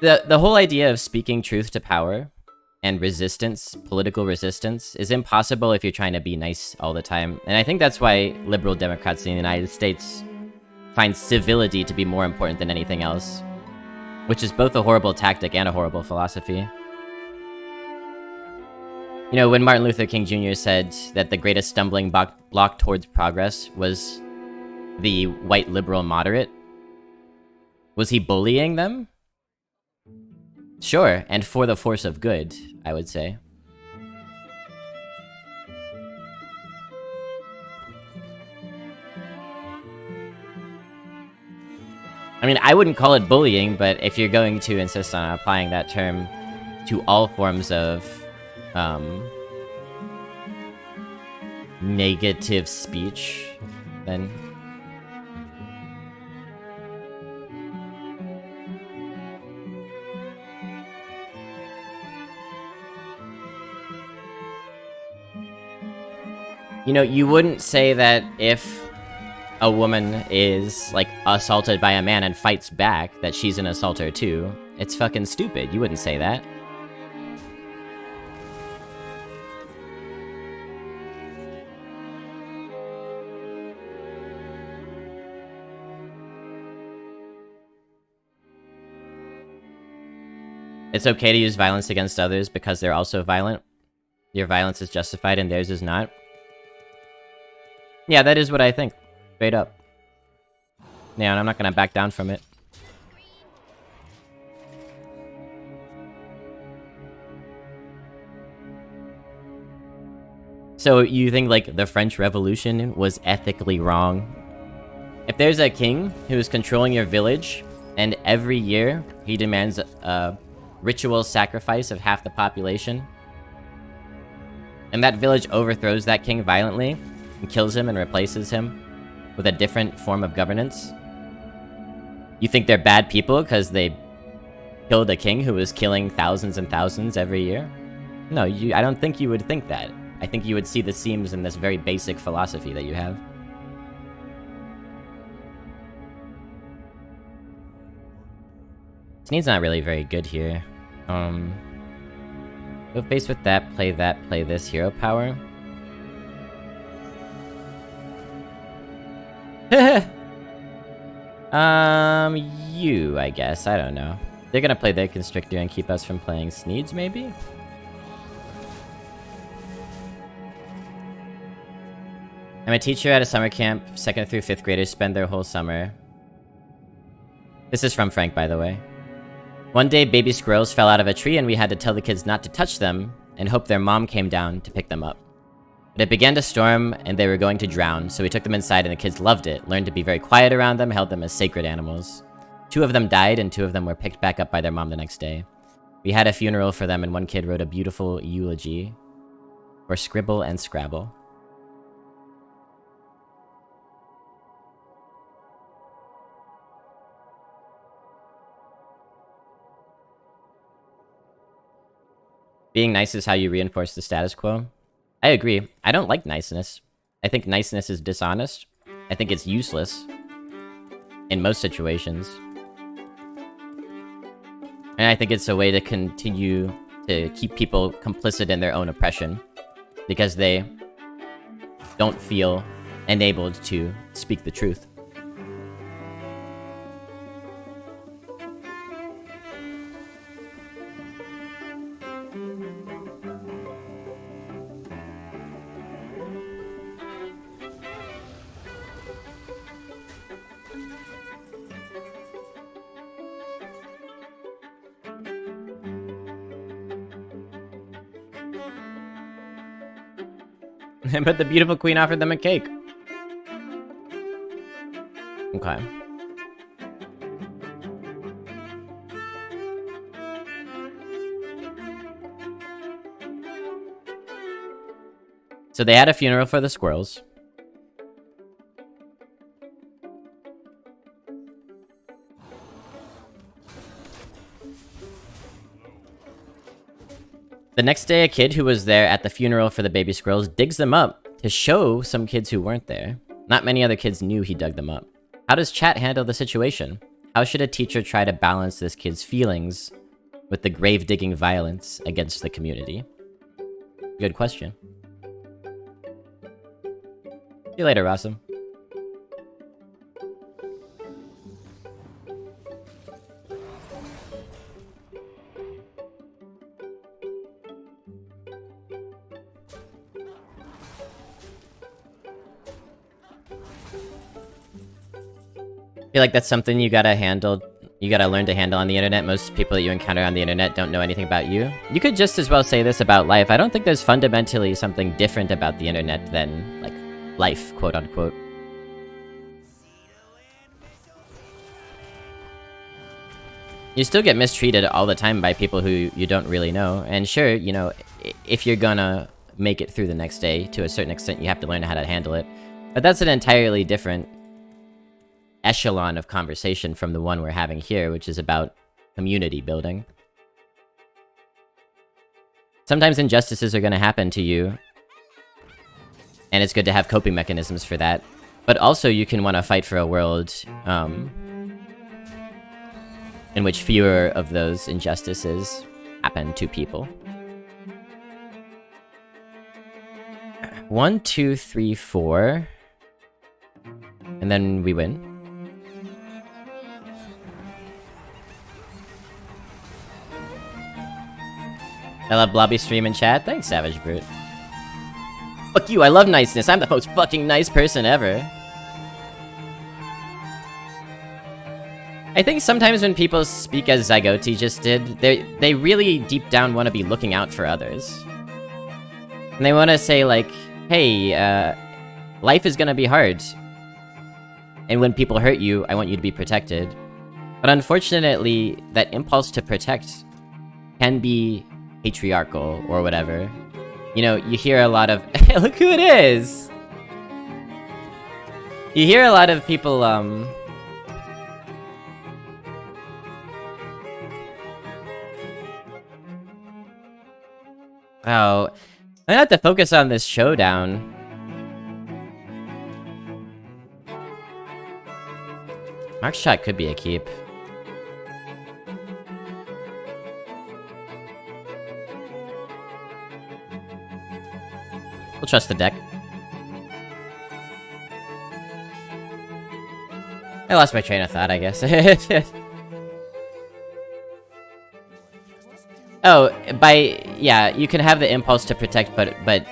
The whole idea of speaking truth to power and resistance, political resistance, is impossible if you're trying to be nice all the time. And I think that's why liberal Democrats in the United States find civility to be more important than anything else. Which is both a horrible tactic and a horrible philosophy. You know, when Martin Luther King Jr. said that the greatest stumbling block towards progress was the white liberal moderate, was he bullying them? Sure, and for the force of good, I would say. I mean, I wouldn't call it bullying, but if you're going to insist on applying that term to all forms of negative speech, then... You know, you wouldn't say that if a woman is, like, assaulted by a man and fights back, that she's an assaulter too. It's fucking stupid. You wouldn't say that. It's okay to use violence against others because they're also violent. Your violence is justified and theirs is not. Yeah, that is what I think. Straight up. Yeah, and I'm not gonna back down from it. So you think, like, the French Revolution was ethically wrong? If there's a king who is controlling your village, and every year he demands a ritual sacrifice of half the population, and that village overthrows that king violently, and kills him and replaces him with a different form of governance, you think they're bad people because they killed a king who was killing thousands and thousands every year? No, I don't think you would think that. I think you would see the seams in this very basic philosophy that you have. Sneed's not really very good here. Go face with that, play this hero power. You, I guess. I don't know. They're gonna play their Constrictor and keep us from playing Sneeds, maybe? I'm a teacher at a summer camp. 2nd through 5th graders spend their whole summer. This is from Frank, by the way. One day, baby squirrels fell out of a tree and we had to tell the kids not to touch them and hope their mom came down to pick them up. But it began to storm and they were going to drown, so we took them inside and the kids loved it, learned to be very quiet around them, held them as sacred animals. 2 of them died and 2 of them were picked back up by their mom the next day. We had a funeral for them and one kid wrote a beautiful eulogy for Scribble and Scrabble. Being nice is how you reinforce the status quo. I agree. I don't like niceness. I think niceness is dishonest. I think it's useless. In most situations. And I think it's a way to continue to keep people complicit in their own oppression. Because they don't feel enabled to speak the truth. But the beautiful queen offered them a cake. Okay. So they had a funeral for the squirrels. The next day, a kid who was there at the funeral for the baby squirrels digs them up to show some kids who weren't there. Not many other kids knew he dug them up. How does chat handle the situation? How should a teacher try to balance this kid's feelings with the grave-digging violence against the community? Good question. See you later, Rossum. I feel like that's something you gotta handle. You gotta learn to handle on the internet. Most people that you encounter on the internet don't know anything about you. You could just as well say this about life. I don't think there's fundamentally something different about the internet than, like, life, quote-unquote. You still get mistreated all the time by people who you don't really know. And sure, you know, if you're gonna make it through the next day, to a certain extent, you have to learn how to handle it. But that's an entirely different echelon of conversation from the one we're having here, which is about community building. Sometimes injustices are going to happen to you, and it's good to have coping mechanisms for that. But also you can want to fight for a world in which fewer of those injustices happen to people. 1, 2, 3, 4. And then we win. I love Blobby stream and chat. Thanks, Savage Brute. Fuck you, I love niceness. I'm the most fucking nice person ever. I think sometimes when people speak as Zygote just did, they really deep down want to be looking out for others. And they want to say like, hey, life is gonna be hard. And when people hurt you, I want you to be protected. But unfortunately, that impulse to protect can be patriarchal or whatever. You know, you hear a lot of... Look who it is! You hear a lot of people, Oh, I have to focus on this showdown. Mark shot could be a keep. We'll trust the deck. I lost my train of thought, I guess. Oh, yeah, you can have the impulse to protect, but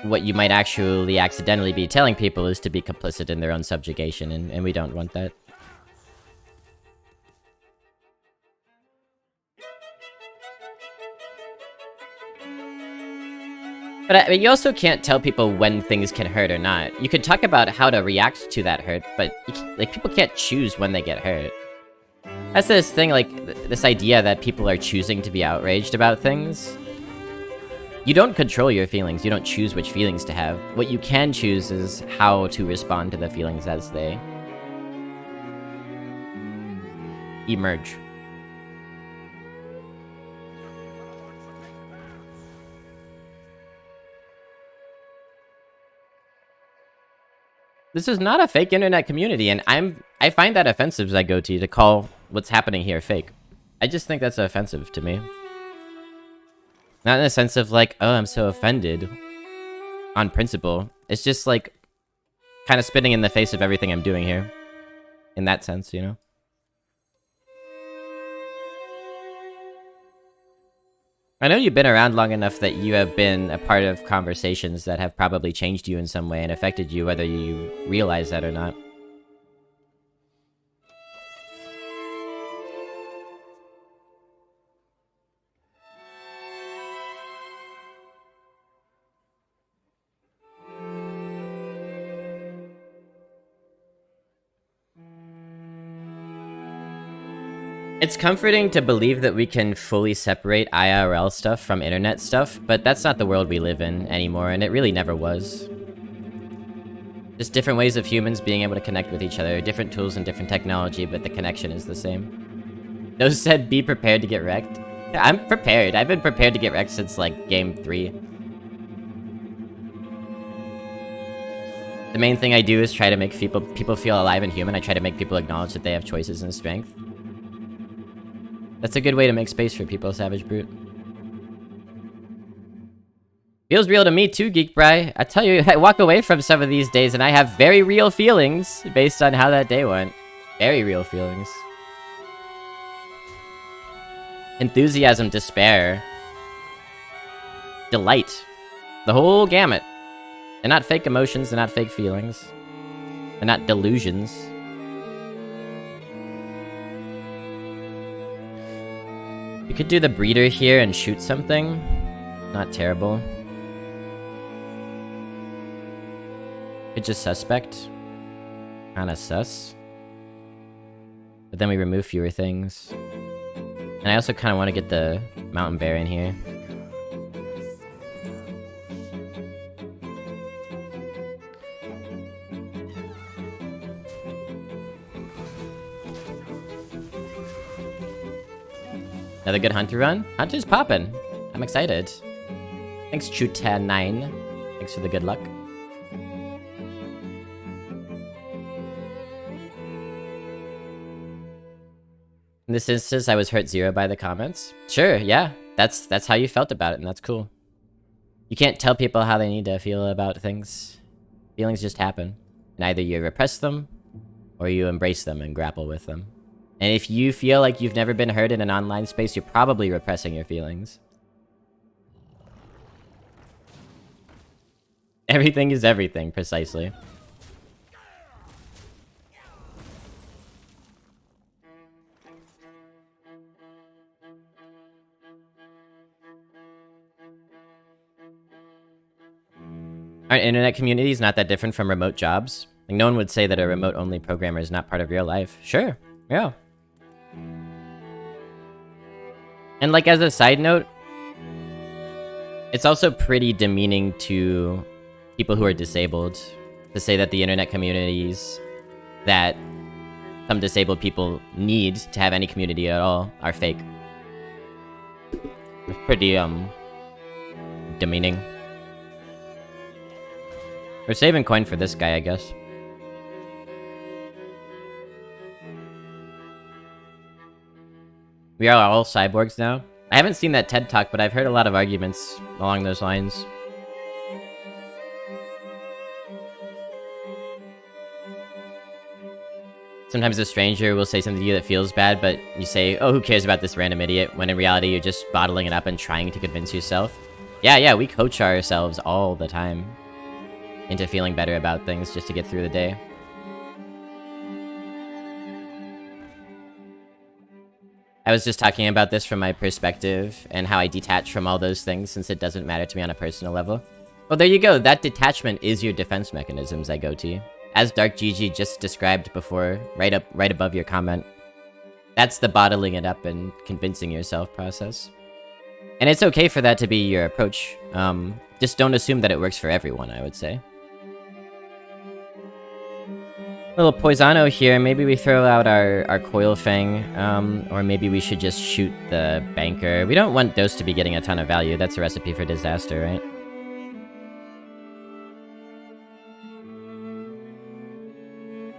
what you might actually accidentally be telling people is to be complicit in their own subjugation, and we don't want that. But I mean, you also can't tell people when things can hurt or not. You could talk about how to react to that hurt, but like people can't choose when they get hurt. That's this thing, like, this idea that people are choosing to be outraged about things. You don't control your feelings, you don't choose which feelings to have. What you can choose is how to respond to the feelings as they emerge. This is not a fake internet community, and I find that offensive as I go to call what's happening here fake. I just think that's offensive to me. Not in the sense of like, oh, I'm so offended on principle. It's just like kind of spitting in the face of everything I'm doing here. In that sense, you know? I know you've been around long enough that you have been a part of conversations that have probably changed you in some way and affected you, whether you realize that or not. It's comforting to believe that we can fully separate IRL stuff from internet stuff, but that's not the world we live in anymore, and it really never was. Just different ways of humans being able to connect with each other, different tools and different technology, but the connection is the same. Those said, be prepared to get wrecked. Yeah, I'm prepared. I've been prepared to get wrecked since, like, game 3. The main thing I do is try to make people feel alive and human. I try to make people acknowledge that they have choices and strength. That's a good way to make space for people, Savage Brute. Feels real to me too, Geek Bry. I tell you, I walk away from some of these days and I have very real feelings based on how that day went. Very real feelings. Enthusiasm, despair. Delight. The whole gamut. They're not fake emotions, they're not fake feelings. They're not delusions. You could do the breeder here and shoot something. Not terrible. Could just suspect. Kinda sus. But then we remove fewer things. And I also kinda want to get the mountain bear in here. Another good hunter run? Hunter's poppin'. I'm excited. Thanks, Chuta9. Thanks for the good luck. In this instance, I was hurt 0 by the comments. Sure, yeah. That's how you felt about it, and that's cool. You can't tell people how they need to feel about things. Feelings just happen. And either you repress them, or you embrace them and grapple with them. And if you feel like you've never been hurt in an online space, you're probably repressing your feelings. Everything is everything, precisely. Aren't internet communities not that different from remote jobs? Like, no one would say that a remote-only programmer is not part of real life. Sure, yeah. And like, as a side note, it's also pretty demeaning to people who are disabled to say that the internet communities that some disabled people need to have any community at all are fake. It's pretty, demeaning. We're saving coin for this guy, I guess. We are all cyborgs now. I haven't seen that TED Talk, but I've heard a lot of arguments along those lines. Sometimes a stranger will say something to you that feels bad, but you say, oh, who cares about this random idiot, when in reality you're just bottling it up and trying to convince yourself. Yeah, we coach ourselves all the time into feeling better about things just to get through the day. I was just talking about this from my perspective and how I detach from all those things since it doesn't matter to me on a personal level. Well, there you go. That detachment is your defense mechanism, Zygoti. As Dark GG just described before, right above your comment. That's the bottling it up and convincing yourself process. And it's okay for that to be your approach. Just don't assume that it works for everyone, I would say. Little Poisano here, maybe we throw out our Coil Fang, or maybe we should just shoot the Banker. We don't want Dose to be getting a ton of value, that's a recipe for disaster, right?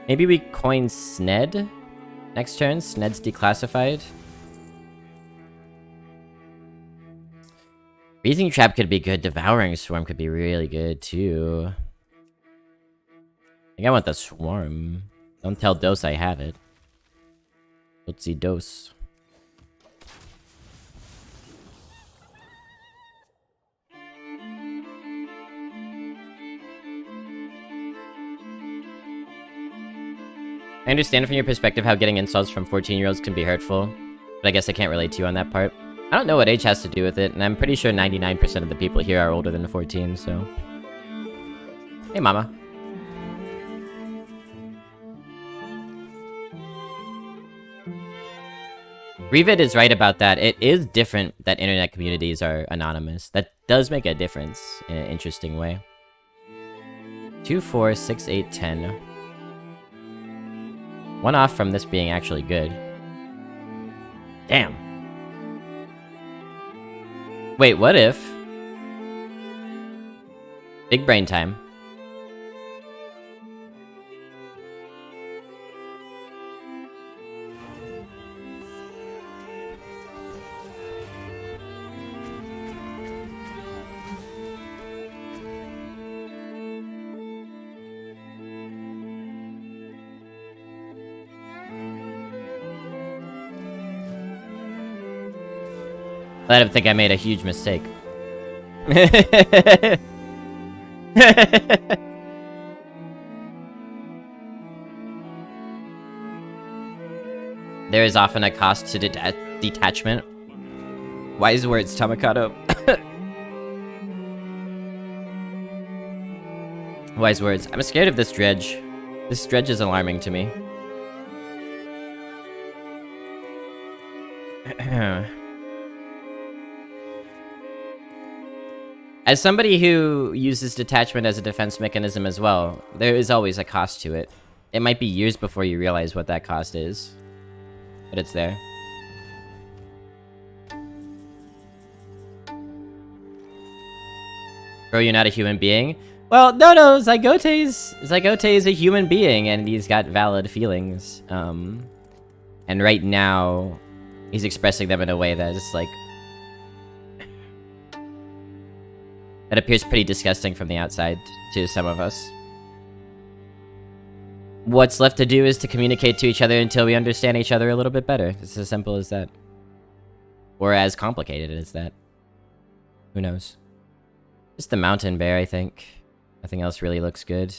Maybe we coin Sned next turn. Sned's declassified. Breathing Trap could be good. Devouring Swarm could be really good too. I think I want the Swarm. Don't tell Dose I have it. Let's see Dose. I understand from your perspective how getting insults from 14-year-olds can be hurtful, but I guess I can't relate to you on that part. I don't know what age has to do with it, and I'm pretty sure 99% of the people here are older than 14, so... Hey, mama. Revid is right about that. It is different that internet communities are anonymous. That does make a difference in an interesting way. 2, 4, 6, 8, 10... One off from this being actually good. Damn. Wait, what if... Big brain time. I don't think I made a huge mistake. There is often a cost to detachment. Wise words, Tamakato. Wise words. I'm scared of this dredge. This dredge is alarming to me. As somebody who uses detachment as a defense mechanism as well, there is always a cost to it. It might be years before you realize what that cost is, but it's there. Bro, you're not a human being? Well, no, Zygote is a human being, and he's got valid feelings. And right now, he's expressing them in a way that is like... that appears pretty disgusting from the outside to some of us. What's left to do is to communicate to each other until we understand each other a little bit better. It's as simple as that. Or as complicated as that. Who knows? Just the mountain bear, I think. Nothing else really looks good.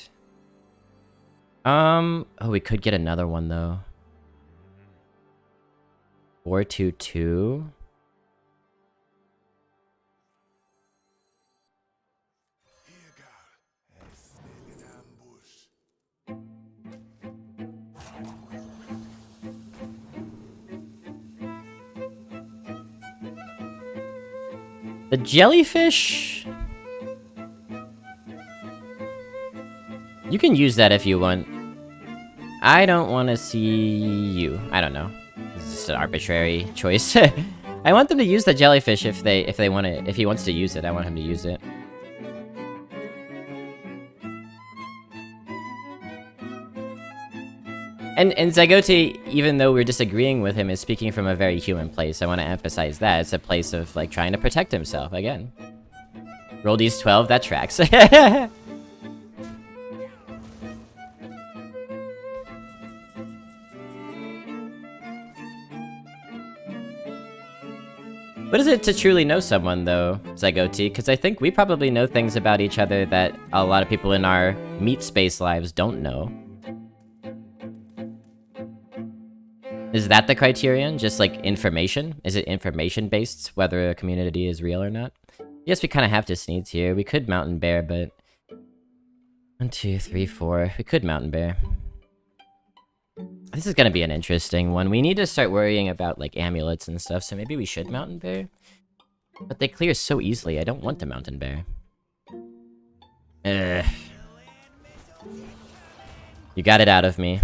Oh, we could get another one, though. 422. The jellyfish? You can use that if you want. I don't want to see you. I don't know. This is just an arbitrary choice. I want them to use the jellyfish if they want to. If he wants to use it, I want him to use it. And Zygote, even though we're disagreeing with him, is speaking from a very human place. I want to emphasize that. It's a place of, like, trying to protect himself, again. Roll d12, that tracks. What is it to truly know someone, though, Zygote? Because I think we probably know things about each other that a lot of people in our meat space lives don't know. Is that the criterion? Just, like, information? Is it information-based, whether a community is real or not? Yes, we kind of have to sneeze here. We could Mountain Bear, but... 1, 2, 3, 4. We could Mountain Bear. This is gonna be an interesting one. We need to start worrying about, like, amulets and stuff, so maybe we should Mountain Bear? But they clear so easily, I don't want to Mountain Bear. Ugh. You got it out of me.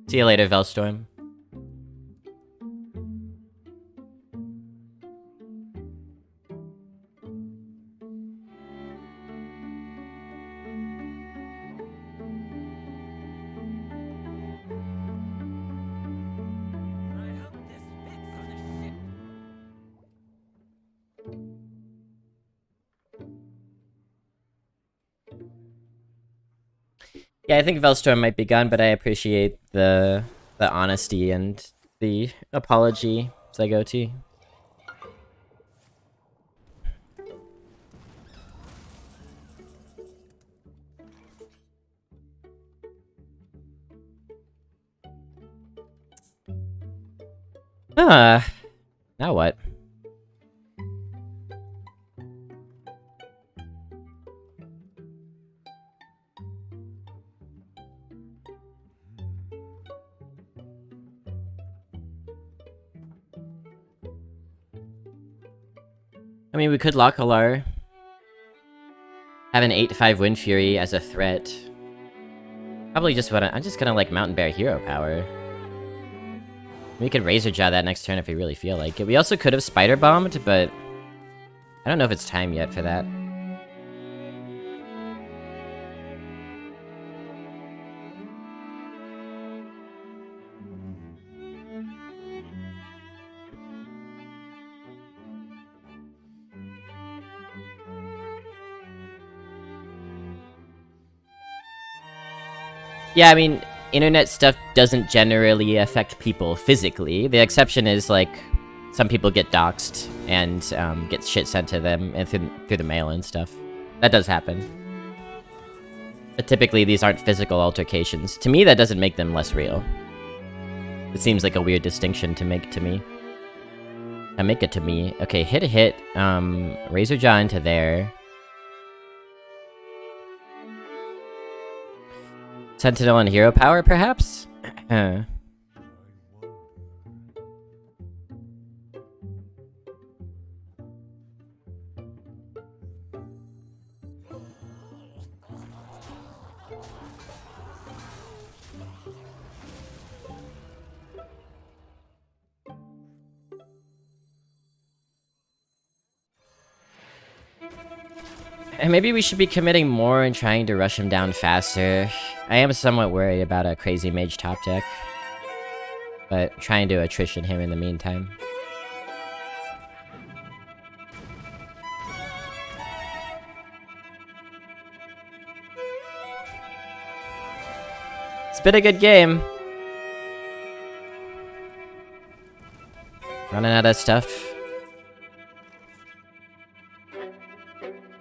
See you later, Velstorm. Yeah, I think Velstorm might be gone, but I appreciate the honesty and the apology, Zygote. Now what? I mean, we could Localar. Have an 8-5 Wind Fury as a threat. Probably just what I'm just gonna, like, Mountain Bear hero power. We could Razor Jaw that next turn if we really feel like it. We also could have Spider Bombed, but I don't know if it's time yet for that. Yeah, I mean, internet stuff doesn't generally affect people physically. The exception is, like, some people get doxxed and get shit sent to them and through the mail and stuff. That does happen. But typically, these aren't physical altercations. To me, that doesn't make them less real. It seems like a weird distinction to make to me. Make it to me. Okay, hit a hit. Razor Jaw into there. Sentinel and hero power, perhaps? And maybe we should be committing more and trying to rush him down faster. I am somewhat worried about a crazy mage top deck. But trying to attrition him in the meantime. It's been a good game. Running out of stuff.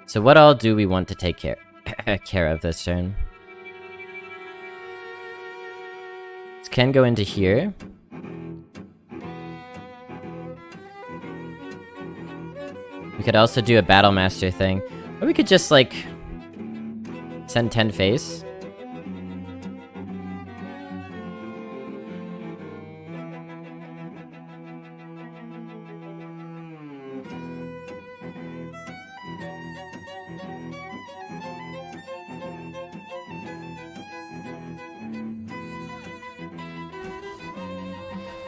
So what all do we want to take care of this turn? This can go into here. We could also do a Battle Master thing. Or we could just, like, send 10 face.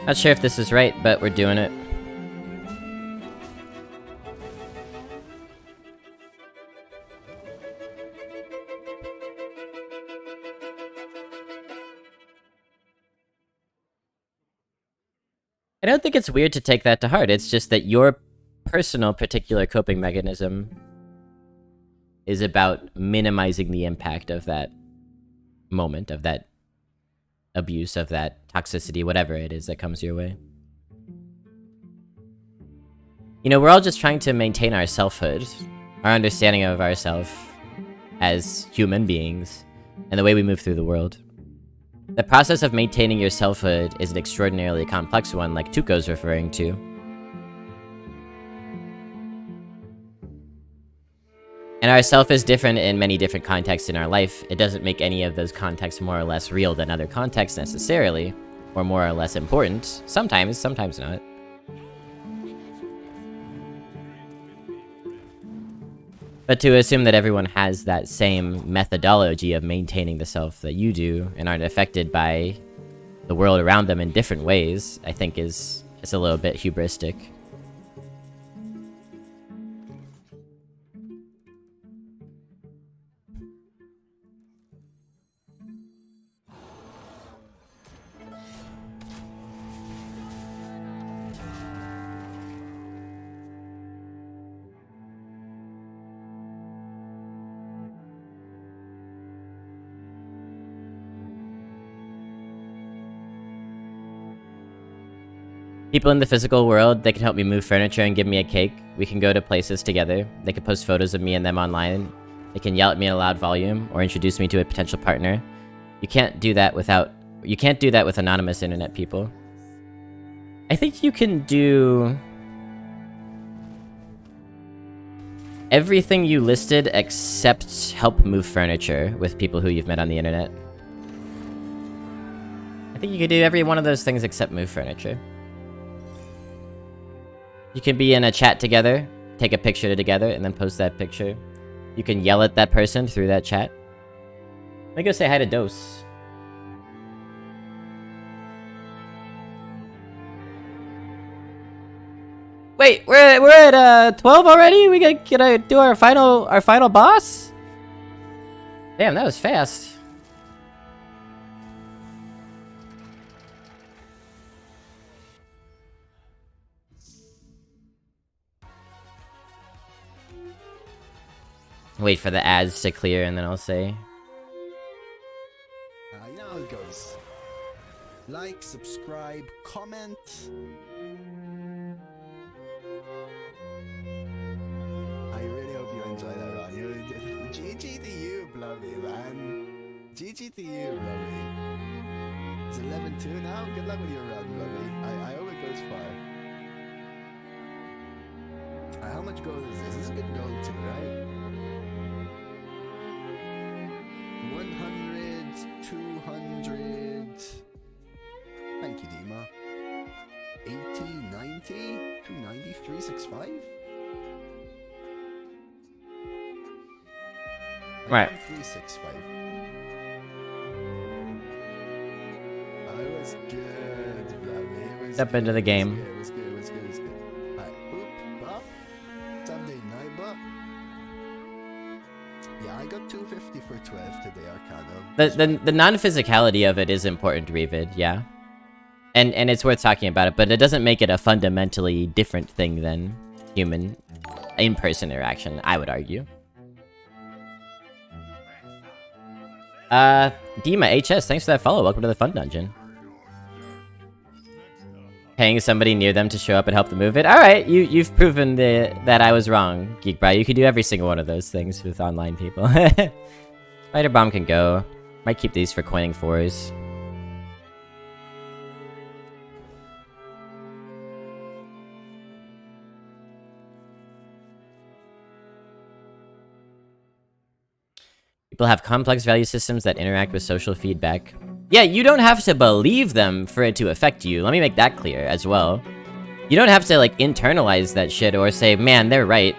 Not sure if this is right, but we're doing it. I don't think it's weird to take that to heart. It's just that your personal particular coping mechanism is about minimizing the impact of that moment, of that abuse, of that toxicity, whatever it is that comes your way. You know, we're all just trying to maintain our selfhood, our understanding of ourselves as human beings, and the way we move through the world. The process of maintaining your selfhood is an extraordinarily complex one, like Tuco's referring to. And our self is different in many different contexts in our life. It doesn't make any of those contexts more or less real than other contexts necessarily, or more or less important. Sometimes, sometimes not. But to assume that everyone has that same methodology of maintaining the self that you do and aren't affected by the world around them in different ways, I think is a little bit hubristic. People in the physical world, they can help me move furniture and give me a cake. We can go to places together. They can post photos of me and them online. They can yell at me in a loud volume or introduce me to a potential partner. You can't do that with anonymous internet people. I think you can do everything you listed except help move furniture with people who you've met on the internet. I think you could do every one of those things except move furniture. You can be in a chat together, take a picture together, and then post that picture. You can yell at that person through that chat. Let me go say hi to Dose. Wait, we're at 12 already? We gonna do our final boss? Damn, that was fast. Wait for the ads to clear and then I'll say. You know how it goes. Like, subscribe, comment. I really hope you enjoy that run. GG to you, Blobby, man. GG to you, Blobby. It's 11-2 now. Good luck with your run, Blobby. I hope it goes far. How much gold is this? This is good gold too, right? 100, 200. Thank you, Dima. 80, 90, 290, 365. Right. 365. Oh, it was good, Blobby. It was Step into the game. It was good. Alright, boop, bop. Sunday night, bop. Yeah, I got 250 for 12 today, Arcano. The non-physicality of it is important, Revid, yeah. And it's worth talking about it, but it doesn't make it a fundamentally different thing than human in-person interaction, I would argue. Dima HS, thanks for that follow. Welcome to the Fun Dungeon. Paying somebody near them to show up and help them move it. Alright, you've proven that I was wrong, Geekbri. You can do every single one of those things with online people. Spider Bomb can go. Might keep these for coining 4s. People have complex value systems that interact with social feedback. Yeah, you don't have to believe them for it to affect you. Let me make that clear as well. You don't have to, like, internalize that shit or say, man, they're right.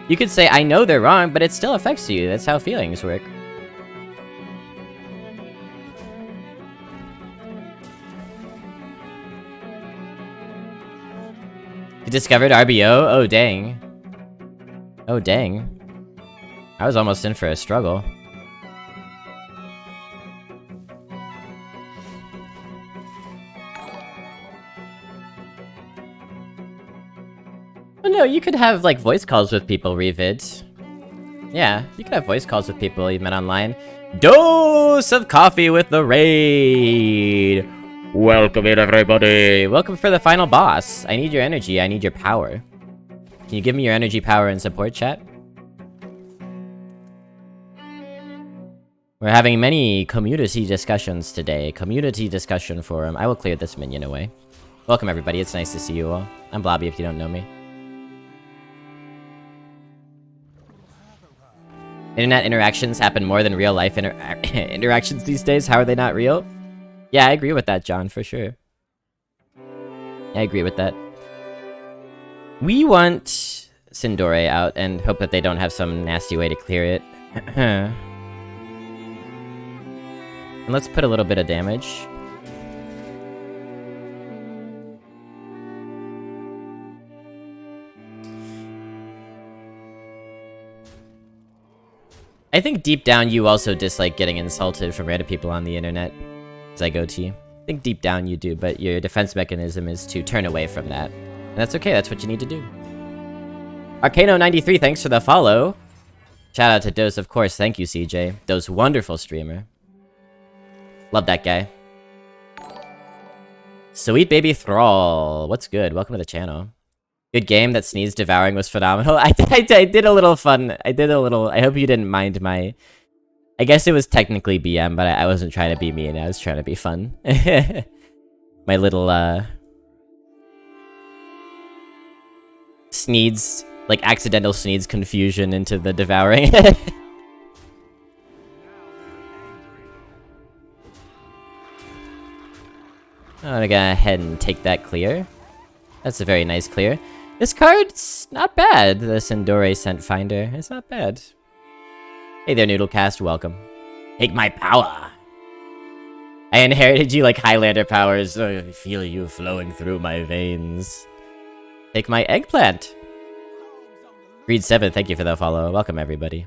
You could say, I know they're wrong, but it still affects you. That's how feelings work. You discovered RBO? Oh, dang. Oh, dang. I was almost in for a struggle. Oh no, you could have, like, voice calls with people, Revid. Yeah, you could have voice calls with people you met online. Dose of coffee with the raid! Welcome in, everybody! Welcome for the final boss. I need your energy, I need your power. Can you give me your energy, power, and support, chat? We're having many community discussions today. Community discussion forum. I will clear this minion away. Welcome, everybody. It's nice to see you all. I'm Blobby if you don't know me. Internet interactions happen more than real life interactions these days. How are they not real? Yeah, I agree with that, John, for sure. I agree with that. We want Sindore out and hope that they don't have some nasty way to clear it. And let's put a little bit of damage. I think deep down you also dislike getting insulted from random people on the internet, Zygoti. I think deep down you do, but your defense mechanism is to turn away from that. And that's okay, that's what you need to do. Arcano93, thanks for the follow. Shout out to Dose, of course, thank you, CJ. Dose, wonderful streamer. Love that guy. Sweet Baby Thrall, what's good? Welcome to the channel. Good game. That sneeze devouring was phenomenal. I did a little fun. I hope you didn't mind my... I guess it was technically BM, but I wasn't trying to be mean. I was trying to be fun. My little, Sneeds, like accidental sneeds confusion into the devouring. I'm gonna go ahead and take that clear. That's a very nice clear. This card's not bad, the Sindore Scent Finder. It's not bad. Hey there, Noodlecast, welcome. Take my power! I inherited you like Highlander powers. I feel you flowing through my veins. Take my eggplant! Greed7, thank you for the follow. Welcome, everybody.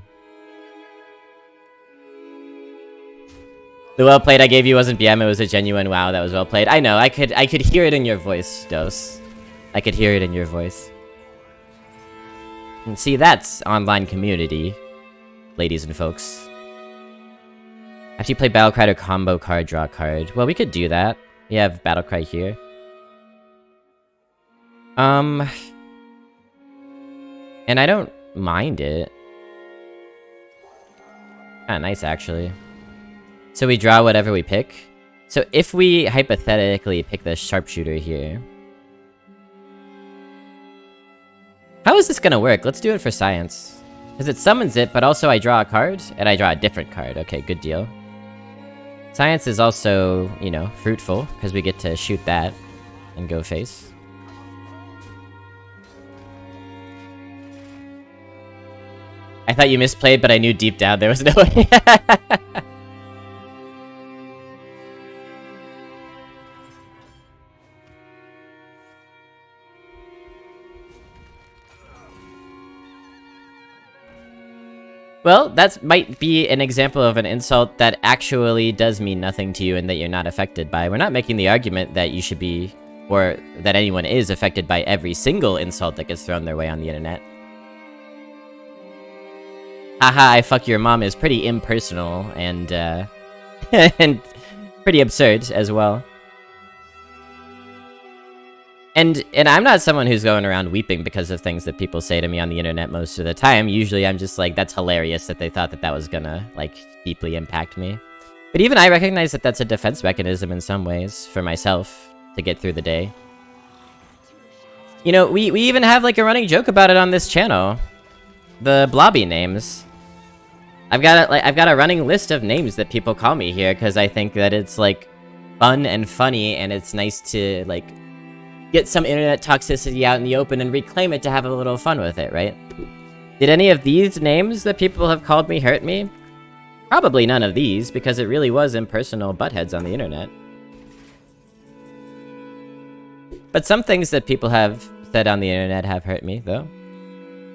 The well played I gave you wasn't BM, it was a genuine wow, that was well played. I know, I could hear it in your voice, Dose. I could hear it in your voice. And see, that's online community, ladies and folks. After you play Battlecry to combo card, draw a card. Well, we could do that. We have Battlecry here. And I don't mind it. Kinda nice, actually. So we draw whatever we pick. So if we hypothetically pick the sharpshooter here... How is this gonna work? Let's do it for science. Because it summons it, but also I draw a card, and I draw a different card. Okay, good deal. Science is also, you know, fruitful, because we get to shoot that and go face. I thought you misplayed, but I knew deep down there was no way. Well, that might be an example of an insult that actually does mean nothing to you and that you're not affected by. We're not making the argument that you should be, or that anyone is affected by every single insult that gets thrown their way on the internet. Haha, I fuck your mom is pretty impersonal and, and pretty absurd as well. And I'm not someone who's going around weeping because of things that people say to me on the internet most of the time. Usually I'm just like, that's hilarious that they thought that that was gonna, like, deeply impact me. But even I recognize that that's a defense mechanism in some ways, for myself, to get through the day. You know, we even have, like, a running joke about it on this channel. The Blobby names. I've got a running list of names that people call me here, because I think that it's, like, fun and funny, and it's nice to, like... get some internet toxicity out in the open and reclaim it to have a little fun with it, right? Did any of these names that people have called me hurt me? Probably none of these, because it really was impersonal buttheads on the internet. But some things that people have said on the internet have hurt me, though.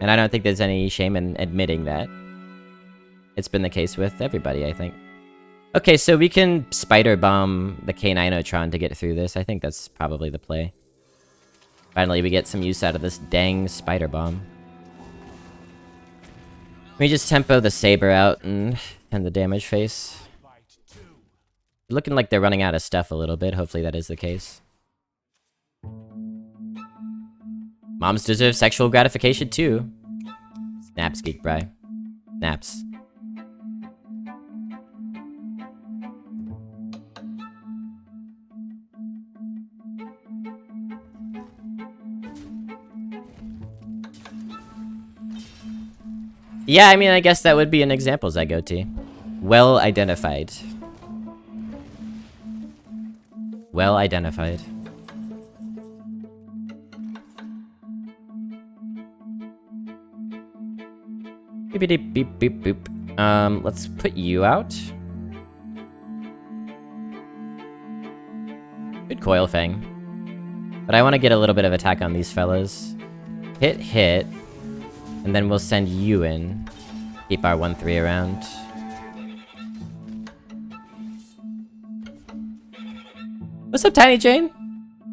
And I don't think there's any shame in admitting that. It's been the case with everybody, I think. Okay, so we can spider bomb the K9-Otron to get through this. I think that's probably the play. Finally, we get some use out of this dang spider bomb. We just tempo the saber out and the damage face. Looking like they're running out of stuff a little bit. Hopefully that is the case. Moms deserve sexual gratification too. Snaps, Geek Bry. Snaps. Yeah, I mean, I guess that would be an example, Zygote. Well identified. Well identified. Beep beep beep beep boop. Let's put you out. Good Coil Fang. But I want to get a little bit of attack on these fellas. Hit, hit. And then we'll send you in. Keep our 1-3 around. What's up, Tiny Jane?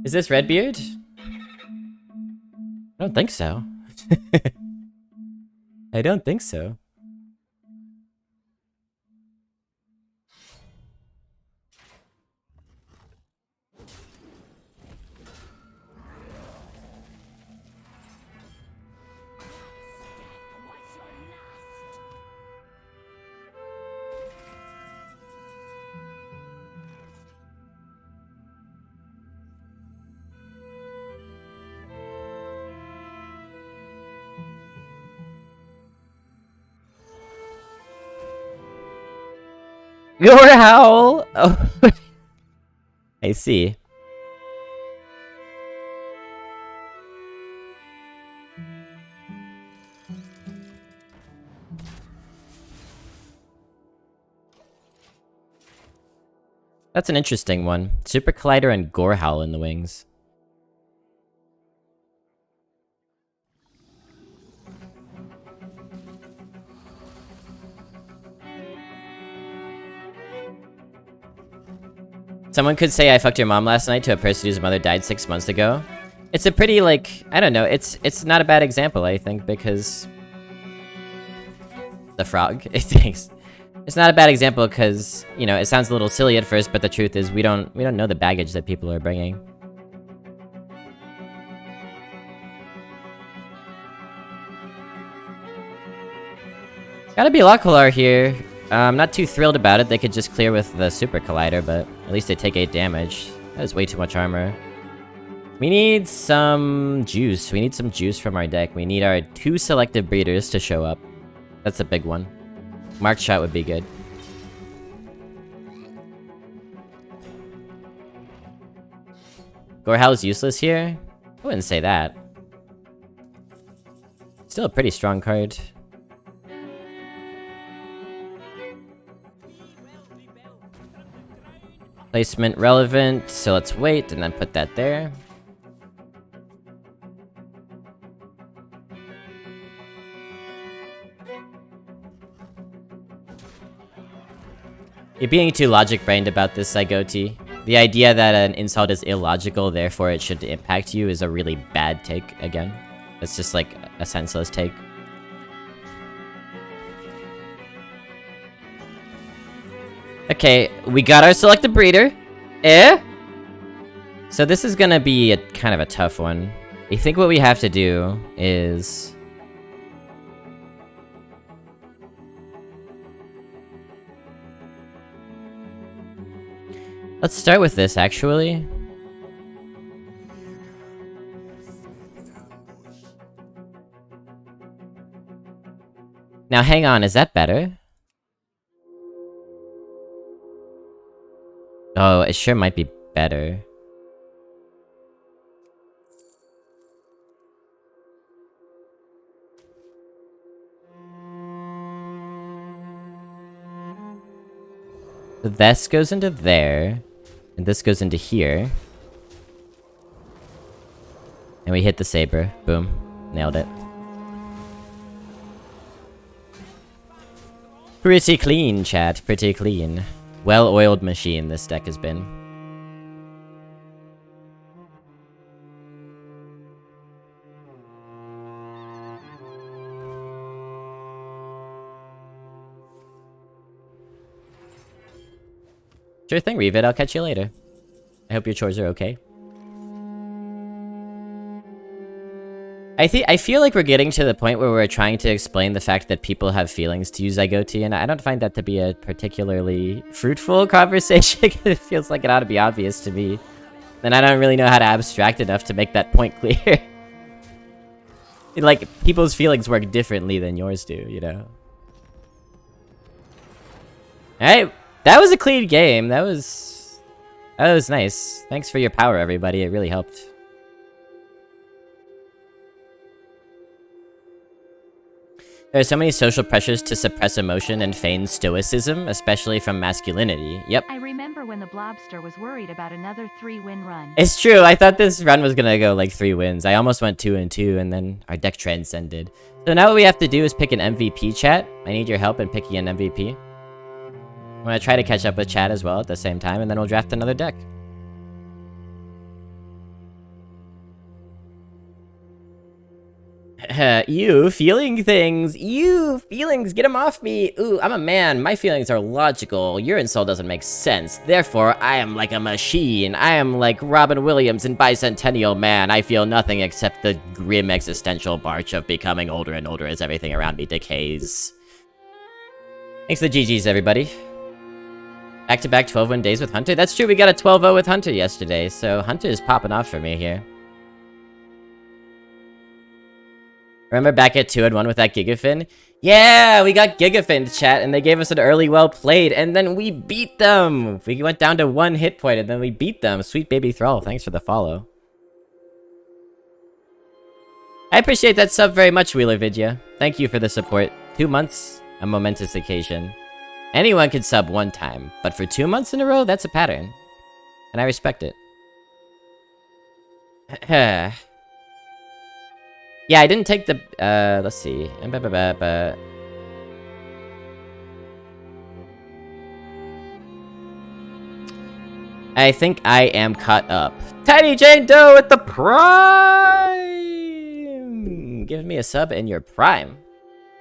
Is this Redbeard? I don't think so. I don't think so. Your howl! Oh, I see. That's an interesting one. Super Collider and Gorehowl in the wings. Someone could say I fucked your mom last night to a person whose mother died 6 months ago. It's a pretty, like, I don't know, it's not a bad example, I think, because... The frog, thanks. It's not a bad example because, you know, it sounds a little silly at first, but the truth is we don't know the baggage that people are bringing. Gotta be Lockhalar here. I'm not too thrilled about it. They could just clear with the Super Collider, but at least they take 8 damage. That is way too much armor. We need some juice. We need some juice from our deck. We need our 2 selective breeders to show up. That's a big one. Mark Shot would be good. Gorehowl's useless here? I wouldn't say that. Still a pretty strong card. Placement relevant, so let's wait and then put that there. You're being too logic-brained about this, Zygote. The idea that an insult is illogical, therefore it should impact you, is a really bad take, again. It's just like a senseless take. Okay, we got our selected breeder. So this is gonna be a kind of a tough one. I think what we have to do is... Let's start with this, actually. Now hang on, is that better? Oh, it sure might be better. So this goes into there, and this goes into here. And we hit the saber. Boom. Nailed it. Pretty clean, chat. Pretty clean. Well-oiled machine this deck has been. Sure thing, Revid. I'll catch you later. I hope your chores are okay. I feel like we're getting to the point where we're trying to explain the fact that people have feelings to use Zygote, and I don't find that to be a particularly fruitful conversation. It feels like it ought to be obvious to me. And I don't really know how to abstract enough to make that point clear. Like, people's feelings work differently than yours do, you know? Alright, that was a clean game. That was nice. Thanks for your power, everybody. It really helped. There are so many social pressures to suppress emotion and feign stoicism, especially from masculinity. Yep. I remember when the Blobster was worried about another 3-win run. It's true. I thought this run was gonna go like 3 wins. I almost went 2-2, and then our deck transcended. So now what we have to do is pick an MVP, chat. I need your help in picking an MVP. I'm gonna try to catch up with chat as well at the same time, and then we'll draft another deck. You feeling things. You feelings, get them off me. Ooh, I'm a man. My feelings are logical. Your insult doesn't make sense. Therefore, I am like a machine. I am like Robin Williams in Bicentennial Man. I feel nothing except the grim existential march of becoming older and older as everything around me decays. Thanks for the GGs, everybody. Back-to-back 12-win days with Hunter. That's true, we got a 12-0 with Hunter yesterday, so Hunter is popping off for me here. Remember back at 2-1 with that Gigafin? Yeah, we got Gigafin, chat, and they gave us an early well played, and then we beat them! We went down to 1 hit point, and then we beat them. Sweet baby Thrall, thanks for the follow. I appreciate that sub very much, Wheeler Vidya. Thank you for the support. 2 months, a momentous occasion. Anyone can sub 1 time, but for 2 months in a row, that's a pattern. And I respect it. Yeah, I didn't take the, let's see. I think I am caught up. Tiny Jane Doe with the Prime! Give me a sub in your Prime.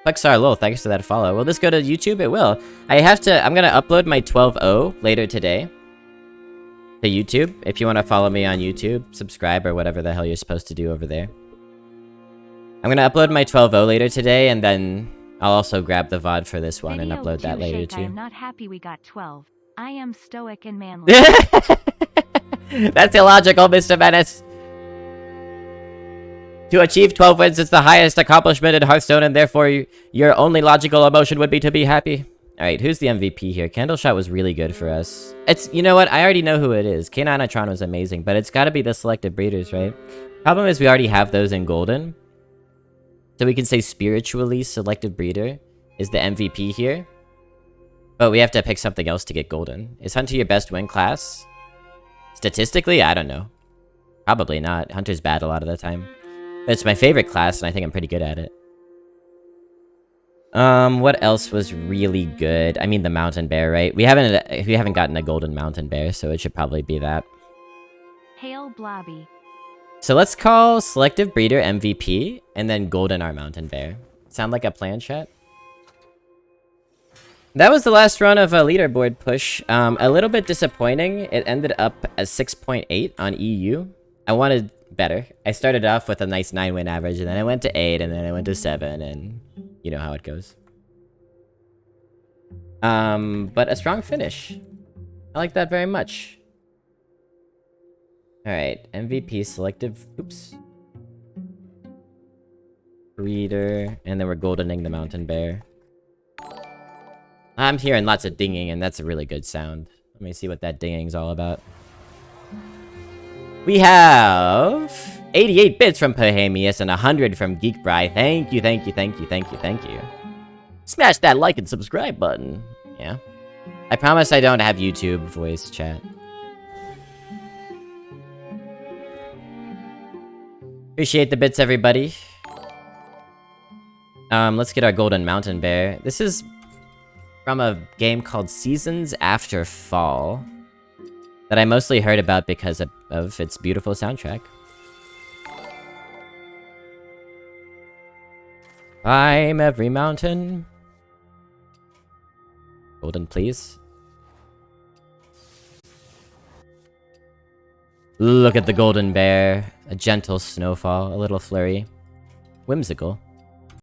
Plexar Lol, thanks for that follow. Will this go to YouTube? It will. I'm gonna upload my 12.0 later today to YouTube. If you want to follow me on YouTube, subscribe or whatever the hell you're supposed to do over there. I'm gonna upload my 12.0 later today, and then I'll also grab the VOD for this one and upload that later too. I am not happy we got 12. I am stoic and manly. That's illogical, Mr. Menace. To achieve 12 wins is the highest accomplishment in Hearthstone, and therefore your only logical emotion would be to be happy. Alright, who's the MVP here? Candleshot was really good for us. You know what? I already know who it is. K9atron was amazing, but it's gotta be the selective breeders, right? Problem is we already have those in Golden. So we can say spiritually selective breeder is the MVP here. But we have to pick something else to get Golden. Is Hunter your best win class? Statistically, I don't know. Probably not. Hunter's bad a lot of the time. But it's my favorite class, and I think I'm pretty good at it. What else was really good? I mean, the Mountain Bear, right? We haven't gotten a Golden Mountain Bear, so it should probably be that. Hail Blobby. So let's call Selective Breeder MVP, and then Golden our Mountain Bear. Sound like a plan, chat? That was the last run of a leaderboard push. A little bit disappointing. It ended up as 6.8 on EU. I wanted better. I started off with a nice 9-win average, and then I went to 8, and then I went to 7, and you know how it goes. But a strong finish. I like that very much. Alright, MVP selective, oops. Breeder, and then we're goldening the Mountain Bear. I'm hearing lots of dinging, and that's a really good sound. Let me see what that dinging's all about. We have 88 bits from Pohamius and 100 from Geekbry. Thank you, thank you, thank you, thank you, thank you. Smash that like and subscribe button. Yeah. I promise I don't have YouTube voice chat. Appreciate the bits, everybody. Let's get our golden mountain bear. This is from a game called Seasons After Fall that I mostly heard about because of its beautiful soundtrack. Climb every mountain. Golden, please. Look at the golden bear. A gentle snowfall, a little flurry. Whimsical.